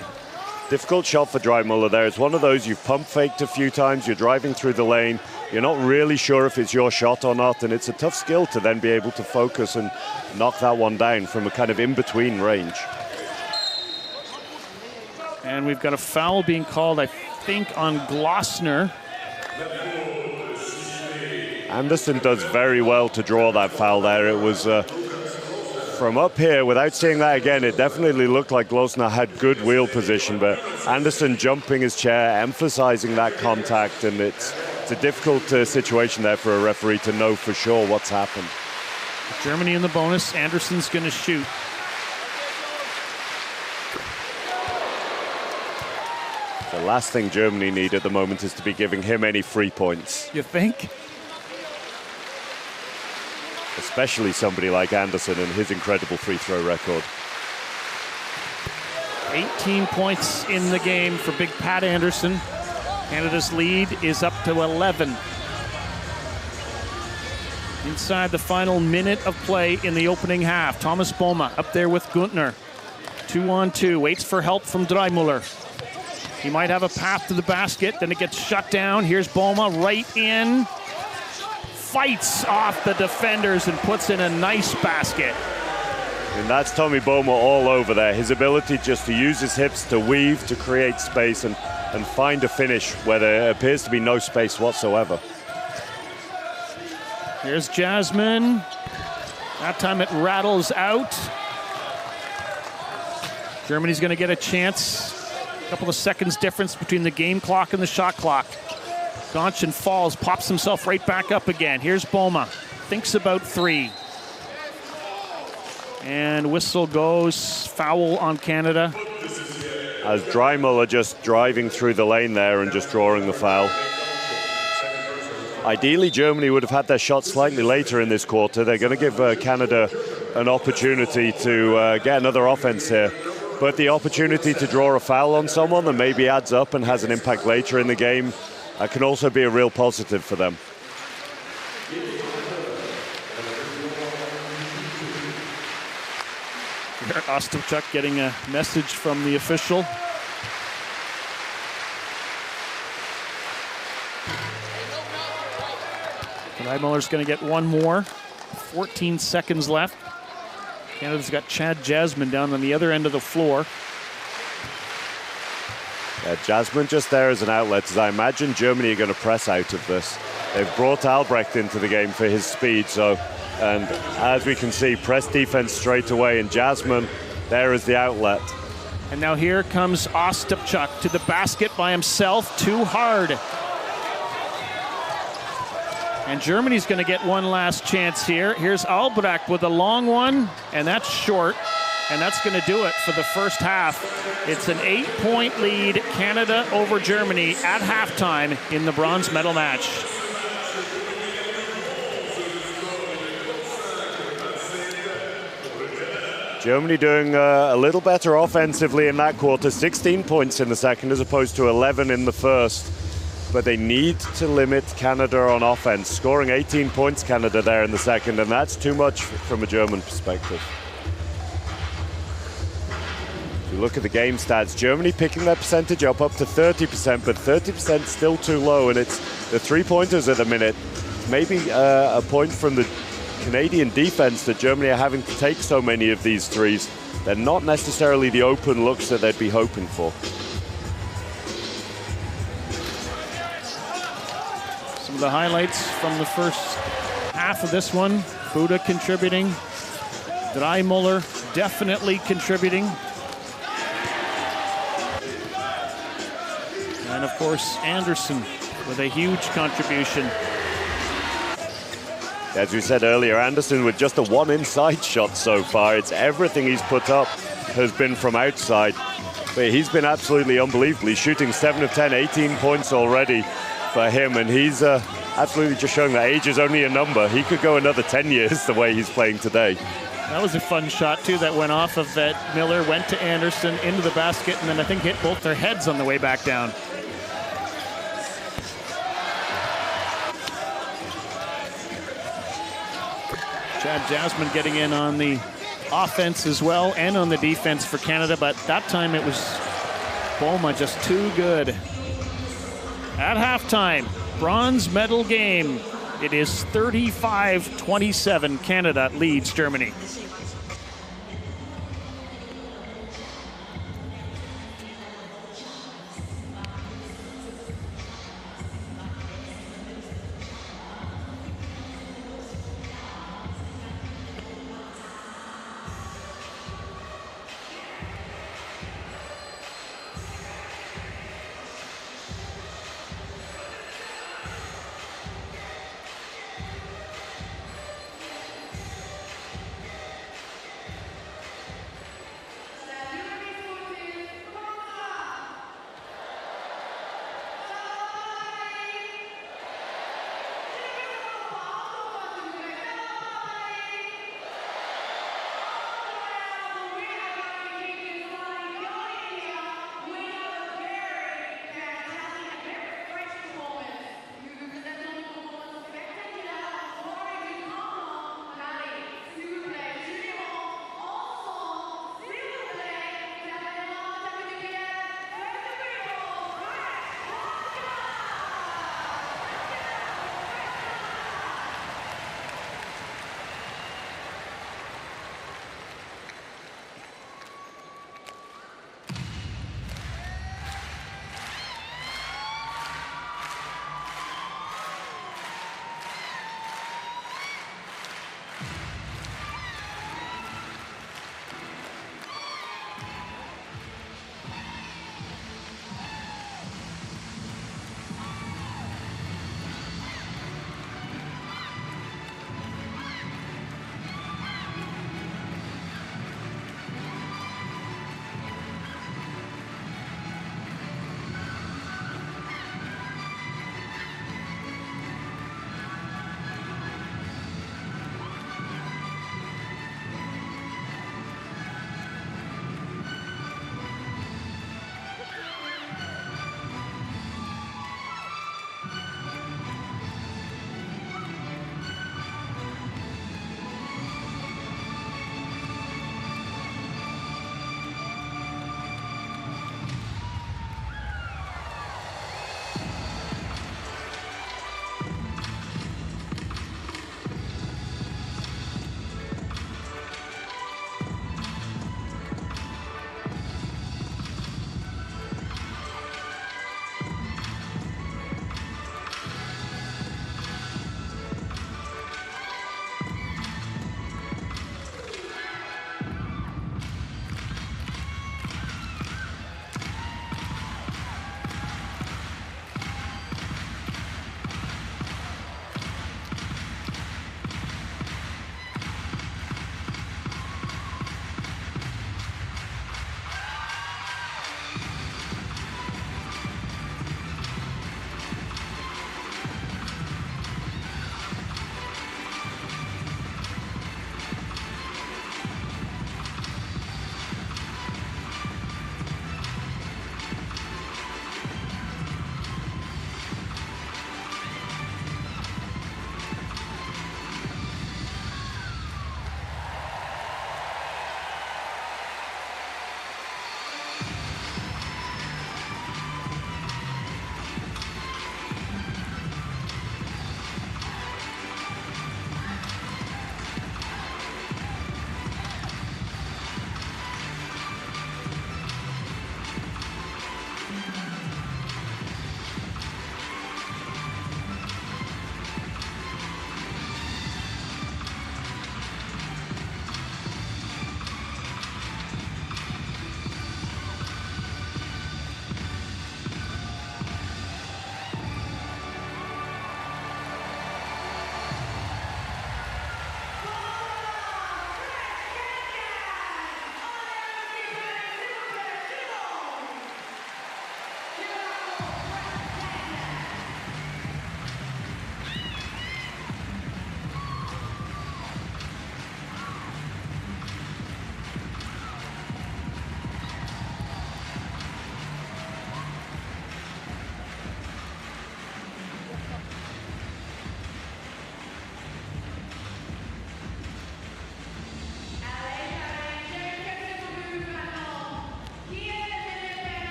Difficult shot for Dreimüller there. It's one of those you've pump faked a few times, you're driving through the lane, you're not really sure if it's your shot or not, and it's a tough skill to then be able to focus and knock that one down from a kind of in-between range. And we've got a foul being called, I think, on Glossner. Anderson does very well to draw that foul there. It was from up here, without seeing that again, it definitely looked like Glossner had good wheel position, but Anderson jumping his chair, emphasizing that contact, and it's a difficult situation there for a referee to know for sure what's happened. Germany in the bonus, Anderson's gonna shoot. The last thing Germany need at the moment is to be giving him any free points. You think? Especially somebody like Anderson and his incredible free throw record. 18 points in the game for Big Pat Anderson. Canada's lead is up to 11. Inside the final minute of play in the opening half. Thomas Boma up there with Guntner. 2-on-2, waits for help from Dreimüller. He might have a path to the basket, then it gets shut down. Here's Boma right in. Fights off the defenders and puts in a nice basket. And that's Tommy Boma all over there. His ability just to use his hips to weave, to create space and find a finish where there appears to be no space whatsoever. Here's Jasmine. That time it rattles out. Germany's going to get a chance. A couple of seconds difference between the game clock and the shot clock. Gonchen falls, pops himself right back up again. Here's Boma. Thinks about three. And whistle goes. Foul on Canada. As Dreimüller just driving through the lane there and just drawing the foul. Ideally, Germany would have had their shot slightly later in this quarter. They're going to give Canada an opportunity to get another offense here. But the opportunity to draw a foul on someone that maybe adds up and has an impact later in the game can also be a real positive for them. Ostapchuk getting a message from the official. Dreimüller's going to get one more. 14 seconds left. Canada's got Chad Jasmine down on the other end of the floor. Yeah, Jasmine just there as an outlet, as I imagine Germany are going to press out of this. They've brought Albrecht into the game for his speed, and as we can see, press defense straight away, and Jasmine there is the outlet. And now here comes Ostapchuk to the basket by himself, too hard. And Germany's going to get one last chance here. Here's Albrecht with a long one, and that's short. And that's going to do it for the first half. It's an 8-point lead, Canada over Germany at halftime in the bronze medal match. Germany doing a little better offensively in that quarter. 16 points in the second as opposed to 11 in the first. But they need to limit Canada on offense. Scoring 18 points, Canada, there in the second, and that's too much from a German perspective. If you look at the game stats, Germany picking their percentage up to 30%, but 30% still too low, and it's the three-pointers at the minute. Maybe a point from the Canadian defense that Germany are having to take so many of these threes. They're not necessarily the open looks that they'd be hoping for. Some of the highlights from the first half of this one. Buda contributing. Dreimüller definitely contributing. And of course, Anderson with a huge contribution. As we said earlier, Anderson with just a one inside shot so far. It's everything he's put up has been from outside. But he's been absolutely unbelievable. He's shooting 7 of 10, 18 points already for him. And he's absolutely just showing that age is only a number. He could go another 10 years the way he's playing today. That was a fun shot, too, that went off of that. Miller went to Anderson, into the basket, and then I think hit both their heads on the way back down. Chad Jasmine getting in on the offense as well and on the defense for Canada, but that time it was Boma just too good. At halftime, bronze medal game. It is 35-27. Canada leads Germany.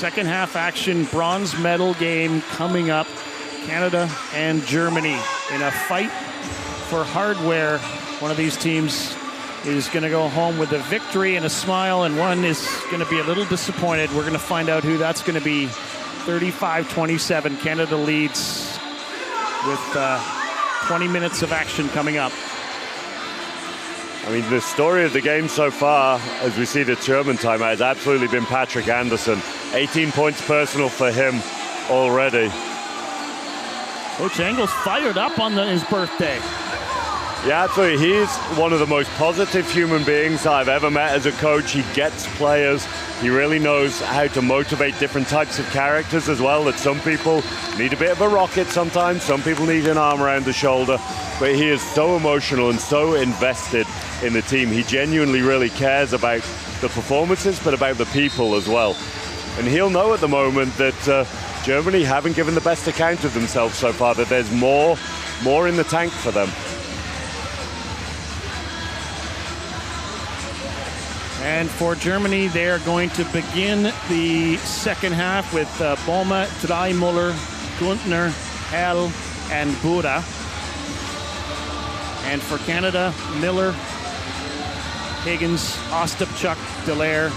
Second half action, bronze medal game coming up. Canada and Germany in a fight for hardware. One of these teams is going to go home with a victory and a smile, and one is going to be a little disappointed. We're going to find out who that's going to be. 35-27, Canada leads with 20 minutes of action coming up. I mean, the story of the game so far, as we see the German timeout, has absolutely been Patrick Anderson. 18 points personal for him already. Coach Engel's fired up on his birthday. Yeah, absolutely. He's one of the most positive human beings I've ever met as a coach. He gets players. He really knows how to motivate different types of characters as well, that some people need a bit of a rocket sometimes, some people need an arm around the shoulder, but he is so emotional and so invested in the team. He genuinely really cares about the performances, but about the people as well. And he'll know at the moment that Germany haven't given the best account of themselves so far, that there's more in the tank for them. And for Germany, they are going to begin the second half with Boma, Dreimüller, Guntner, Hell, and Buda. And for Canada, Miller, Higgins, Ostapchuk, Dallaire,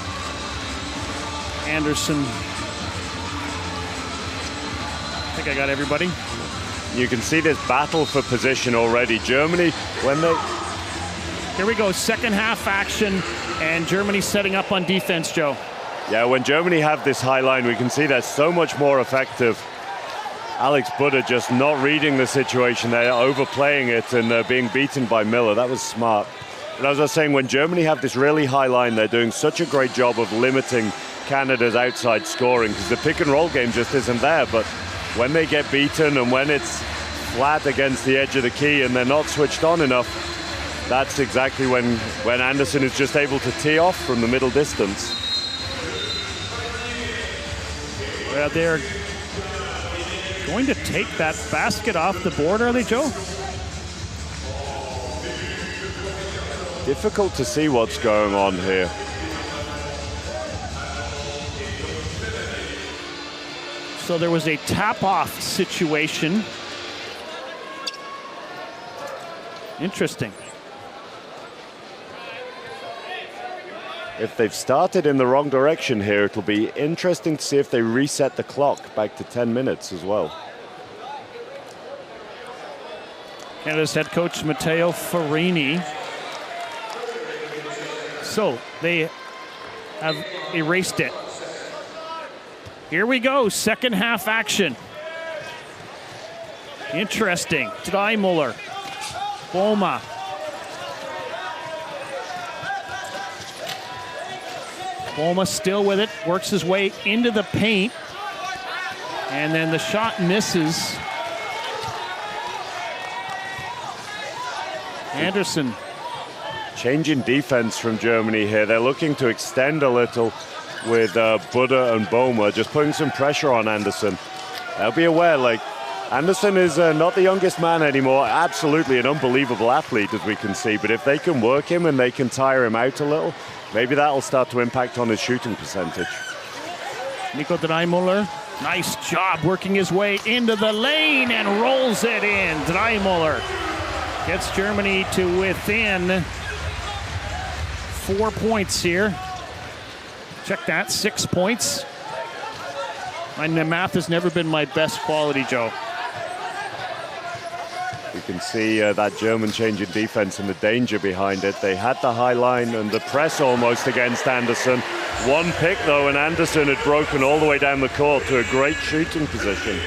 Anderson. I think I got everybody. You can see this battle for position already. Germany, when they... Here we go, second half action, and Germany setting up on defense, Joe. Yeah, when Germany have this high line, we can see they're so much more effective. Alex Buda just not reading the situation. They're overplaying it and being beaten by Miller. That was smart. But as I was saying, when Germany have this really high line, they're doing such a great job of limiting Canada's outside scoring, because the pick and roll game just isn't there. But when they get beaten and when it's flat against the edge of the key and they're not switched on enough, that's exactly when Anderson is just able to tee off from the middle distance. Well, they're going to take that basket off the board, are they, Joe? Difficult to see what's going on here. So there was a tap-off situation. Interesting. If they've started in the wrong direction here, it'll be interesting to see if they reset the clock back to 10 minutes as well. Canada's head coach, Matteo Farini. So they have erased it. Here we go, second half action. Interesting. Dreimüller, Boma. Boma still with it, works his way into the paint. And then the shot misses. Anderson. Change in defense from Germany here. They're looking to extend a little with Buda and Boma, just putting some pressure on Anderson. They'll be aware, like, Anderson is not the youngest man anymore. Absolutely an unbelievable athlete, as we can see. But if they can work him and they can tire him out a little, maybe that'll start to impact on his shooting percentage. Nico Dreimüller, nice job working his way into the lane and rolls it in. Dreimüller gets Germany to within 4 points here. Check that, 6 points. My math has never been my best quality, Joe. You can see that German change in defense and the danger behind it. They had the high line and the press almost against Anderson. One pick, though, and Anderson had broken all the way down the court to a great shooting position.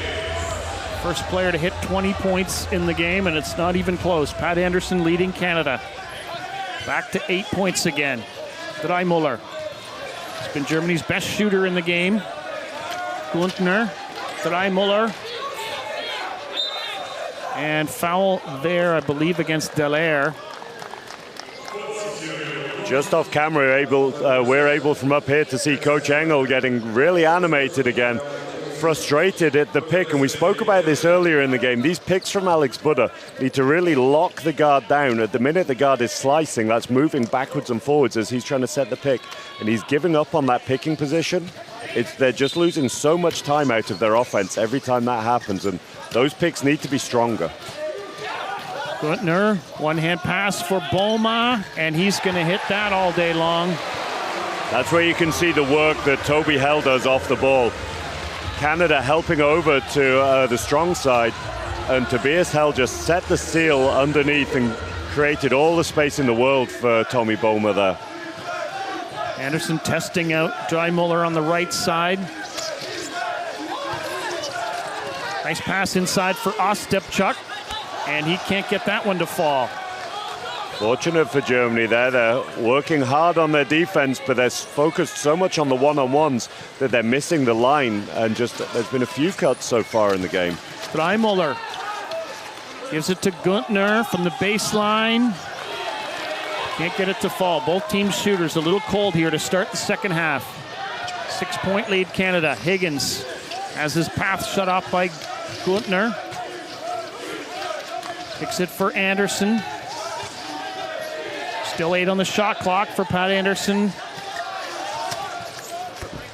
First player to hit 20 points in the game, and it's not even close. Pat Anderson leading Canada. Back to 8 points again. Dreimüller. He's been Germany's best shooter in the game. Guntner, Dreimüller. And foul there, I believe, against Dallaire. Just off camera, we're able from up here to see Coach Engel getting really animated again. Frustrated at the pick, and we spoke about this earlier in the game. These picks from Alex Buda need to really lock the guard down. At the minute the guard is slicing, that's moving backwards and forwards as he's trying to set the pick, and he's giving up on that picking position. they're just losing so much time out of their offense every time that happens, and those picks need to be stronger. Guntner, one-hand pass for Boma, and he's going to hit that all day long. That's where you can see the work that Toby Hell does off the ball. Canada helping over to the strong side, and Tobias Hell just set the seal underneath and created all the space in the world for Tommy Boma there. Anderson testing out Dreimuller on the right side. Nice pass inside for Ostapchuk, and he can't get that one to fall. Fortunate for Germany there. They're working hard on their defense, but they're focused so much on the one-on-ones that they're missing the line, and just there's been a few cuts so far in the game. Dreimuller gives it to Guntner from the baseline. Can't get it to fall. Both teams' shooters a little cold here to start the second half. 6-point lead Canada. Higgins has his path shut off by Guntner. Picks it for Anderson. Still 8 on the shot clock for Pat Anderson.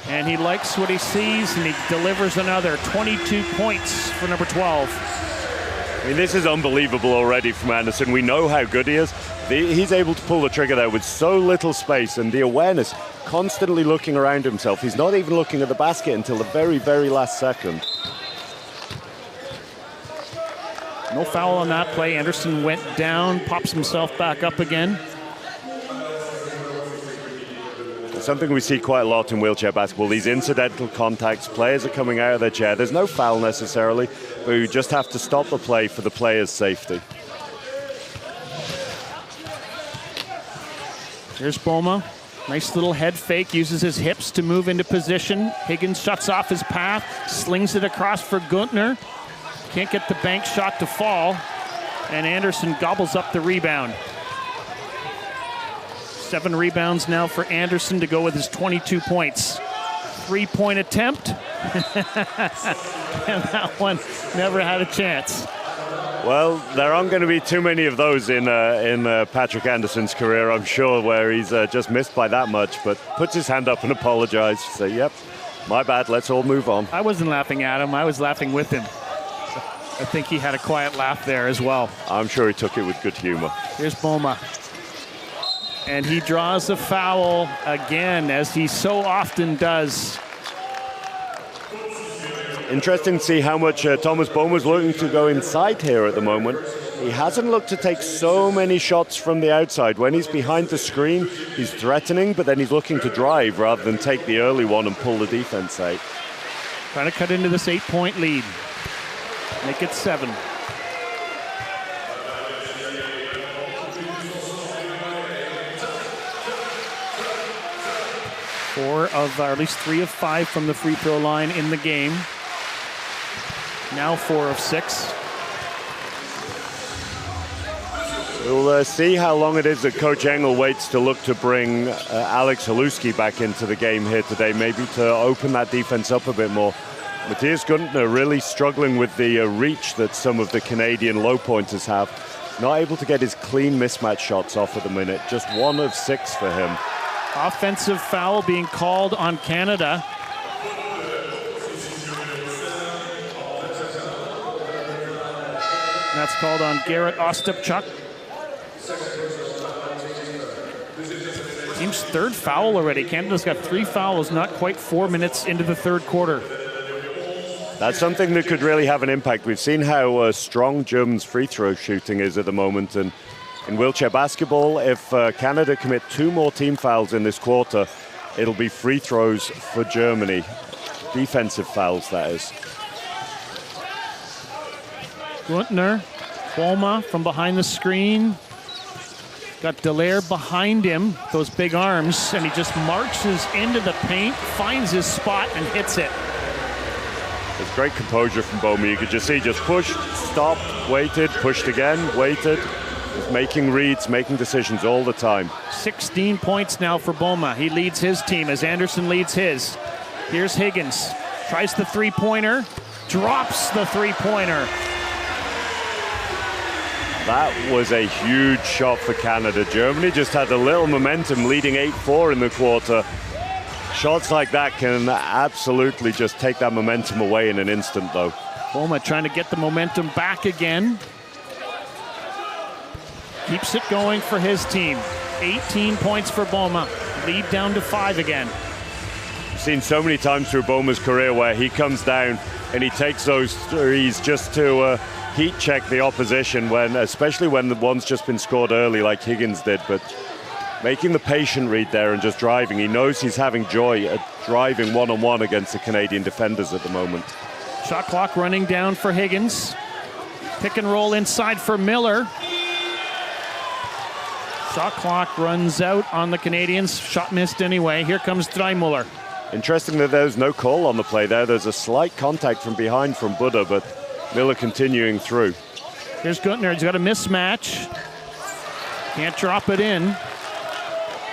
And he likes what he sees, and he delivers another 22 points for number 12. I mean, this is unbelievable already from Anderson. We know how good he is. He's able to pull the trigger there with so little space, and the awareness, constantly looking around himself. He's not even looking at the basket until the very, very last second. No foul on that play. Anderson went down, pops himself back up again. Something we see quite a lot in wheelchair basketball, these incidental contacts. Players are coming out of their chair. There's no foul necessarily, but you just have to stop the play for the player's safety. Here's Boma. Nice little head fake, uses his hips to move into position. Higgins shuts off his path, slings it across for Guntner. Can't get the bank shot to fall, and Anderson gobbles up the rebound. 7 rebounds now for Anderson to go with his 22 points. 3-point attempt, and that one never had a chance. Well, there aren't going to be too many of those in Patrick Anderson's career, I'm sure, where he's just missed by that much, but puts his hand up and apologizes. So, yep, my bad, let's all move on. I wasn't laughing at him, I was laughing with him. I think he had a quiet laugh there as well. I'm sure he took it with good humor. Here's Boma. And he draws a foul again, as he so often does. Interesting to see how much Thomas Boma's looking to go inside here at the moment. He hasn't looked to take so many shots from the outside. When he's behind the screen, he's threatening, but then he's looking to drive rather than take the early one and pull the defense out. Trying to cut into this 8-point lead. Make it 7. At least 3 of 5 from the free throw line in the game. Now 4 of 6. We'll see how long it is that Coach Engel waits to look to bring Alex Haluski back into the game here today, maybe to open that defense up a bit more. Matthias Guntner really struggling with the reach that some of the Canadian low pointers have. Not able to get his clean mismatch shots off at the minute. Just 1 of 6 for him. Offensive foul being called on Canada. That's called on Garrett Ostapchuk. Team's 3rd foul already. Canada's got 3 fouls, not quite 4 minutes into the 3rd quarter. That's something that could really have an impact. We've seen how strong Germany's free throw shooting is at the moment, and in wheelchair basketball, if Canada commit 2 more team fouls in this quarter, it'll be free throws for Germany. Defensive fouls, that is. Guntner, Boma from behind the screen. Got Dallaire behind him, those big arms, and he just marches into the paint, finds his spot, and hits it. It's great composure from Boma. You could just see, just pushed, stopped, waited, pushed again, waited. Just making reads, making decisions all the time. 16 points now for Boma. He leads his team as Anderson leads his. Here's Higgins. Tries the 3-pointer. Drops the 3-pointer. That was a huge shot for Canada. Germany just had a little momentum, leading 8-4 in the quarter. Shots like that can absolutely just take that momentum away in an instant, though. Boma trying to get the momentum back again. Keeps it going for his team. 18 points for Boma. Lead down to 5 again. We've seen so many times through Boma's career where he comes down and he takes those threes just to heat check the opposition, especially when the one's just been scored early like Higgins did. But making the patient read there and just driving. He knows he's having joy at driving one-on-one against the Canadian defenders at the moment. Shot clock running down for Higgins. Pick and roll inside for Miller. Shot clock runs out on the Canadians. Shot missed anyway. Here comes Dreimuller. Interesting that there's no call on the play there. There's a slight contact from behind from Buddha, but Miller continuing through. Here's Guntner. He's got a mismatch. Can't drop it in.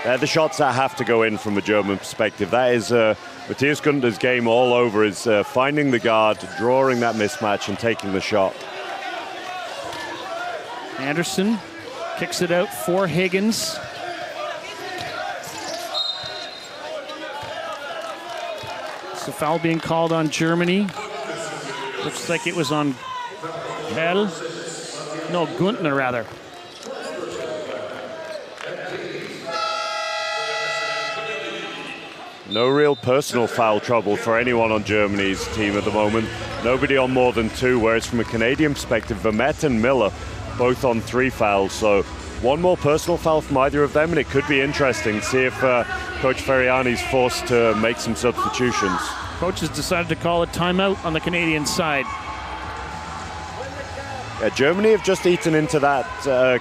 They're the shots that have to go in from a German perspective. That is Matthias Guntner's game all over, is finding the guard, drawing that mismatch and taking the shot. Anderson kicks it out for Higgins. It's a foul being called on Germany. Looks like it was on Hell. No, Guntner rather. No real personal foul trouble for anyone on Germany's team at the moment. Nobody on more than 2, whereas from a Canadian perspective, Vermette and Miller both on 3 fouls. So one more personal foul from either of them, and it could be interesting to see if Coach Ferriani's forced to make some substitutions. Coach has decided to call a timeout on the Canadian side. Yeah, Germany have just eaten into that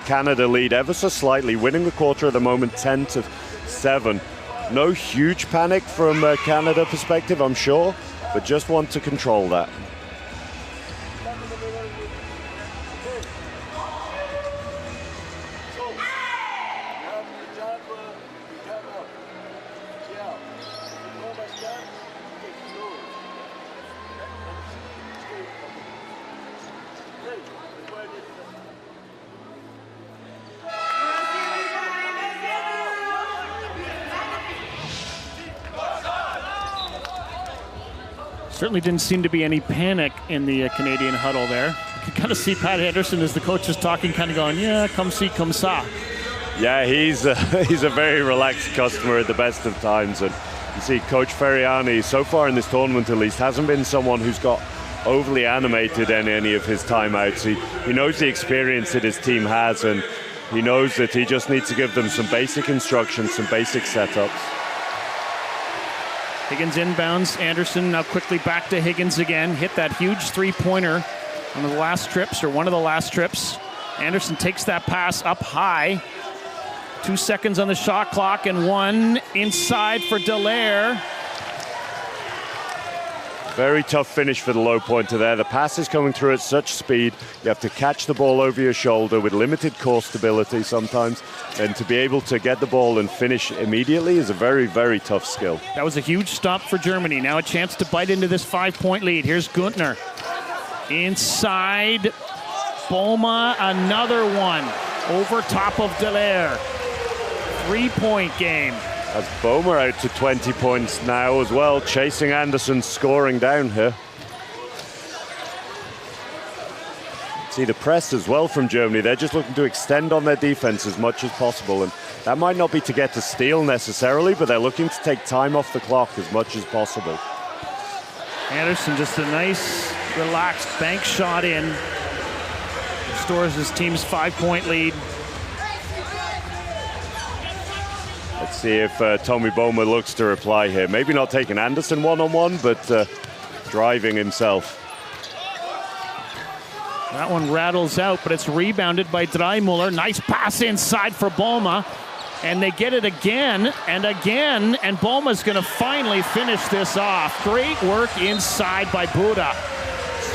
Canada lead ever so slightly, winning the quarter at the moment 10-7. No huge panic from a Canada perspective, I'm sure, but just want to control that. Certainly didn't seem to be any panic in the Canadian huddle there. You can kind of see Pat Henderson as the coach is talking, kind of going, yeah, come see, come sa. Yeah, he's a very relaxed customer at the best of times. And you see Coach Ferriani, so far in this tournament at least, hasn't been someone who's got overly animated in any of his timeouts. He knows the experience that his team has, and he knows that he just needs to give them some basic instructions, some basic setups. Higgins inbounds. Anderson now quickly back to Higgins again. Hit that huge three-pointer on the last trips, or one of the last trips. Anderson takes that pass up high. 2 seconds on the shot clock, and 1 inside for Dallaire. Very tough finish for the low pointer there. The pass is coming through at such speed. You have to catch the ball over your shoulder with limited core stability sometimes. And to be able to get the ball and finish immediately is a very, very tough skill. That was a huge stop for Germany. Now a chance to bite into this 5-point lead. Here's Guntner. Inside. Boma, another one. Over top of Dallaire. 3-point game. That's Boma out to 20 points now as well, chasing Anderson, scoring down here. See the press as well from Germany. They're just looking to extend on their defense as much as possible. And that might not be to get to steal necessarily, but they're looking to take time off the clock as much as possible. Anderson, just a nice, relaxed bank shot in. Restores his team's 5-point lead. Let's see if Tommy Boma looks to reply here. Maybe not taking Anderson one-on-one, but driving himself. That one rattles out, but it's rebounded by Dreimuller. Nice pass inside for Boma. And they get it again and again, and Boma's going to finally finish this off. Great work inside by Buddha.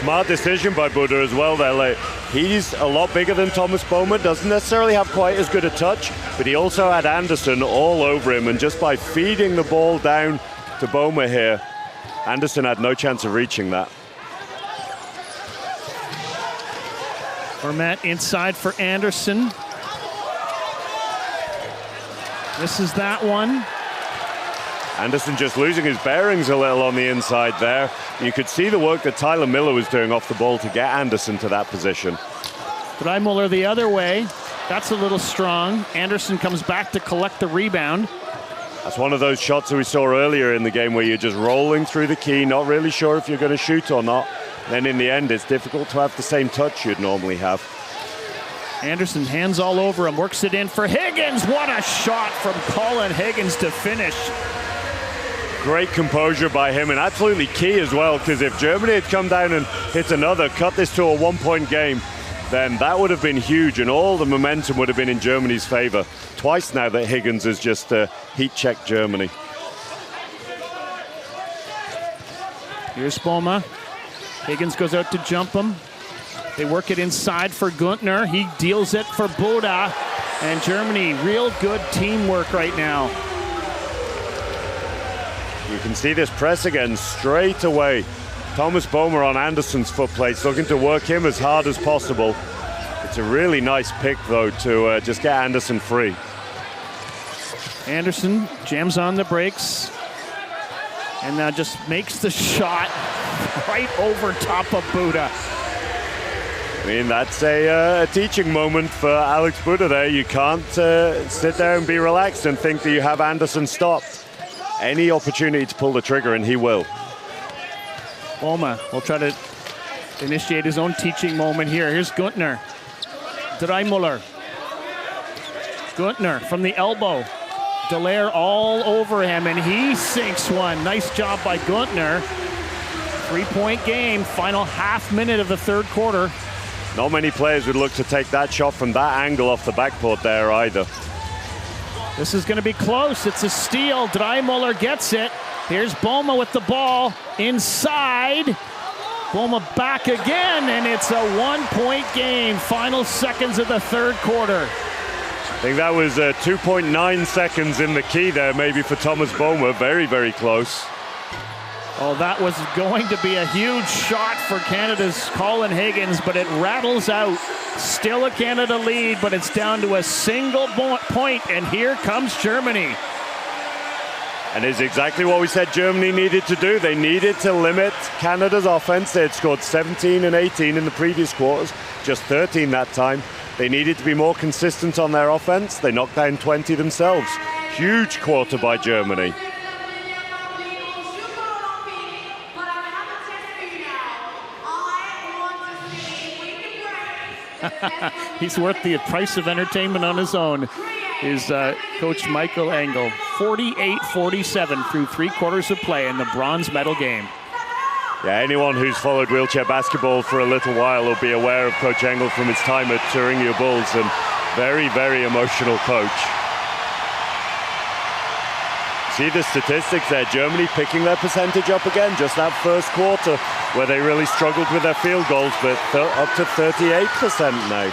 Smart decision by Buddha as well there. Like, he's a lot bigger than Thomas Boma, doesn't necessarily have quite as good a touch, but he also had Anderson all over him, and just by feeding the ball down to Boma here, Anderson had no chance of reaching that. Vermette inside for Anderson. This is that one. Anderson just losing his bearings a little on the inside there. You could see the work that Tyler Miller was doing off the ball to get Anderson to that position. Drymöller the other way. That's a little strong. Anderson comes back to collect the rebound. That's one of those shots that we saw earlier in the game where you're just rolling through the key, not really sure if you're going to shoot or not. Then in the end, it's difficult to have the same touch you'd normally have. Anderson hands all over him, works it in for Higgins. What a shot from Colin Higgins to finish. Great composure by him, and absolutely key as well, because if Germany had come down and hit another, cut this to a one-point game, then that would have been huge, and all the momentum would have been in Germany's favor. Twice now that Higgins has just heat-checked Germany. Here's Boma. Higgins goes out to jump him. They work it inside for Güntner. He deals it for Boda. And Germany, real good teamwork right now. You can see this press again straight away. Thomas Boma on Anderson's foot plates, looking to work him as hard as possible. It's a really nice pick, though, to just get Anderson free. Anderson jams on the brakes and now just makes the shot right over top of Buda. I mean, that's a teaching moment for Alex Buda there. You can't sit there and be relaxed and think that you have Anderson stopped. Any opportunity to pull the trigger, and he will. Boma will try to initiate his own teaching moment here. Here's Güntner. Drymöller. Güntner from the elbow. Dallaire all over him, and he sinks one. Nice job by Güntner. 3-point game, final half minute of the third quarter. Not many players would look to take that shot from that angle off the backboard there either. This is going to be close. It's a steal. Drymöller gets it. Here's Boma with the ball inside. Boma back again, and it's a 1-point game. Final seconds of the third quarter. I think that was 2.9 seconds in the key there, maybe for Thomas Boma. Very, very close. Oh, that was going to be a huge shot for Canada's Colin Higgins, but it rattles out. Still a Canada lead, but it's down to a single point, and here comes Germany. And it's exactly what we said Germany needed to do. They needed to limit Canada's offense. They had scored 17 and 18 in the previous quarters, just 13 that time. They needed to be more consistent on their offense. They knocked down 20 themselves. Huge quarter by Germany. He's worth the price of entertainment on his own, is Coach Michael Engel. 48-47 through 3 quarters of play in the bronze medal game. Yeah, anyone who's followed wheelchair basketball for a little while will be aware of Coach Engel from his time at Thuringia Bulls, and very, very emotional coach. See the statistics there, Germany picking their percentage up again, just that first quarter where they really struggled with their field goals, but up to 38% now.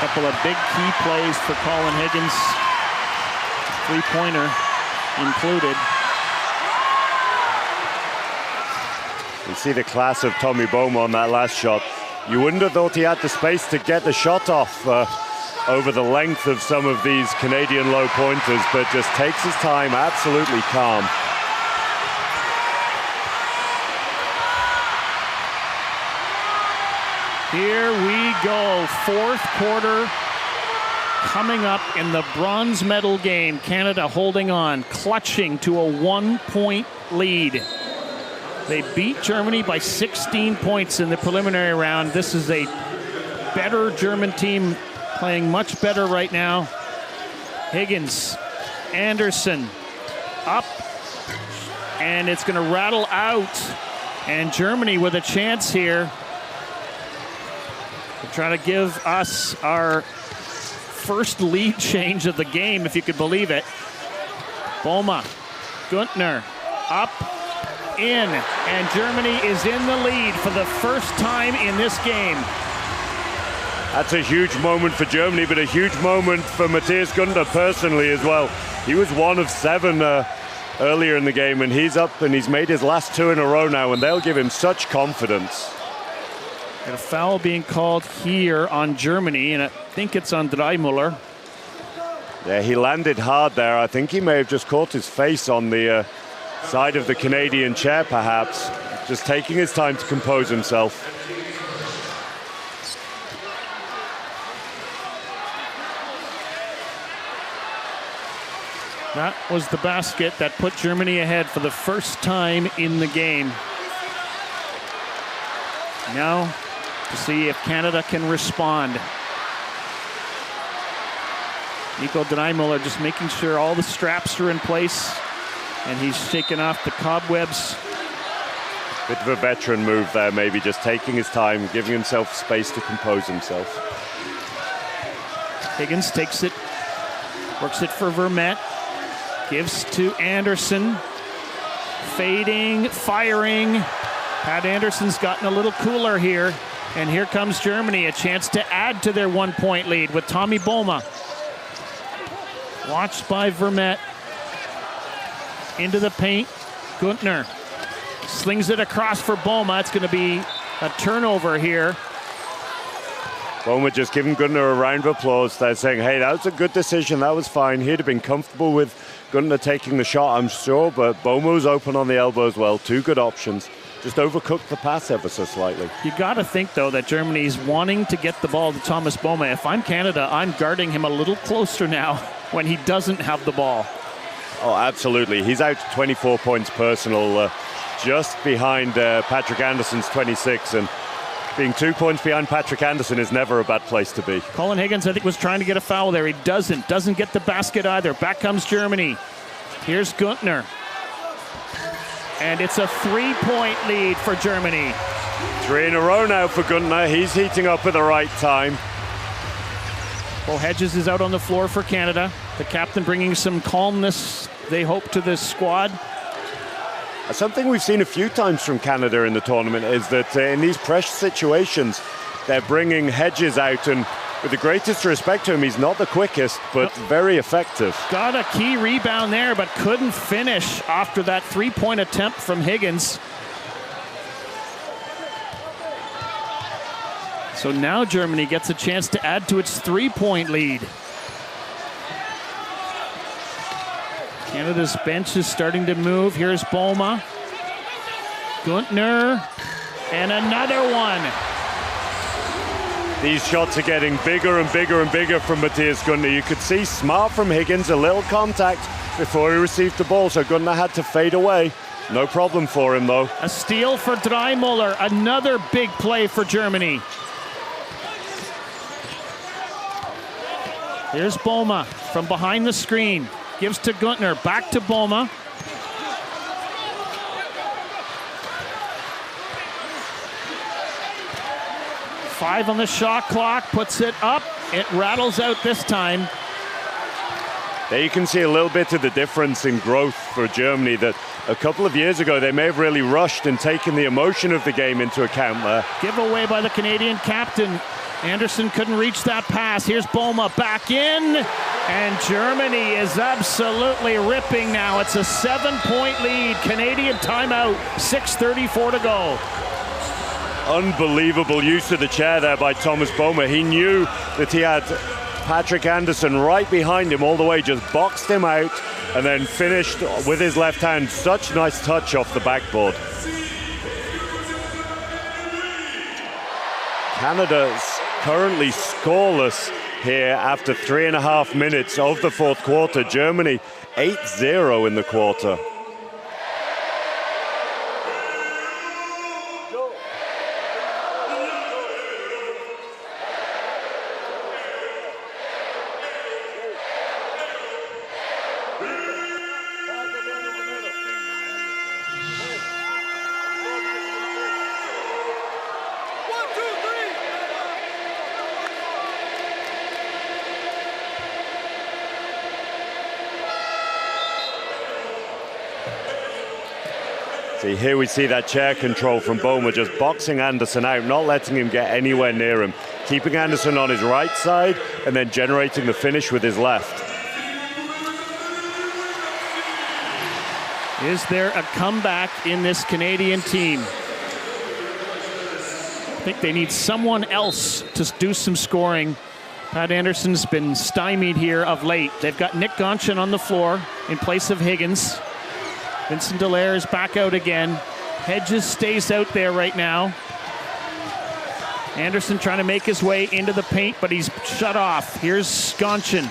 Couple of big key plays for Colin Higgins. 3-pointer included. You see the class of Tommy Boma on that last shot. You wouldn't have thought he had the space to get the shot off over the length of some of these Canadian low pointers, but just takes his time, absolutely calm. Here we go, fourth quarter coming up in the bronze medal game. Canada holding on, clutching to a 1-point lead. They beat Germany by 16 points in the preliminary round. This is a better German team, playing much better right now. Higgins, Anderson, up, and it's going to rattle out. And Germany with a chance here. They're trying to give us our first lead change of the game, if you could believe it. Boma, Güntner, up, in, and Germany is in the lead for the first time in this game. That's a huge moment for Germany, but a huge moment for Matthias Günther personally as well. He was 1 of 7 earlier in the game, and he's up and he's made his last 2 in a row now, and they'll give him such confidence. And a foul being called here on Germany, and I think it's on Dreimüller. Yeah, he landed hard there. I think he may have just caught his face on the side of the Canadian chair, perhaps. Just taking his time to compose himself. That was the basket that put Germany ahead for the first time in the game. Now to see if Canada can respond. Nico Dreimüller just making sure all the straps are in place, and he's shaking off the cobwebs. Bit of a veteran move there, maybe just taking his time, giving himself space to compose himself. Higgins takes it, works it for Vermette, gives to Anderson. Fading, firing. Pat Anderson's gotten a little cooler here. And here comes Germany, a chance to add to their 1-point lead with Tommy Boehme. Watched by Vermette. Into the paint, Günther slings it across for Boehme. It's going to be a turnover here. Boehme just giving Günther a round of applause there, saying, hey, that was a good decision, that was fine. He'd have been comfortable with Günther taking the shot, I'm sure, but Boehme was open on the elbow as well. 2 good options. Just overcooked the pass ever so slightly. You got to think, though, that Germany's wanting to get the ball to Thomas Boehme. If I'm Canada, I'm guarding him a little closer now when he doesn't have the ball. Oh, absolutely. He's out 24 points personal, just behind Patrick Anderson's 26. And being 2 points behind Patrick Anderson is never a bad place to be. Colin Higgins, I think, was trying to get a foul there. He doesn't get the basket either. Back comes Germany. Here's Günther. And it's a 3-point lead for Germany. 3 in a row now for Günther. He's heating up at the right time. Bo Hedges is out on the floor for Canada. The captain bringing some calmness, they hope, to this squad. Something we've seen a few times from Canada in the tournament is that in these pressure situations, they're bringing Hedges out, and with the greatest respect to him, he's not the quickest, but very effective. Got a key rebound there, but couldn't finish after that 3-point attempt from Higgins. So now Germany gets a chance to add to its 3-point lead. Canada's bench is starting to move. Here's Boehme. Günther. And another one. These shots are getting bigger and bigger and bigger from Matthias Günther. You could see smart from Higgins, a little contact before he received the ball, so Günther had to fade away. No problem for him, though. A steal for Dreimüller. Another big play for Germany. Here's Boehme from behind the screen. Gives to Günther. Back to Boehme. Five on the shot clock. Puts it up. It rattles out this time. There you can see a little bit of the difference in growth for Germany, that a couple of years ago they may have really rushed and taken the emotion of the game into account there. Giveaway by the Canadian captain. Anderson couldn't reach that pass. Here's Boehme back in, and Germany is absolutely ripping now. It's a 7-point lead. Canadian timeout, 6:34 to go. Unbelievable use of the chair there by Thomas Boehme. He knew that he had Patrick Anderson right behind him all the way, just boxed him out, and then finished with his left hand. Such nice touch off the backboard. Canada's currently scoreless here after 3.5 minutes of the fourth quarter. Germany 8-0 in the quarter. See, here we see that chair control from Boehme, just boxing Anderson out, not letting him get anywhere near him. keeping Anderson on his right side and then generating the finish with his left. Is there a comeback in this Canadian team? I think they need someone else to do some scoring. Pat Anderson's been stymied here of late. They've got Nick Gonchen on the floor in place of Higgins. Vincent Dallaire is back out again. Hedges stays out there right now. Anderson trying to make his way into the paint, but he's shut off. Here's Gonchen.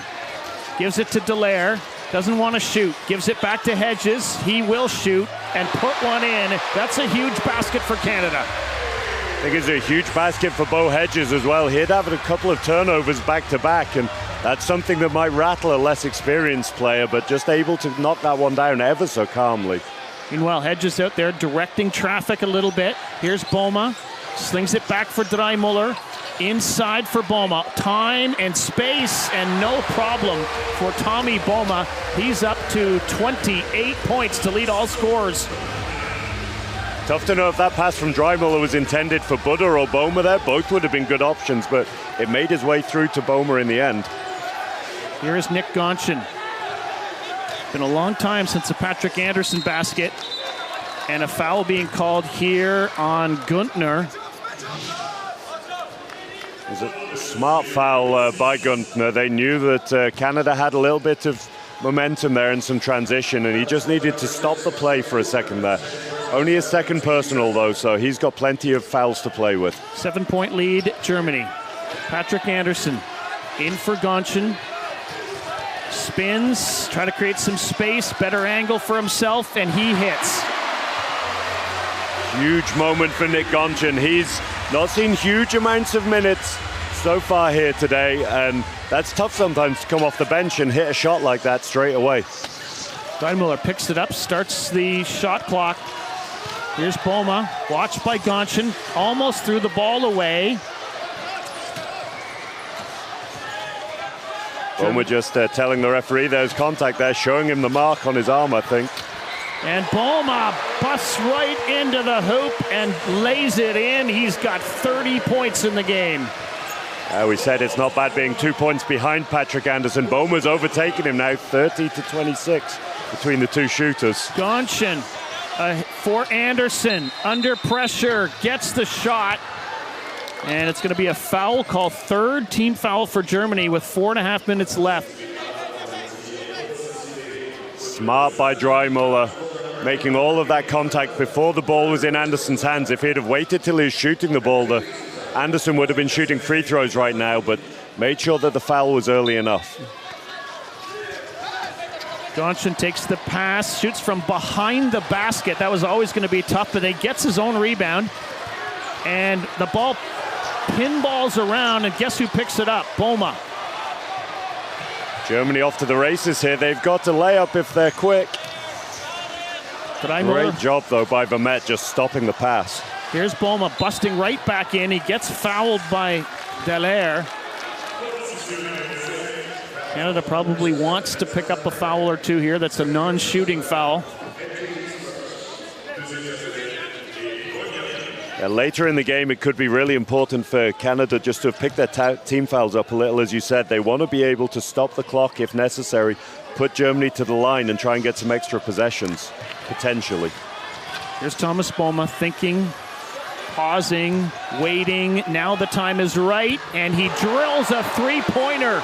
Gives it to Dallaire. Doesn't want to shoot. Gives it back to Hedges. He will shoot and put one in. That's a huge basket for Canada. I think it's a huge basket for Bo Hedges as well. He'd have a couple of turnovers back-to-back, and that's something that might rattle a less experienced player, but just able to knock that one down ever so calmly. Meanwhile, Hedges out there directing traffic a little bit. Here's Boma. Slings it back for Dreymuller. Inside for Boma. Time and space and no problem for Tommy Boma. He's up to 28 points to lead all scorers. Tough to know if that pass from Dreymuller was intended for Buddha or Boma there. Both would have been good options, but it made his way through to Boma in the end. Here is Nick Gonchen. Been a long time since a Patrick Anderson basket. And a foul being called here on Guntner. It was a smart foul by Guntner. They knew that Canada had a little bit of momentum there and some transition, and he just needed to stop the play for a second there. Only his second personal, though, so he's got plenty of fouls to play with. 7-point lead, Germany. Patrick Anderson in for Gonchen. Spins, try to create some space, better angle for himself, and he hits. Huge moment for Nick Gonchen. He's not seen huge amounts of minutes so far here today, and that's tough sometimes to come off the bench and hit a shot like that straight away. Dreymuller picks it up, starts the shot clock. Here's Boma, watched by Gonchen, almost threw the ball away. Boma just telling the referee there's contact there, showing him the mark on his arm, I think. And Boma busts right into the hoop and lays it in. He's got 30 points in the game. We said it's not bad being 2 points behind Patrick Anderson. Boma's overtaken him now, 30-26 between the two shooters. Gonchen for Anderson, under pressure, gets the shot. And it's going to be a foul call, third team foul for Germany with 4.5 minutes left. Smart by Dreymuller, making all of that contact before the ball was in Anderson's hands. If he'd have waited till he was shooting the ball, Anderson would have been shooting free throws right now, but made sure that the foul was early enough. Gonchen takes the pass, shoots from behind the basket. That was always going to be tough, but he gets his own rebound. And the ball pinballs around, and guess who picks it up? Boma. Germany off to the races here. They've got to lay up if they're quick. Great job, though, by Vermette just stopping the pass. Here's Boma busting right back in. He gets fouled by Dallaire. Canada probably wants to pick up a foul or two here. That's a non-shooting foul. Later in the game, it could be really important for Canada just to have picked their team fouls up a little. As you said, they want to be able to stop the clock if necessary, put Germany to the line and try and get some extra possessions, potentially. Here's Thomas Boma thinking, pausing, waiting. Now the time is right, and he drills a three-pointer.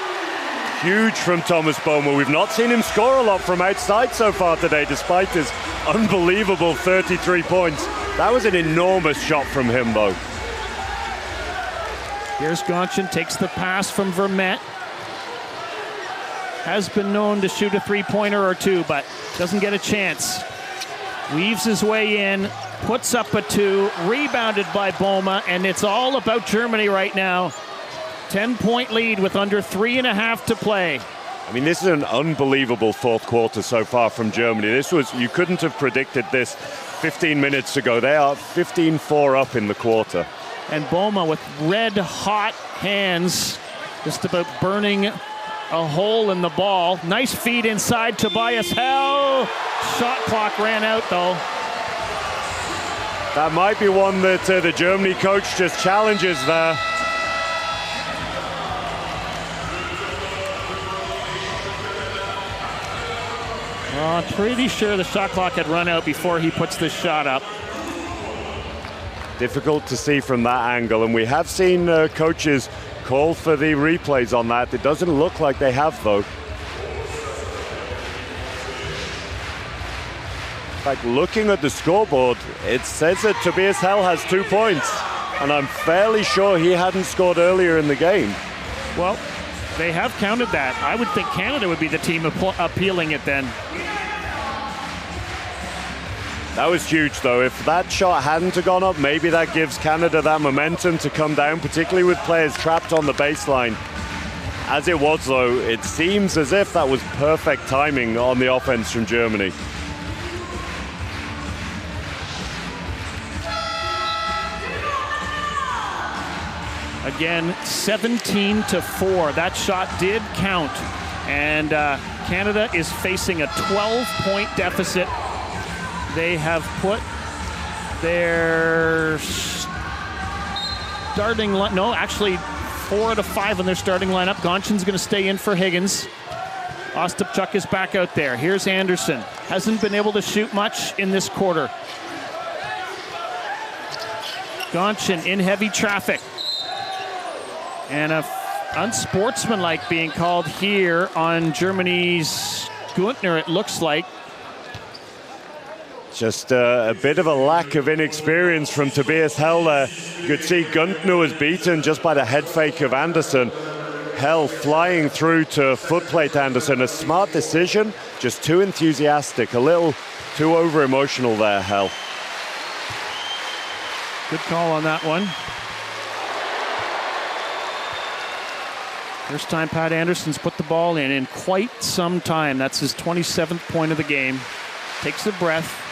Huge from Thomas Boma. We've not seen him score a lot from outside so far today, despite his unbelievable 33 points. That was an enormous shot from him, though. Here's Gonchen, takes the pass from Vermette. Has been known to shoot a three-pointer or two, but doesn't get a chance. Weaves his way in, puts up a two, rebounded by Boma, and it's all about Germany right now. 10-point lead with under 3.5 to play. I mean, this is an unbelievable fourth quarter so far from Germany. You couldn't have predicted this 15 minutes ago. They are 15-4 up in the quarter. And Boma with red-hot hands, just about burning a hole in the ball. Nice feed inside Tobias Hell. Shot clock ran out, though. That might be one that the Germany coach just challenges there. I'm pretty sure the shot clock had run out before he puts this shot up. Difficult to see from that angle, and we have seen coaches call for the replays on that. It doesn't look like they have, though. In fact, looking at the scoreboard, it says that Tobias Hell has 2 points, and I'm fairly sure he hadn't scored earlier in the game. Well, they have counted that. I would think Canada would be the team appealing it then. That was huge, though. If that shot hadn't have gone up, maybe that gives Canada that momentum to come down, particularly with players trapped on the baseline. As it was, though, it seems as if that was perfect timing on the offense from Germany. Again, 17-4. That shot did count. And Canada is facing a 12-point deficit. They have put their starting line, no, actually 4 out of 5 on their starting lineup. Gonchin's going to stay in for Higgins. Ostapchuk is back out there. Here's Anderson. Hasn't been able to shoot much in this quarter. Gonchin in heavy traffic. And a unsportsmanlike being called here on Germany's Günther, it looks like. Just a bit of a lack of inexperience from Tobias Hell there. You could see Günther was beaten just by the head fake of Anderson. Hell flying through to footplate Anderson. A smart decision, just too enthusiastic, a little too over-emotional there, Hell. Good call on that one. First time Pat Anderson's put the ball in quite some time. That's his 27th point of the game. Takes a breath.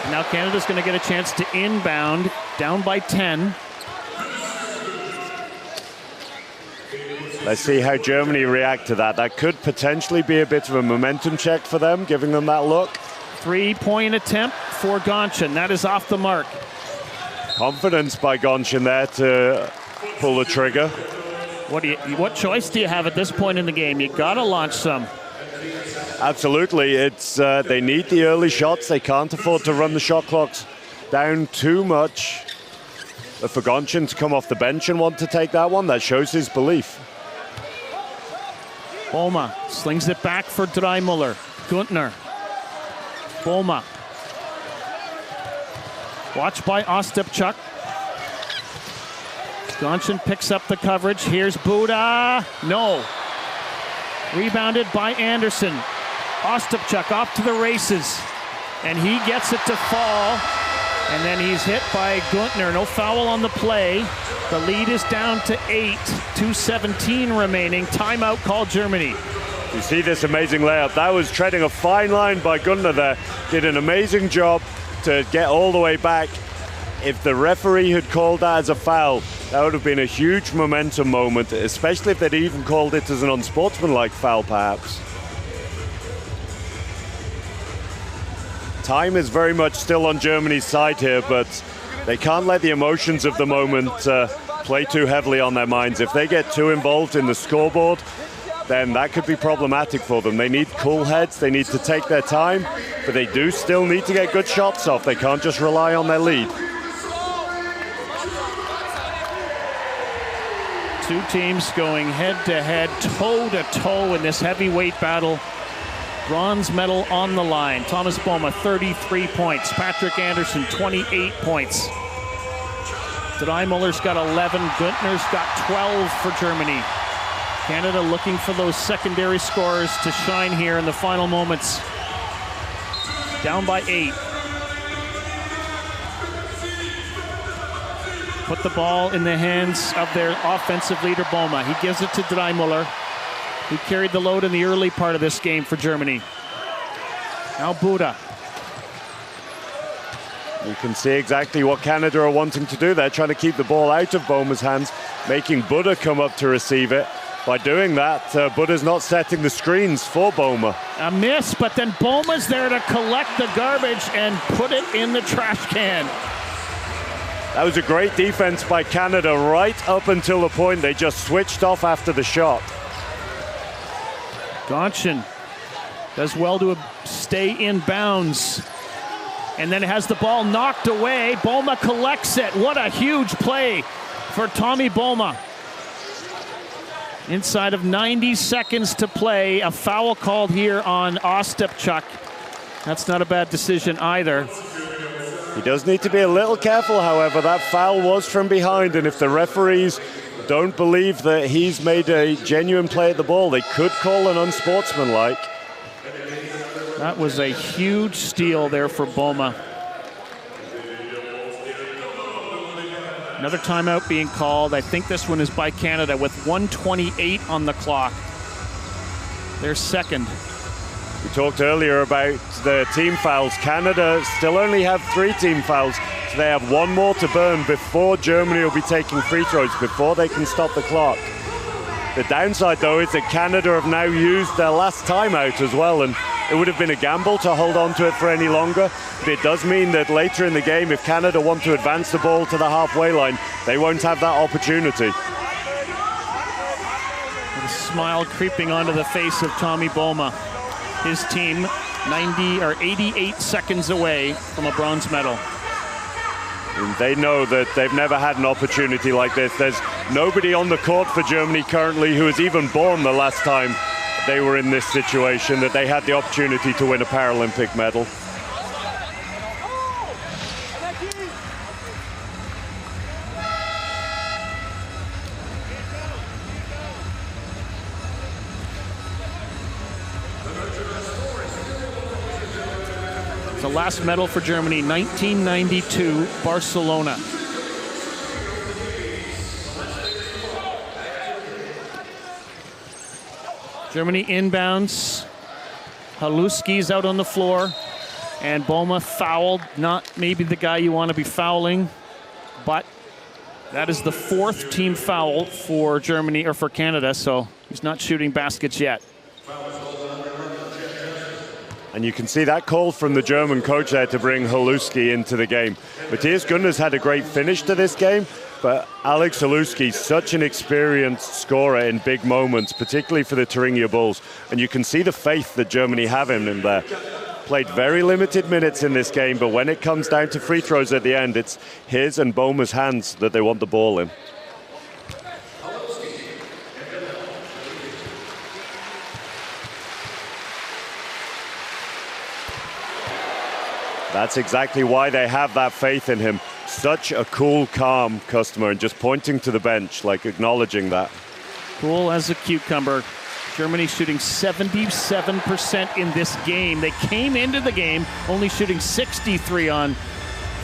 And now Canada's going to get a chance to inbound, down by 10. Let's see how Germany react to that. That could potentially be a bit of a momentum check for them, giving them that look. 3-point attempt for Gonchin. That is off the mark. Confidence by Gonchin there to pull the trigger. What choice do you have at this point in the game? You got to launch some. Absolutely. It's they need the early shots. They can't afford to run the shot clocks down too much. But for Gonchin to come off the bench and want to take that one, that shows his belief. Boma slings it back for Dreimuller. Günther. Boma. Watched by Ostapchuk. Gonchin picks up the coverage. Here's Buda. No. Rebounded by Anderson. Ostapchuk off to the races. And he gets it to fall. And then he's hit by Günther. No foul on the play. The lead is down to 8. 2:17 remaining. Timeout called Germany. You see this amazing layup. That was treading a fine line by Günther there. Did an amazing job to get all the way back. If the referee had called that as a foul, that would have been a huge momentum moment, especially if they'd even called it as an unsportsmanlike foul, perhaps. Time is very much still on Germany's side here, but they can't let the emotions of the moment play too heavily on their minds. If they get too involved in the scoreboard, then that could be problematic for them. They need cool heads, they need to take their time, but they do still need to get good shots off. They can't just rely on their lead. Two teams going head-to-head, toe-to-toe in this heavyweight battle. Bronze medal on the line. Thomas Boma, 33 points. Patrick Anderson, 28 points. Dreimuller's got 11. Günther's got 12 for Germany. Canada looking for those secondary scorers to shine here in the final moments. Down by 8. Put the ball in the hands of their offensive leader, Boma. He gives it to Dreimuller, who carried the load in the early part of this game for Germany. Now Buda. You can see exactly what Canada are wanting to do. They're trying to keep the ball out of Boma's hands, making Buda come up to receive it. By doing that, Buda's not setting the screens for Boma. A miss, but then Boma's there to collect the garbage and put it in the trash can. That was a great defense by Canada right up until the point they just switched off after the shot. Gonchin does well to stay in bounds. And then has the ball knocked away. Boma collects it. What a huge play for Tommy Boma. Inside of 90 seconds to play, a foul called here on Ostapchuk. That's not a bad decision either. He does need to be a little careful, however. That foul was from behind, and if the referees don't believe that he's made a genuine play at the ball, they could call an unsportsmanlike. That was a huge steal there for Boma. Another timeout being called. I think this one is by Canada with 1:28 on the clock. Their second. We talked earlier about the team fouls. Canada still only have 3 team fouls, so they have 1 more to burn before Germany will be taking free throws, before they can stop the clock. The downside, though, is that Canada have now used their last timeout as well, and it would have been a gamble to hold on to it for any longer. But it does mean that later in the game, if Canada want to advance the ball to the halfway line, they won't have that opportunity. A smile creeping onto the face of Tommy Boma. His team 88 seconds away from a bronze medal. And they know that they've never had an opportunity like this. There's nobody on the court for Germany currently who was even born the last time they were in this situation, that they had the opportunity to win a Paralympic medal. The last medal for Germany, 1992, Barcelona. Germany inbounds. Haluski's out on the floor. And Boma fouled. Not maybe the guy you want to be fouling, but that is the 4th team foul for Germany, or for Canada, so he's not shooting baskets yet. And you can see that call from the German coach there to bring Haluski into the game. Matthias Gunder's had a great finish to this game, but Alex Haluski's such an experienced scorer in big moments, particularly for the Thuringia Bulls. And you can see the faith that Germany have in him there. Played very limited minutes in this game, but when it comes down to free throws at the end, it's his and Boma's hands that they want the ball in. That's exactly why they have that faith in him. Such a cool, calm customer, and just pointing to the bench, like acknowledging that. Cool as a cucumber. Germany shooting 77% in this game. They came into the game only shooting 63 on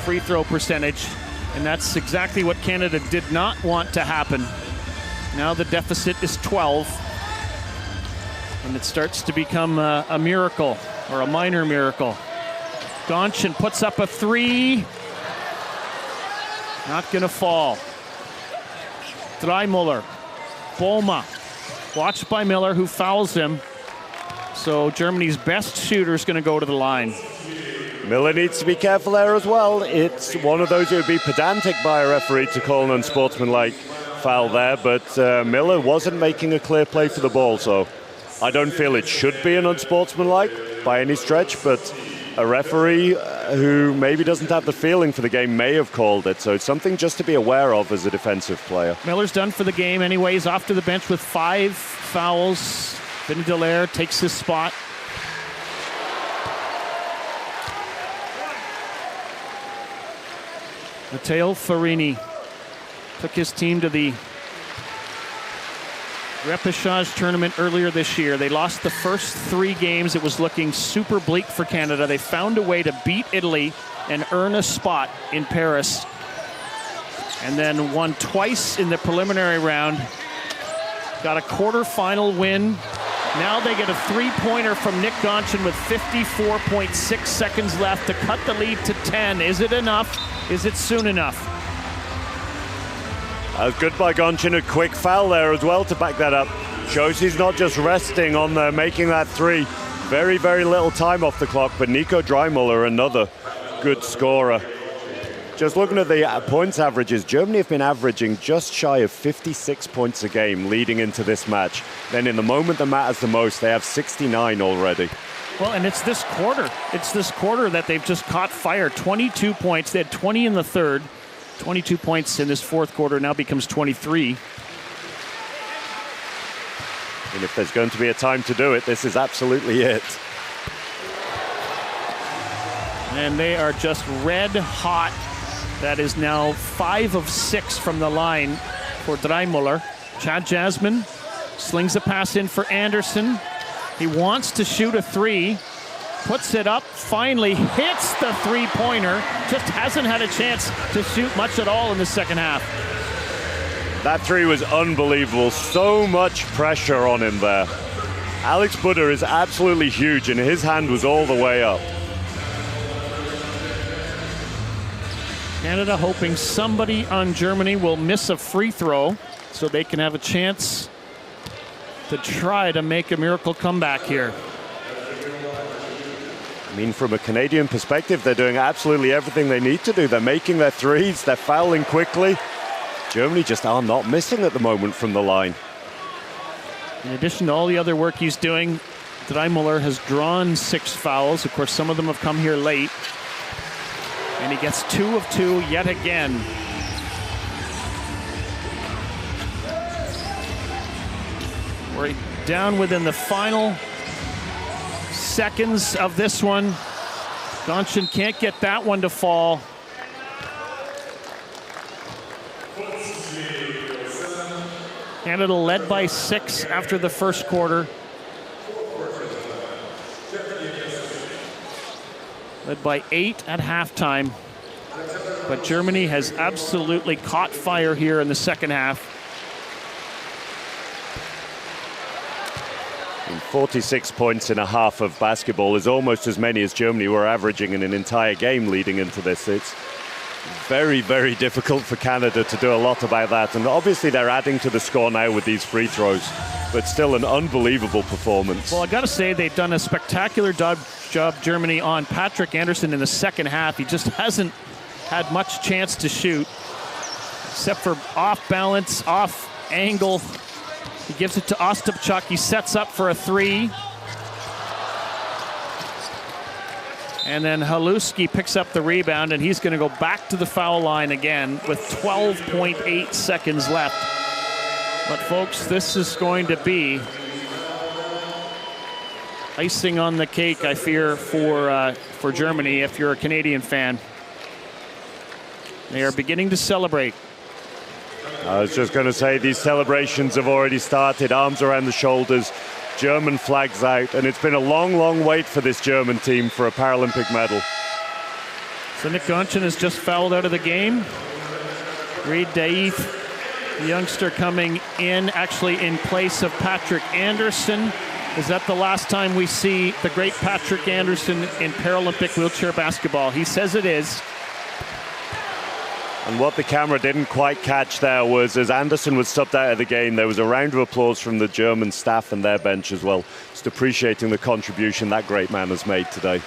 free throw percentage, and that's exactly what Canada did not want to happen. Now the deficit is 12, and it starts to become a miracle, or a minor miracle. Gonchin puts up a 3. Not gonna fall. Dreimuller. Boma. Watched by Miller, who fouls him. So Germany's best shooter is gonna go to the line. Miller needs to be careful there as well. It's one of those who would be pedantic by a referee to call an unsportsmanlike foul there, but Miller wasn't making a clear play for the ball, so I don't feel it should be an unsportsmanlike by any stretch, but a referee who maybe doesn't have the feeling for the game may have called it, so it's something just to be aware of as a defensive player. Miller's done for the game anyways, off to the bench with 5 fouls. Vinny Dallaire takes his spot. Matteo Farini took his team to the repechage tournament earlier this year. They lost the first 3 games. It was looking super bleak for Canada. They found a way to beat Italy and earn a spot in Paris, and then won twice in the preliminary round. Got a quarterfinal win. Now they get a 3-pointer from Nick Gonchin with 54.6 seconds left to cut the lead to 10. Is it enough? Is it soon enough? That was good by Gonchin. A quick foul there as well to back that up. Shows he's not just resting on making that 3. Very, very little time off the clock, but Nico Dreimuller, another good scorer. Just looking at the points averages, Germany have been averaging just shy of 56 points a game leading into this match. Then in the moment that matters the most, they have 69 already. Well, and it's this quarter. It's this quarter that they've just caught fire. 22 points. They had 20 in the third. 22 points in this fourth quarter, now becomes 23. And if there's going to be a time to do it, this is absolutely it. And they are just red hot. That is now 5 of 6 from the line for Draimuller. Chad Jasmine slings a pass in for Anderson. He wants to shoot a three, puts it up, finally hits the three-pointer. Just hasn't had a chance to shoot much at all in the second half. That three was unbelievable. So much pressure on him there. Alex Butter is absolutely huge, and his hand was all the way up. Canada hoping somebody on Germany will miss a free throw so they can have a chance to try to make a miracle comeback here. I mean, from a Canadian perspective, they're doing absolutely everything they need to do. They're making their threes, they're fouling quickly. Germany just are not missing at the moment from the line. In addition to all the other work he's doing, Draimuller has drawn 6 fouls. Of course, some of them have come here late. And he gets 2 of 2 yet again. We're down within the final seconds of this one. Gonchen can't get that one to fall. Canada led by 6 after the first quarter. Led by 8 at halftime. But Germany has absolutely caught fire here in the second half. And 46 points in a half of basketball is almost as many as Germany were averaging in an entire game leading into this. It's very, very difficult for Canada to do a lot about that. And obviously they're adding to the score now with these free throws, but still an unbelievable performance. Well, I got to say, they've done a spectacular job, Germany, on Patrick Anderson in the second half. He just hasn't had much chance to shoot, except for off balance, off angle. He gives it to Ostapchuk. He sets up for a three. And then Haluski picks up the rebound, and he's going to go back to the foul line again with 12.8 seconds left. But folks, this is going to be icing on the cake, I fear, for Germany if you're a Canadian fan. They are beginning to celebrate. I was just going to say, these celebrations have already started, arms around the shoulders, German flags out, and it's been a long, long wait for this German team for a Paralympic medal. So Nick Gonchen has just fouled out of the game. Reid Daif, the youngster, coming in, actually in place of Patrick Anderson. Is that the last time we see the great Patrick Anderson in Paralympic wheelchair basketball? He says it is. And what the camera didn't quite catch there was, as Anderson was subbed out of the game, there was a round of applause from the German staff and their bench as well, just appreciating the contribution that great man has made today.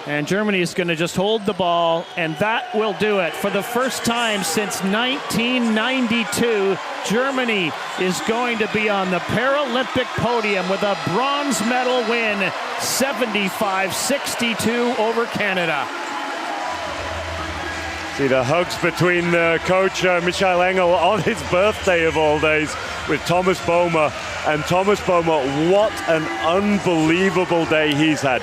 And Germany is going to just hold the ball, and that will do it. For the first time since 1992, Germany is going to be on the Paralympic podium with a bronze medal win, 75-62 over Canada. See the hugs between the coach, Michael Engel, on his birthday of all days with Thomas Boehmer. And Thomas Boehmer, what an unbelievable day he's had.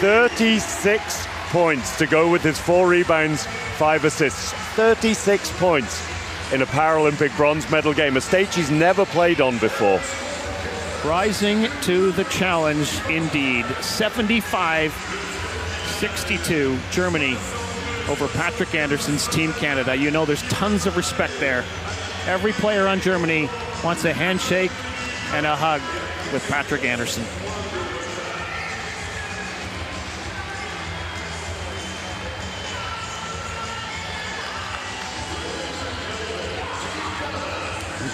36 points to go with his 4 rebounds, 5 assists. 36 points in a Paralympic bronze medal game, a stage he's never played on before. Rising to the challenge indeed. 75-62, Germany over Patrick Anderson's Team Canada. You know there's tons of respect there. Every player on Germany wants a handshake and a hug with Patrick Anderson.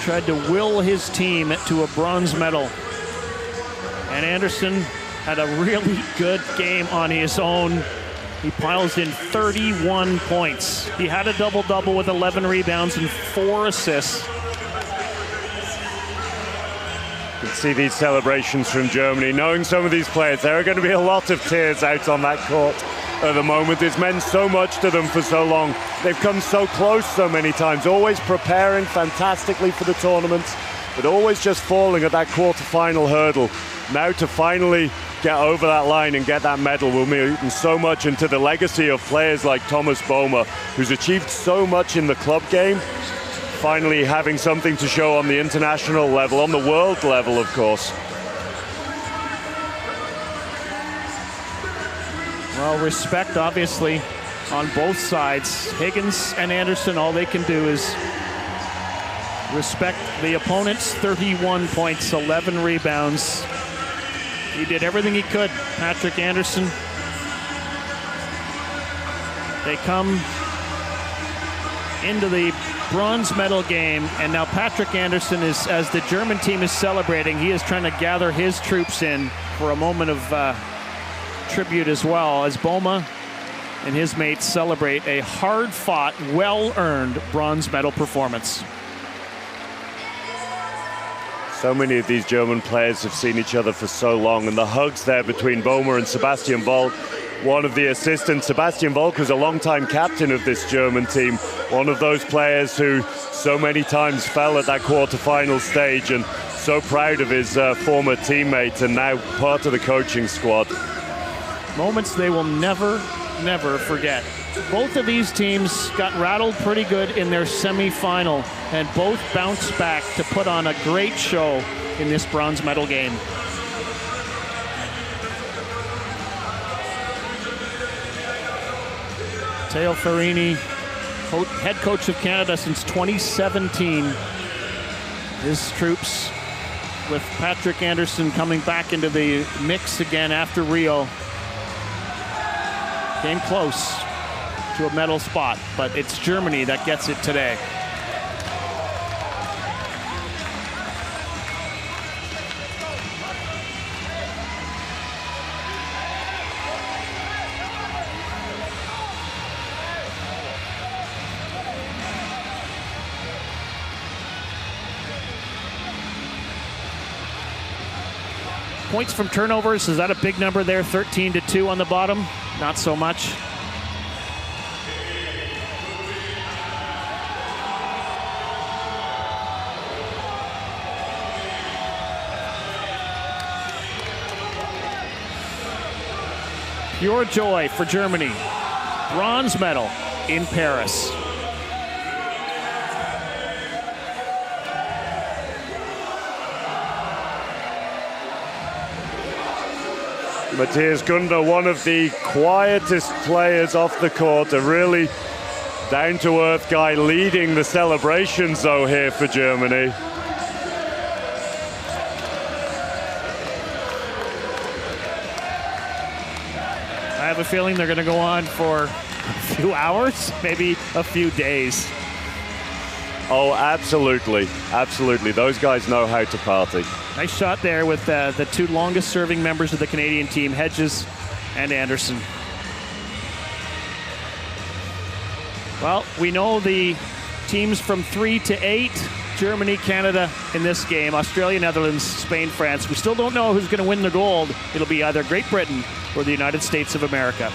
Tried to will his team to a bronze medal. And Anderson had a really good game on his own. He piles in 31 points. He had a double-double with 11 rebounds and 4 assists. You can see these celebrations from Germany. Knowing some of these players, there are going to be a lot of tears out on that court at the moment. It's meant so much to them for so long. They've come so close so many times, always preparing fantastically for the tournaments, but always just falling at that quarterfinal hurdle. Now to finally get over that line and get that medal will mean so much into the legacy of players like Thomas Boehmer, who's achieved so much in the club game. Finally having something to show on the international level, on the world level, of course. Well, respect, obviously, on both sides. Higgins and Anderson, all they can do is respect the opponents. 31 points, 11 rebounds. He did everything he could, Patrick Anderson. They come into the bronze medal game, and now Patrick Anderson is, as the German team is celebrating, he is trying to gather his troops in for a moment of tribute as well, as Boehmer and his mates celebrate a hard-fought, well-earned bronze medal performance. So many of these German players have seen each other for so long, and the hugs there between Boehmer and Sebastian Volk. One of the assistants, Sebastian Volk, was a long-time captain of this German team, one of those players who so many times fell at that quarterfinal stage, and so proud of his former teammate and now part of the coaching squad. Moments they will never, never forget. Both of these teams got rattled pretty good in their semifinal, and both bounced back to put on a great show in this bronze medal game. Matteo Ferrini, head coach of Canada since 2017. His troops, with Patrick Anderson coming back into the mix again after Rio, came close to a medal spot, but it's Germany that gets it today. Points from turnovers, is that a big number there? 13-2 on the bottom? Not so much. Pure joy for Germany. Bronze medal in Paris. Matthias Gunter, one of the quietest players off the court, a really down-to-earth guy leading the celebrations, though, here for Germany. I have a feeling they're going to go on for a few hours, maybe a few days. Oh, absolutely. Absolutely. Those guys know how to party. Nice shot there with the two longest serving members of the Canadian team, Hedges and Anderson. Well, we know the teams from 3 to 8, Germany, Canada in this game, Australia, Netherlands, Spain, France. We still don't know who's going to win the gold. It'll be either Great Britain or the United States of America.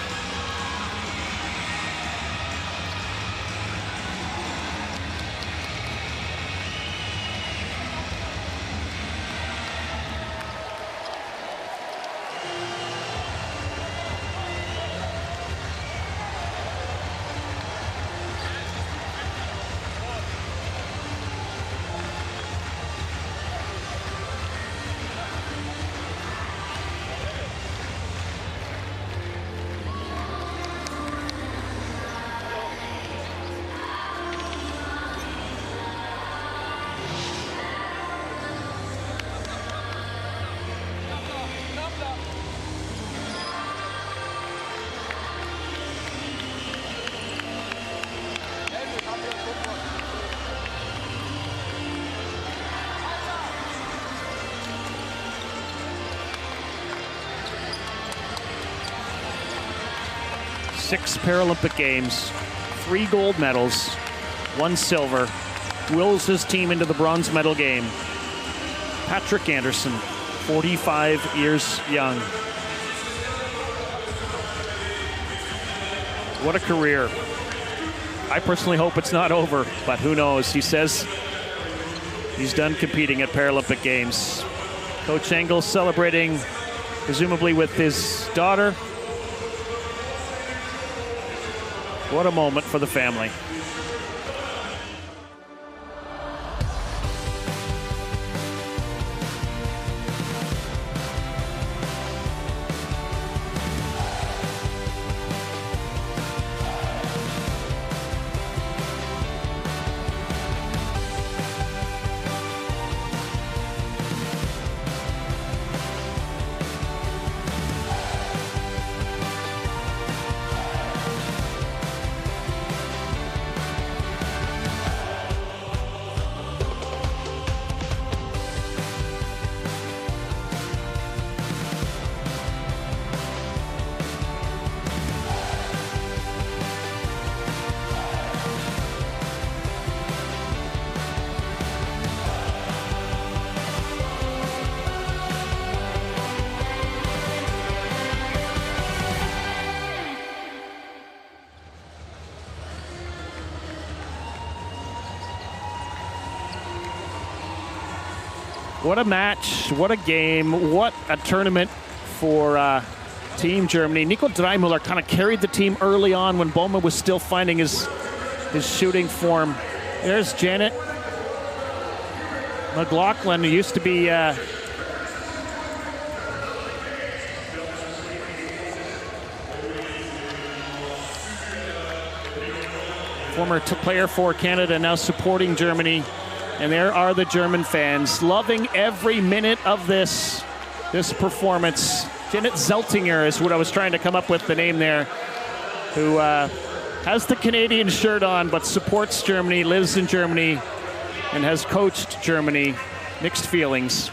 6 Paralympic Games, 3 gold medals, 1 silver, wills his team into the bronze medal game. Patrick Anderson, 45 years young. What a career. I personally hope it's not over, but who knows? He says he's done competing at Paralympic Games. Coach Engel celebrating, presumably with his daughter. What a moment for the family. What a match, what a game, what a tournament for Team Germany. Nico Dreimüller kind of carried the team early on when Bowman was still finding his shooting form. There's Janet McLaughlin, who used to be former player for Canada, now supporting Germany. And there are the German fans loving every minute of this performance. Janet Zeltinger is what I was trying to come up with the name there, who has the Canadian shirt on but supports Germany, lives in Germany, and has coached Germany. Mixed feelings.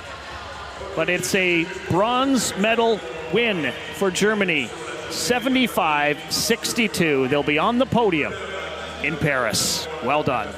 But it's a bronze medal win for Germany, 75-62. They'll be on the podium in Paris. Well done.